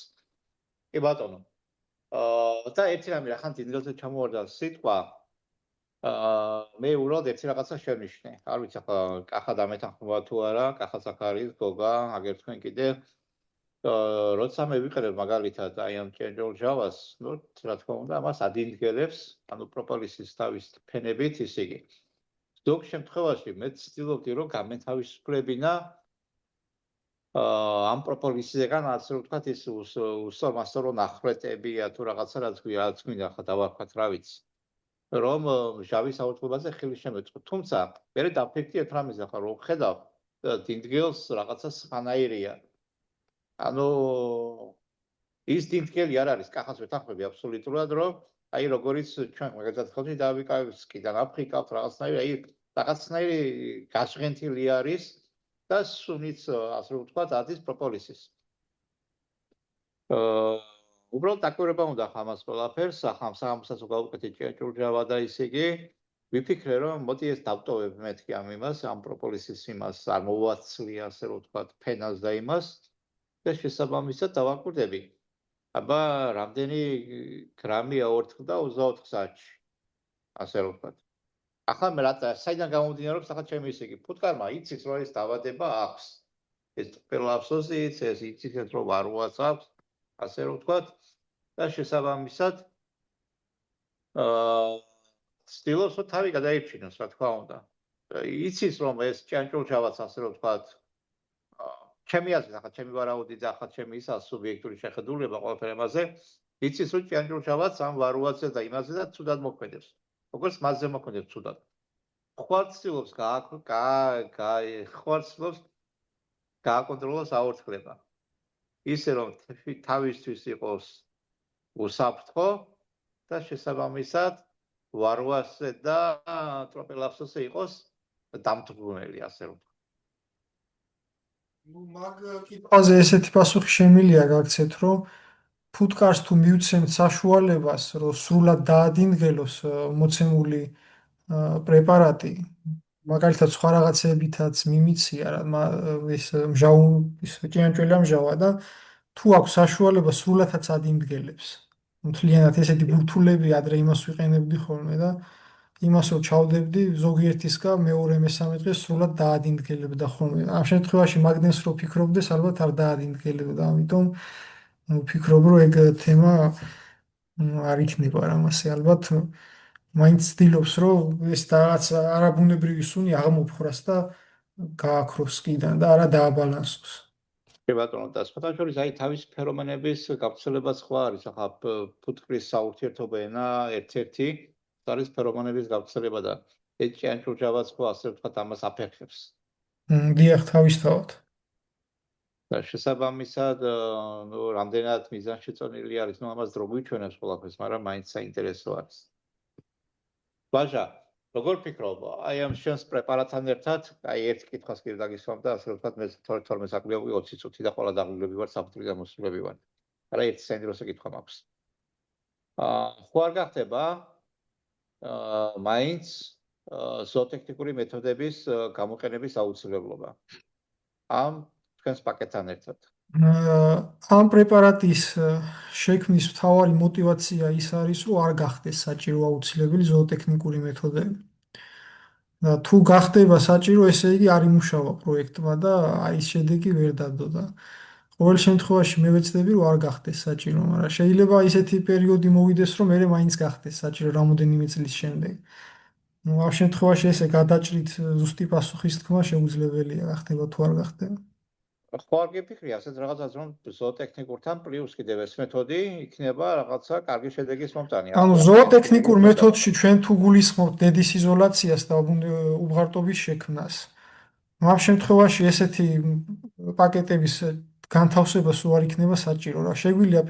კი ბატონო. და ერთი რამე რა ხან დინგელზე ჩამოვარდა სიტყვა. მე უბრალოდ ერთი რაღაცა შევნიშნე. არ ვიცი ახლა კახა დამეთანხმება თუ არა, კახაც აქ არის, გოგა, აგერ თქვენ კიდე. როცა მე ვიყრებ მაგალითად აი ამ ჭენჭულ ჟავას, ნუ რა თქმა უნდა, ამას ადინდგელებს, ანუ პროპოლისის თავის ფენებით ისე იგი. ზოგ შემთხვევაში მე ვცდილობდი რომ გამეთავისუფლებინა ამ პროპოლისისგან ასე რომ ვთქვათ ის უსწორმასწორო ნახრეტებია თუ რაღაცა რაც გვინდა ახლა დავარქვათ რა ვიცი. რომ ჟავის აუწყობაზე ხელი შემეწყო. თუმცა მე დაფიქრდი ერთ რამეზე ახლა რომ ხედავ დინდგელს რაღაცა სხვანაირია. ანუ ის დინდგელი არ არის, კახას ვეთანხმები აბსოლუტურად, რომ აი როგორიც ჩვენ მაგალითად ხალხი დავიკავსკიდან აფრიკავთ რაღაცნაირი, აი რაღაცნაირი გასღენთილი არის და სუნიც ასე რომ ვთქვათ ადის პროპოლისის. უბრალოდ დაკვირვება უნდა ხამას ყველაფერს, ახლა სამსაც გავუკეთე ჭიანჭულ ჟავა და ისე იგი ვიფიქრე რომ მოდი ეს დავტოვებ მეთქი ამ იმას, ამ პროპოლისის იმას არ მოვაცლია ასე რომ ვთქვათ ფენას და იმას და შესაბამისად დავაკვირდები. აბა რამდენი გრამია ორთქლდა 24 საათში. ასე რომ ვთქვათ. ახლა მე რა საიდან გამომდინარეობს ახლა ჩემი ისე იგი ფუტკარმა იცის რომ ეს დავადება აქვს. ეს პელაფსოზიც, ეს იცის რომ ვარუაც აქვს, ასე რომ ვთქვათ და შესაბამისად ცდილობს რომ თავი გადაირჩინოს, რა თქმა უნდა. იცის რომ ეს ჭიანჭულ ჟავაც ასე რომ ვთქვათ ჩემი აზრით, ახლა ჩემი ვარაუდი და ახლა ჩემი ისა სუბიექტური შეხედულება ყველაფერ ამაზე, იცის რომ ჭიანჭულ ჟავაც ამ ვარუაძე და იმაზე და ცუდად მოქმედებს. როგორც მასზე მოქმედებს ცუდად. ხვალცდილობს გააკონტროლოს აორთქლება. ისე რომ თავისთვის იყოს უსაფრთხო და შესაბამისად ვარუასზე და ტროპელაფსოზე იყოს დამთვრუნელი, ასე რომ. ნუ მაგ კითხვაზე ესეთი პასუხი შემიძლია გაქცეთ, რომ ფუტკარს თუ მივცემთ საშუალებას, რომ სრულად დაადინგელოს მოცემული პრეპარატი, მაგალითად სხვა რაღაცებითაც მიმიცია რა ეს ის ჭიანჭველა მჟავა და თუ აქვს საშუალება სრულადაც ადინგელებს. მთლიანად ესეთი ბურთულები ადრე იმას ვიყენებდი ხოლმე და იმას რომ ჩავდებდი ზოგიერთისგან მეორე მესამე დღეს სრულად დაადინგელებდა ხოლმე. ამ შემთხვევაში მაგდენს რო ფიქრობდეს, ალბათ არ დაადინგელებდა, ამიტომ ვფიქრობ, რომ ეგ თემა არ იქნება რამასე ალბათ მაინც ცდილობს, რომ ეს რაღაც არაბუნებრივი სუნი აღმოფხვრას და გააქროს კიდან და არა დააბალანსოს. ბატონო და სხვათა შორის აი თავის ფერომენების გავრცელება სხვა არის. ახლა ფუტკრის საურთიერთობო ენა ერთ-ერთი არის ფერომენების გავრცელება და ეს ჭიანჭველჯავაც ხო ასე ვთქვათ ამას აფერხებს. დიახ, თავისთავად. და შესაბამისად, ნუ რამდენად მიზანშეწონილი არის, ნუ ამას დრო გვიჩვენებს ყველაფერს, მაგრამ მაინც საინტერესო არის. ბაჟა, როგორ ფიქრობ, აი ამ შენს პრეპარატთან ერთად, აი ერთ კითხვას კიდევ დაგისვამ და ასე ვთქვათ, მე 12 საკვირაო 20 წუთი და ყველა დაღლილები ვარ, საფრთხე გამოსულები ვარ. არა ერთი საინტერესო კითხვა მაქვს. ხო არ გახდება მაინც ზოოტექნიკური მეთოდების გამოყენების აუცილებლობა ამ თქვენს პაკეტთან ერთად? ამ პრეპარატის შექმნის მთავარი мотиваცია ის არის, რომ არ გახდეს საჭირო აუცილებელი ზოოტექნიკური მეთოდები. და თუ გახდება საჭირო, ესე იგი არ იმუშავა პროექტმა და აი ეს შედეგი ვერ დადო და ყოველ შემთხვევაში მე ვეცდები, რომ არ გახდეს საჭირო, მაგრამ შეიძლება ისეთი პერიოდი მოვიდეს, რომ მე მაინც გახდეს საჭირო რამოდენიმე წლის შემდეგ. ნუ ამ შემთხვევაში ესე გადაჭრით ზუსტი პასუხის თქმა შეუძლებელია, გახდება თუ არ გახდება. ხო არ გიფიქრია ასეთ რაღაცას, რომ ზოოტექნიკურთან პლუს კიდევ ეს მეთოდი იქნება რაღაცა კარგი შედეგის მომტანი. ანუ ზოოტექნიკურ მეთოდში ჩვენ თუ გულისხმობთ დედის იზოლაციას და უღარტობის შექმნას. ამ შემთხვევაში ესეთი პაკეტების განთავსება სულ არ იქნება საჭირო რა. შეგვიძლია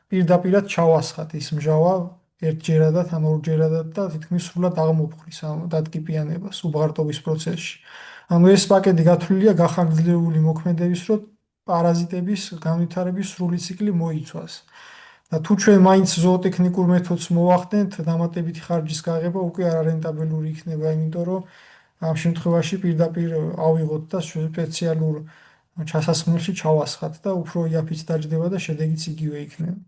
პირდაპირად ჩავასხათ ის მჟავა ერთჯერადად ან ორჯერადად და თითქმის სრულად აღმოფხრის ამ დატკიპიანებას უღარტობის პროცესში. ანუ ეს პაკეტი გათვლილია გახანგრძლივებული მოქმედების, რომ პარაზიტების განვითარების სრული ციკლი მოიცვას. და თუ ჩვენ მაინც ზოოტექნიკურ მეთოდს მოვახდენთ, დამატებითი ხარჯის გაღება უკვე არარენტაბელური იქნება, იმიტომ რომ ამ შემთხვევაში პირდაპირ ავიღოთ და სპეციალურ ჩასასხმელში ჩავასხათ და უფრო იაფიც დაждდება და შედეგიც იგივე იქნება.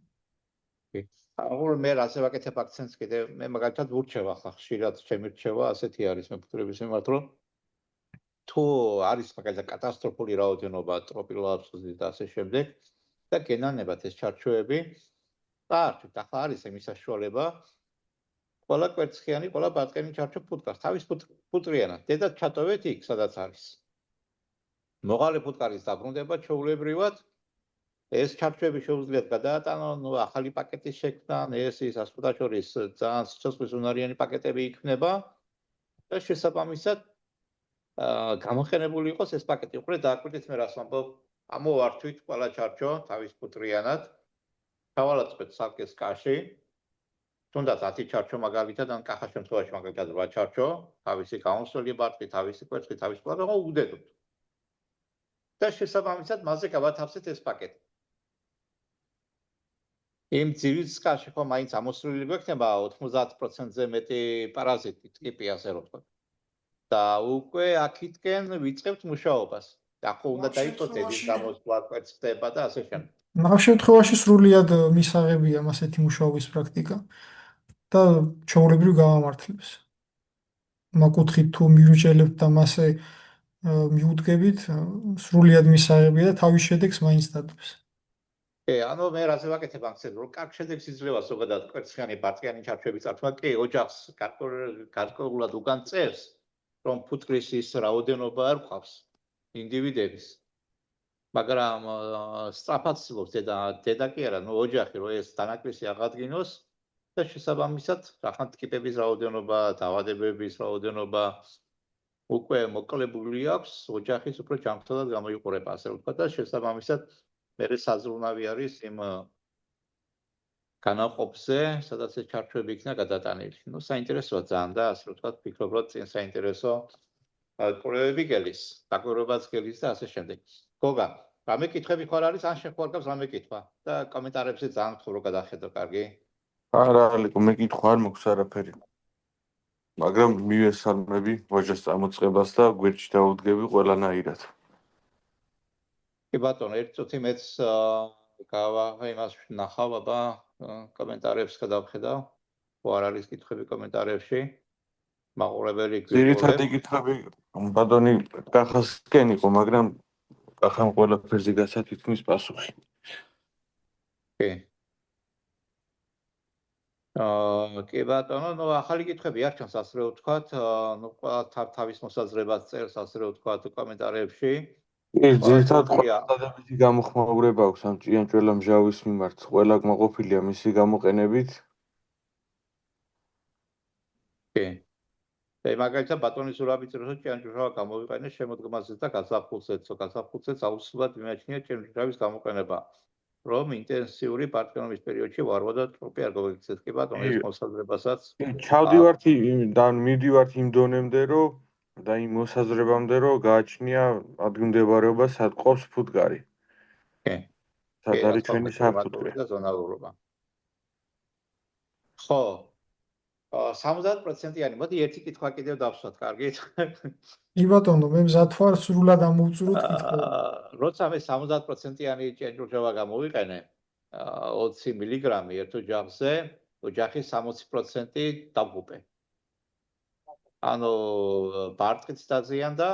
აღარ მე ასე ვაკეთებ აქცენტს კიდე მე მაგალითად ვურჩევ ახლა ხშირად ჩემი რჩევა ასეთი არის მეფუტკრების მიმართ რომ თუ არის მაგალითად კატასტროფული რაოდენობა ტროპილურ აბსუსის და ასე შემდეგ და გენანებათ ეს ჩარჩოები წარჩვით ახლა არის იმის საშუალება ყველა კვერცხიანი ყველა ბატკენი ჩარჩო ფუტკარს თავის ფუტკრიანად დედა ჩატოვეთ იქ სადაც არის მოღალე ფუტკარის დაბრუნდება ჩვეულებრივად ეს ჩარჩოები შეუძლიათ გადაატანონ ახალი პაკეტის შექმნა ეს ის ასპუთა შორის ძალიან სიცოცხლის უნარიანი პაკეტები იქნება და შესაბამისად გამოყენებული იყოს ეს პაკეტი. უყურეთ დააკვირდით მე რას ვამბობ. ამოვართვით ყველა ჩარჩო თავის ფუტკრიანად. ჩავალაწყეთ სარკეს კაში. თუნდაც 10 ჩარჩო მაგალითად ან კახა შემთხვევაში მაგალითად 8 ჩარჩო, თავისი გამოსვლელი ბარტყი, თავისი კვერცხი, თავისი ყველა რა უდედოთ. და შესაბამისად მასზე გავათავსეთ ეს პაკეტი. იმ ძილის კაში ხო მაინც ამოსვლელი გვექნება 90%-ზე მეტი პარაზიტი, ტიპი ასე რომ ვთქვათ. და უკვე აქეთკენ ვიწყებთ მუშაობას. და ხო უნდა დაიწყოს ედის გამოსვლა, კვერცხდება და ასე შემდეგ. ამ შემთხვევაში სრულიად მისაღებია ასეთი მუშაობის პრაქტიკა და ჩვეულებრივ გავამართლებს. მაგუთხით თუ მივიჭელებთ და მასე მიუდგებით, სრულიად მისაღებია და თავის შედეგს მაინც დადებს. ანუ მე რაზე ვაკეთებ აქცენტს, რომ კარგ შედეგს იძლევა ზოგადად კვერცხიანი ბარტყიანი ჩარჩოების წარსულმა, კი ოჯახს გარკვეულად უკან წერს, რომ ფუტკრის ის რაოდენობა არ ყავს ინდივიდების. მაგრამ სწრაფად ცდილობს დედა კი არა, ოჯახი რომ ეს დანაკლისი აღადგინოს და შესაბამისად რახან ტკიპების რაოდენობა, დაავადებების რაოდენობა უკვე მოკლებული აქვს, ოჯახის უფრო ჯანმრთელად გამოიყურება, ასე ვთქვათ და შესაბამისად მე საზრუნავი არის იმ განაყოფზე, სადაც ეს ჩარჩოები იქნა გადატანილი. საინტერესოა ძალიან და ასე ვთქვათ, ფიქრობ რომ წინ საინტერესო კურებები გელის, დაკვირვებაც გელის და ასე შემდეგ. გოგა, რამე კითხები ხარ არის, ან შეხვარგავს რამე კითხვა და კომენტარებში ძალიან ხურო გადახედო, კარგი? არა, ალიკო, მე კითხვა არ მაქვს არაფერი. მაგრამ მივესალმები ვაჟას წამოწყებას და გვერდში დავუდგები ყველანაირად. კი ბატონო, ერთ წუთი მეც იმას ნახავ, აბა კომენტარებს გადავხედავ. ხო არ არის კითხები კომენტარებში. მაყურებელი ძირითადი გვიყურებ. კითხები ბატონი კახასკენ იყო, მაგრამ კახამ ყველაფერზე გაცა თითქმის პასუხი. კი. კი ბატონო, ნუ ახალი კითხები არ ჩანს, ასე რომ ვთქვათ, ნუ თავის მოსაზრებას წერს, ასე რომ ვთქვათ, კომენტარებში. კი, ძირითადად ყველა დადებითი გამოხმაურება აქვს ამ ჭიანჭველა მჟავის მიმართ, ყველა კმაყოფილია მისი გამოყენებით. კი. და მაგალითად ბატონი ზურაბი წერს, რომ ჭიანჭველა გამოვიყენეს შემოდგმაზე და გაზაფხულზეც აუცილებლად მიმაჩნია ჭიანჭველის გამოყენება. რომ ინტენსიური პარტნიორობის პერიოდში ვარვა და ტროპი არ გავიქცეთ. კი ბატონო, ეს მოსაზრებასაც ჩავდივართ და მივდივართ იმ დონემდე, რომ და იმ მოსაზრებამდე, რომ გააჩნია ადგილმდებარეობა, სად ყოფს ფუტკარი. კი. სად არის ჩვენი საფუტკრი და ზონალურობა. ხო. 70%-იანი, მოდი ერთი კითხვა კიდევ დავსვათ, კარგით? კი ბატონო, მე მზად ვარ სრულად ამოვწუროთ კითხვა. როცა მე 70%-იანი ჭიანჭველა გამოვიყენე, 20 მილიგრამი ერთ ოჯახზე, ოჯახის 60% დაგუპე. ანუ ბარტყიც დაზიანდა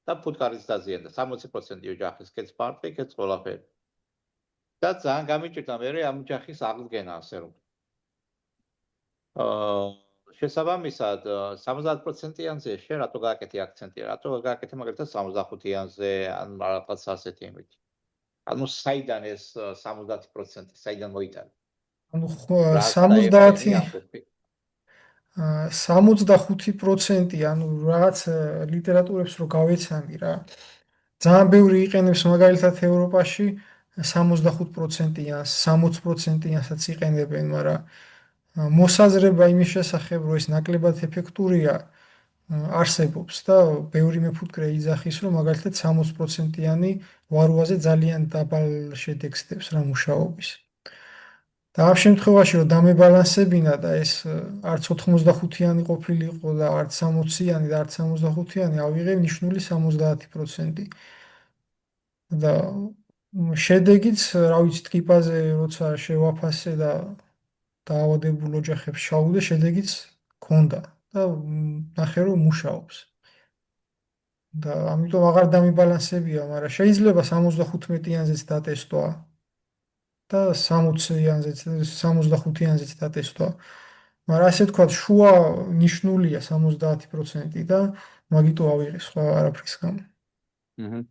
და ფუტკარიც დაზიანდა. 60% ოჯახის კეთს ბარტყი, კეთს ყველაფერი. და ძალიან გამიჭირდა მე ამ ოჯახის აღდგენა, ასე რომ. შესაბამისად 70%-იანზე შენ რატო გააკეთე აქცენტი? რატო გააკეთე მაგალითად 65-იანზე ან რაღაც ასეთი იმით? ანუ საიდან ეს 70%, საიდან მოიტანე? ანუ 65%, ანუ რაღაც ლიტერატურებს რო გავეცანი რა. ძალიან ბევრი იყენებს მაგალითად ევროპაში 65%-იანს, 60%-იანსაც იყენებენ, მაგრამ მოსაზრება იმის შესახებ, რომ ეს ნაკლებად ეფექტურია, არსებობს და ბევრი მეფუტკრე იძახის, რომ მაგალითად 60%-იანი ვარვაზე ძალიან დაბალ შედეგს დებს რა მუშაობის. და ამ შემთხვევაში რომ დამებალანსებინა და ეს არც 85-იანი ყოფილიყო და არც 60-იანი და არც 65-იანი ავიღე ნიშნული 70%. და შედეგიც, რა ვიცი, ტკიპაზე როცა შევაფასე და დაავადებულ ოჯახებს შავდე, შედეგიც ქონდა და ნახე რომ მუშაობს. და ამიტომ აღარ დამიბალანსებია, მაგრამ შეიძლება 75-იანზეც დატესტვა და 60-იანზეც, 65-იანზეც დატესტვა. მაგრამ ასე თქვა, შუა ნიშნულია 70% და მაგიტო ავიღე სხვა არაფრის გამო.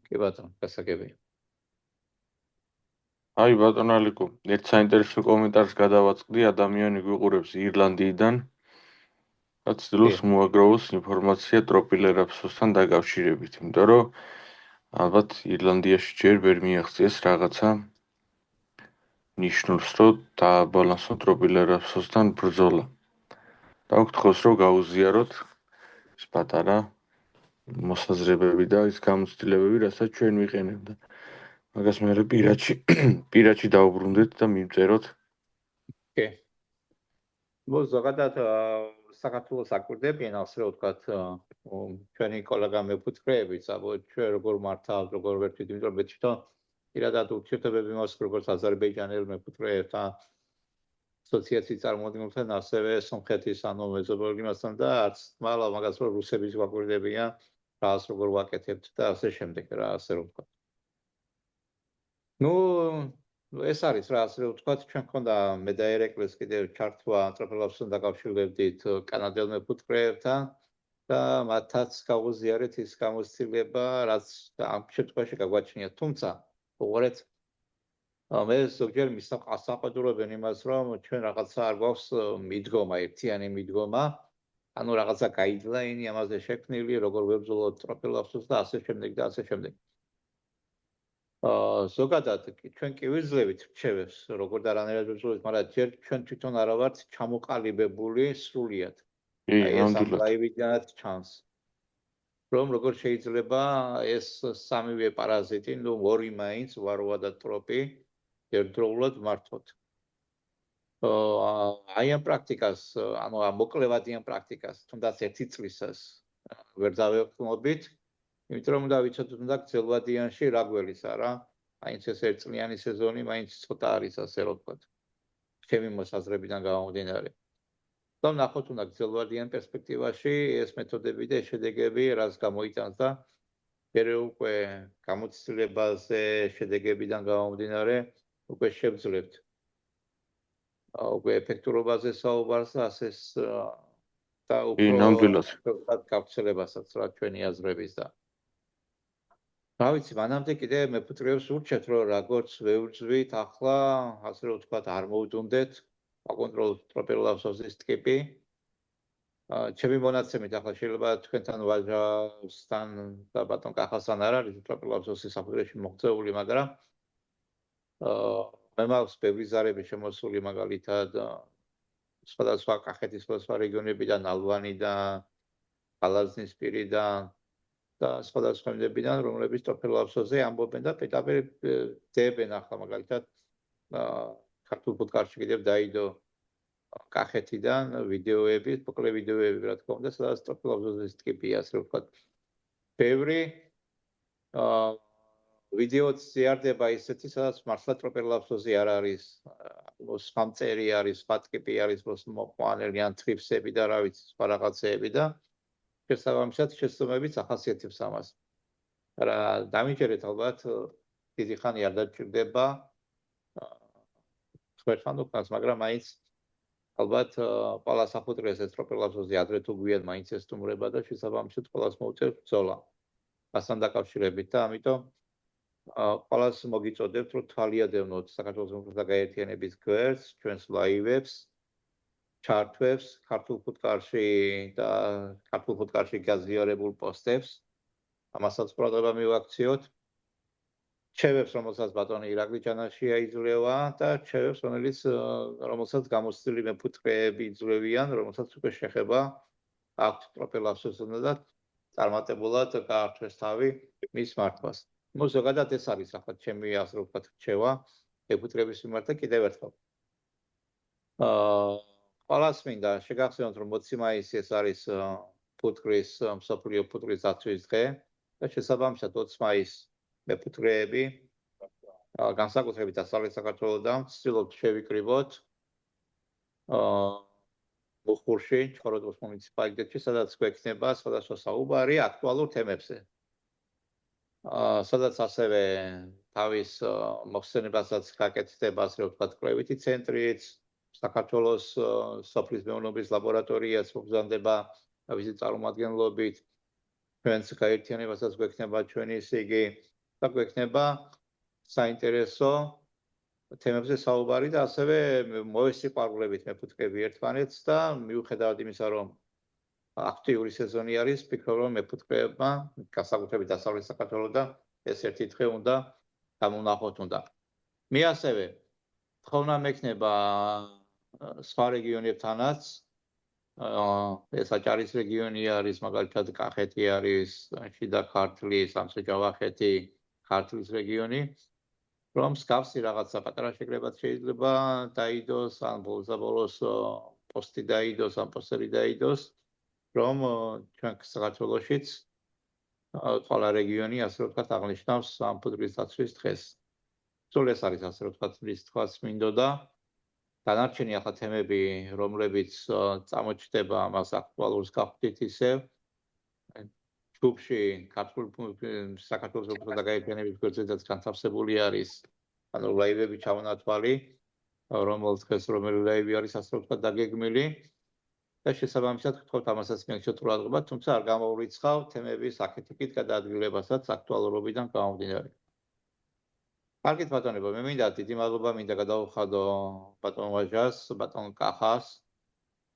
კი ბატონო, გასაგებია. აი ბატონო ალიკო, ერთ საინტერესო კომენტარს გადავაწყდი, ადამიანი გვიყურებს ირლანდიიდან. რაც ცდილობს მოაგროვოს ინფორმაცია ტროპილერაფსოსთან დაკავშირებით, იმიტომ რომ ალბათ ირლანდიაში ჯერ ვერ მიაღწიეს რაღაცა ნიშნულს, რომ დააბალანსონ ტროპილერაფსოსთან ბრძოლა. და ვგთხოვს, რომ გაუზიაროთ ეს პატარა მოსაზრებები და ის გამოცდილებები, რასაც ჩვენ ვიყენებთ. მაგას მე პირაჩი დაუბრუნდეთ და მივწეროთ. კი. ზოგადად საქართველოს აკვირდებიან, ასე რომ ვთქვათ, ჩვენი კოლეგა მეფუტკრეებიც, ჩვენ როგორ მართავთ, როგორ ვერთვით, იმიტომ რომ მე თვითონ პირადად ურთიერთობები მაქვს როგორც აზერბაიჯანელ მეფუტკრეებთან, ასოციაციის წარმომადგენელთან, ასევე სომხეთის ანუ მეზობელებთან და არც მალავ მაგას რომ რუსების ვაკვირდებიან, რას როგორ ვაკეთებთ და ასე შემდეგ რა, ასე რომ ვთქვათ. ნუ ეს არის რა, ასე რომ ვთქვათ, ჩვენ ხონდა მე და ერეკლეს კიდევ ჩართვა ტროპილერაფსოსთან დაკავშირებით კანადელ მეფუტკრეებთან და მათაც გავუზიარეთ ის გამოცდილება, რაც ამ შემთხვევაში გაგვაჩნია. თუმცა, უყურეთ, მე ზოგჯერ მისაყდურებენ იმას, რომ ჩვენ რაღაცა არ გვაქვს მიდგომა, ერთიანი მიდგომა, ანუ რაღაცა გაიდლაინი ამაზე შექმნილი, როგორ ვებრძოლოთ ტროპილერაფსოსს და ასე შემდეგ და ასე შემდეგ. ზოგადად ჩვენ კი ვიძლევით რჩევებს, როგორ და რანაირად ვებრძოლოთ, მაგრამ ჯერ ჩვენ თვითონ არა ვართ ჩამოყალიბებული სრულიად. აი ეს ამ ლაივიდანაც ჩანს. რომ როგორ შეიძლება ეს სამივე პარაზიტი, ნუ ორი მაინც ვაროა და ტროპი ერთდროულად მართოთ. აი ამ პრაქტიკას, ანუ ამ მოკლევადიან პრაქტიკას, თუნდაც ერთი წლისას ვერ დავეყრდნობით, იმიტომ რომ უნდა ვიცოდეთ, უნდა გრძელვადიანში რა გველის არა, მაინც ეს ერთწლიანი სეზონი მაინც ცოტა არის, ასე რომ ვთქვათ. ჩემი მოსაზრებიდან გამომდინარე. რომ ნახოთ უნდა გრძელვადიან პერსპექტივაში ეს მეთოდები და შედეგები რას გამოიტანს და მერე უკვე გამოცდილებაზე შედეგებიდან გამომდინარე უკვე შევძლებთ უკვე ეფექტურობაზე საუბარს და ასეს და უფრო გავრცელებასაც რა ჩვენი აზრების და რა ვიცი მანამდე კიდე მეფუტკრეებს ურჩევთ რომ როგორც ვეუძვით ახლა ასე რომ ვთქვათ არ მოვდუნდეთ აკონტროლოთ ტროპილაფსოზის ტიპი ჩემი მონაცემით ახლა შეიძლება თქვენთან ვაჟასთან და ბატონ კახასთან არ არის ტროპილაფსოზის საფუძველში მოღწეული მაგრამ მე მაქვს ბევრი ზარები შემოსული მაგალითად სხვადასხვა კახეთის სხვადასხვა რეგიონებიდან ალბანიდან ალაზნისპირიდან და სხვადასხვა იმებიდან რომლებიც ტროპილაფსოზე ამბობენ და პირდაპირ დებენ ახლა მაგალითად ქართულ პოდკასტში კიდევ დაიდო კახეთიდან ვიდეოები, მოკლე ვიდეოები რა თქმა უნდა, სადაც ტროპილაფსოზის ტიპია, ასე ვთქვათ. ბევრი ვიდეოც ზიარდება ისეთი, სადაც მართლა ტროპილაფსოზი არ არის, სხვამწერი არის, სხვა ტიპი არის, მოყვანილი ან ტრიფსები და რა ვიცი, სხვა რაღაცეები და შესაბამისად შეცდომებიც ახასიათებს ამას. რა დამიჯერეთ ალბათ დიდი ხანი არ დაჭირდება ხმერთან უკანს, მაგრამ მაინც ალბათ ყველა საფუძვლზე ეს ტროპილაფსოზი ადრე თუ გვიან მაინც ესტუმრება და შესაბამისად ყველას მოუწევთ ბრძოლა. მასთან დაკავშირებით და ამიტომ ყველას მოგიწოდებთ რომ თვალიადევნოთ საქართველოს დემოკრატიული გაერთიანების გვერდს, ჩვენს ლაივებს, ჩარტვებს, ქართულ პოდკასტში და ქართულ პოდკასტში გაზიარებულ პოსტებს. ამასაც ყურადღება მივაქციოთ. ჩევებს, რომელსაც ბატონი ირაკლი ჯანაშია იძლევა და ჩევებს, რომელსაც გამოცდილი მეფუტკრეები იძლევიან, რომელსაც უკვე შეხება აქვთ ტროპილაფსოზზე და წარმატებულად გაართვეს თავი მის მართვას. ნუ ზოგადად ეს არის ახლა ჩემი ასე რომ ვთქვათ რჩევა მეფუტკრეების მიმართ და კიდევ ერთხელ. ყველას მინდა შეგახსენოთ რომ 20 მაისი ეს არის ფუტკრის მსოფლიო ფუტკრის დაცვის დღე და შესაბამისად 20 მაისს მეფუტკრეები განსაკუთრებით დასავლეთ საქართველოსთან ვცდილობთ შევიკრიბოთ მუხურში, ჩხოროწყუს მუნიციპალიტეტში, სადაც გვექნება სხვადასხვა საუბარი აქტუალურ თემებზე. სადაც ასევე თავის მოხსენებასაც გაკეთდება, ასე რომ ვთქვათ, კვლევითი ცენტრიც, საქართველოს სოფლის მეურნეობის ლაბორატორიაც მოგზაურდება თავისი წარმომადგენლობით, ჩვენს გაერთიანებასაც გვექნება ჩვენი სიგი და გვექნება საინტერესო თემებზე საუბარი და ასევე მოესიყვარულებით მეფუტკრეები ერთმანეთს და მიუხედავად იმისა, რომ აქტიური სეზონი არის, ვფიქრობ, რომ მეფუტკრეებმა, განსაკუთრებით დასავლეთ საქართველოსთან ეს ერთი დღე უნდა გამონახოთ უნდა. მე ასევე თხოვნა მექნება სხვა რეგიონებთანაც, ეს აჭარის რეგიონი არის, მაგალითად კახეთი არის, შიდა ქართლი, სამსე-ჯავახეთი, ქართლის რეგიონი, რომ მსგავსი რაღაცა პატარა შეკრებაც შეიძლება დაიდოს, ან ბოლოს პოსტი დაიდოს, ან პოსტერი დაიდოს, რომ ჩვენ საქართველოშიც ყველა რეგიონი, ასე რომ ვთქვათ, აღნიშნავს ამ ფუტკრის დაცვის დღეს. სულ ეს არის, ასე რომ ვთქვათ, მის თვალს მინდოდა. დანარჩენი ახლა თემები, რომლებიც წამოჩნდება მას აქტუალურს გავხდით ისევ. ჯგუფში საქართველოს დემოკრატიული გაერთიანების გვერდზედაც განთავსებული არის, ანუ ლაივები ჩავანათვალი, რომელ დღეს რომელი ლაივი არის, ასე რომ ვთქვათ, დაგეგმილი. და შესაბამისად გთხოვთ ამასაც მიაქციოთ ყურადღება, თუმცა არ გამოვრიცხავ თემების აქეთ-იქით გადაადგილებასაც აქტუალურობიდან გამომდინარე. კარგით ბატონებო, მე მინდა დიდი მადლობა მინდა გადავუხადო ბატონ ვაჟას, ბატონ კახას,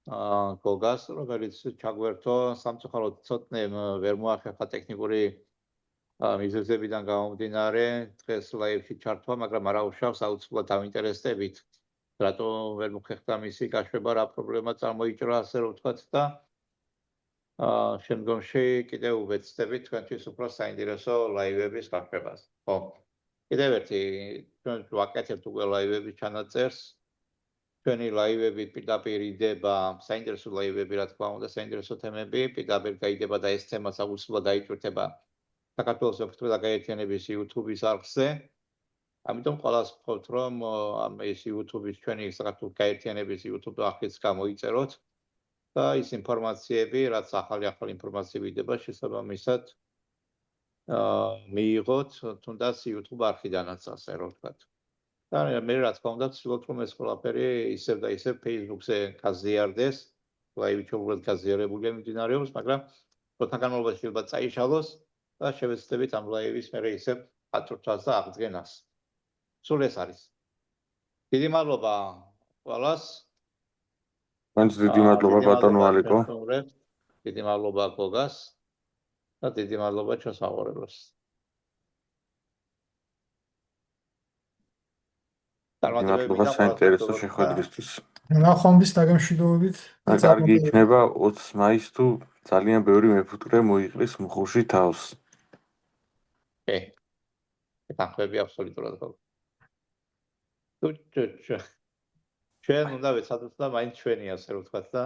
გოგას, რომელიც ჩაგვერთო სამწუხაროდ ცოტნე ვერ მოახერხა ტექნიკური მიზეზებიდან გამომდინარე დღეს ლაივში ჩართვა, მაგრამ არა უშავს აუცილებლად დავინტერესდებით. რატო ვერ მოხერხდა მისი გაშვება, რა პრობლემა წარმოიჭრა, ასე რომ ვთქვათ და შემდგომში კიდევ უბეცდებით თქვენთვის უფრო საინტერესო ლაივების გაშვებას. ხო. კიდევ ერთი ჩვენ ვაკეთებთ უკვე ლაივების ჩანაწერს. ჩვენი ლაივები პირდაპირ იდება, საინტერესო ლაივები, რა თქმა უნდა, საინტერესო თემები, პირდაპირ გაიდება და ეს თემა აუცილებლად დაიტვირთება საქართველოს ეფექტური გაერთიანების YouTube-ის არხზე. ამიტომ ყველას ვთქვათ, რომ ამ ეს YouTube-ის ჩვენი საქართველოს გაერთიანების YouTube არხიც გამოიწეროთ და ის ინფორმაციები, რაც ახალი ინფორმაციები იდება, შესაბამისად მიიღოთ თუნდაც YouTube არხიდანაც ასე რომ ვთქვათ. და მე რა თქმა უნდა ვცდილობ რომ ეს ყველაფერი ისევ და ისევ Facebook-ზე გაზიარდეს, ლაივი ჩვეულებრივ გაზიარებულია მიმდინარეობს, მაგრამ თოთა განმავლობაში შეიძლება წაიშალოს და შევეცდებით ამ ლაივის მერე ისევ აწვრთვას და აღდგენას. სულ ეს არის. დიდი მადლობა ყველას. მანც დიდი მადლობა ბატონო ალიკო. დიდი მადლობა გოგას და დიდი მადლობა ჩვენს მაყურებლებს. მადლობა საინტერესო შეხვედრისთვის. ნახვამდის დაგემშვიდობებით. კარგი იქნება 20 მაისს თუ ძალიან ბევრი მეფუტკრე მოიყრის მუხურში თავს. თანხები აბსოლუტურად ხო. ჩვენ უნდა ვეცადოთ და მაინც ჩვენი ასე რომ ვთქვათ და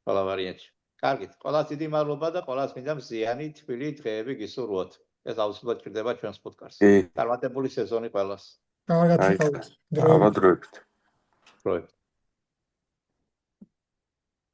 ყველა ვარიანტი. კარგით, ყველას დიდი მადლობა და ყველას მინდა მზიანი თბილი დღეები გისურვოთ. ეს აუცილებლად ჭირდება ჩვენს პოდკასტს. წარმატებული სეზონი ყველას. კარგად იყავით. დროებით.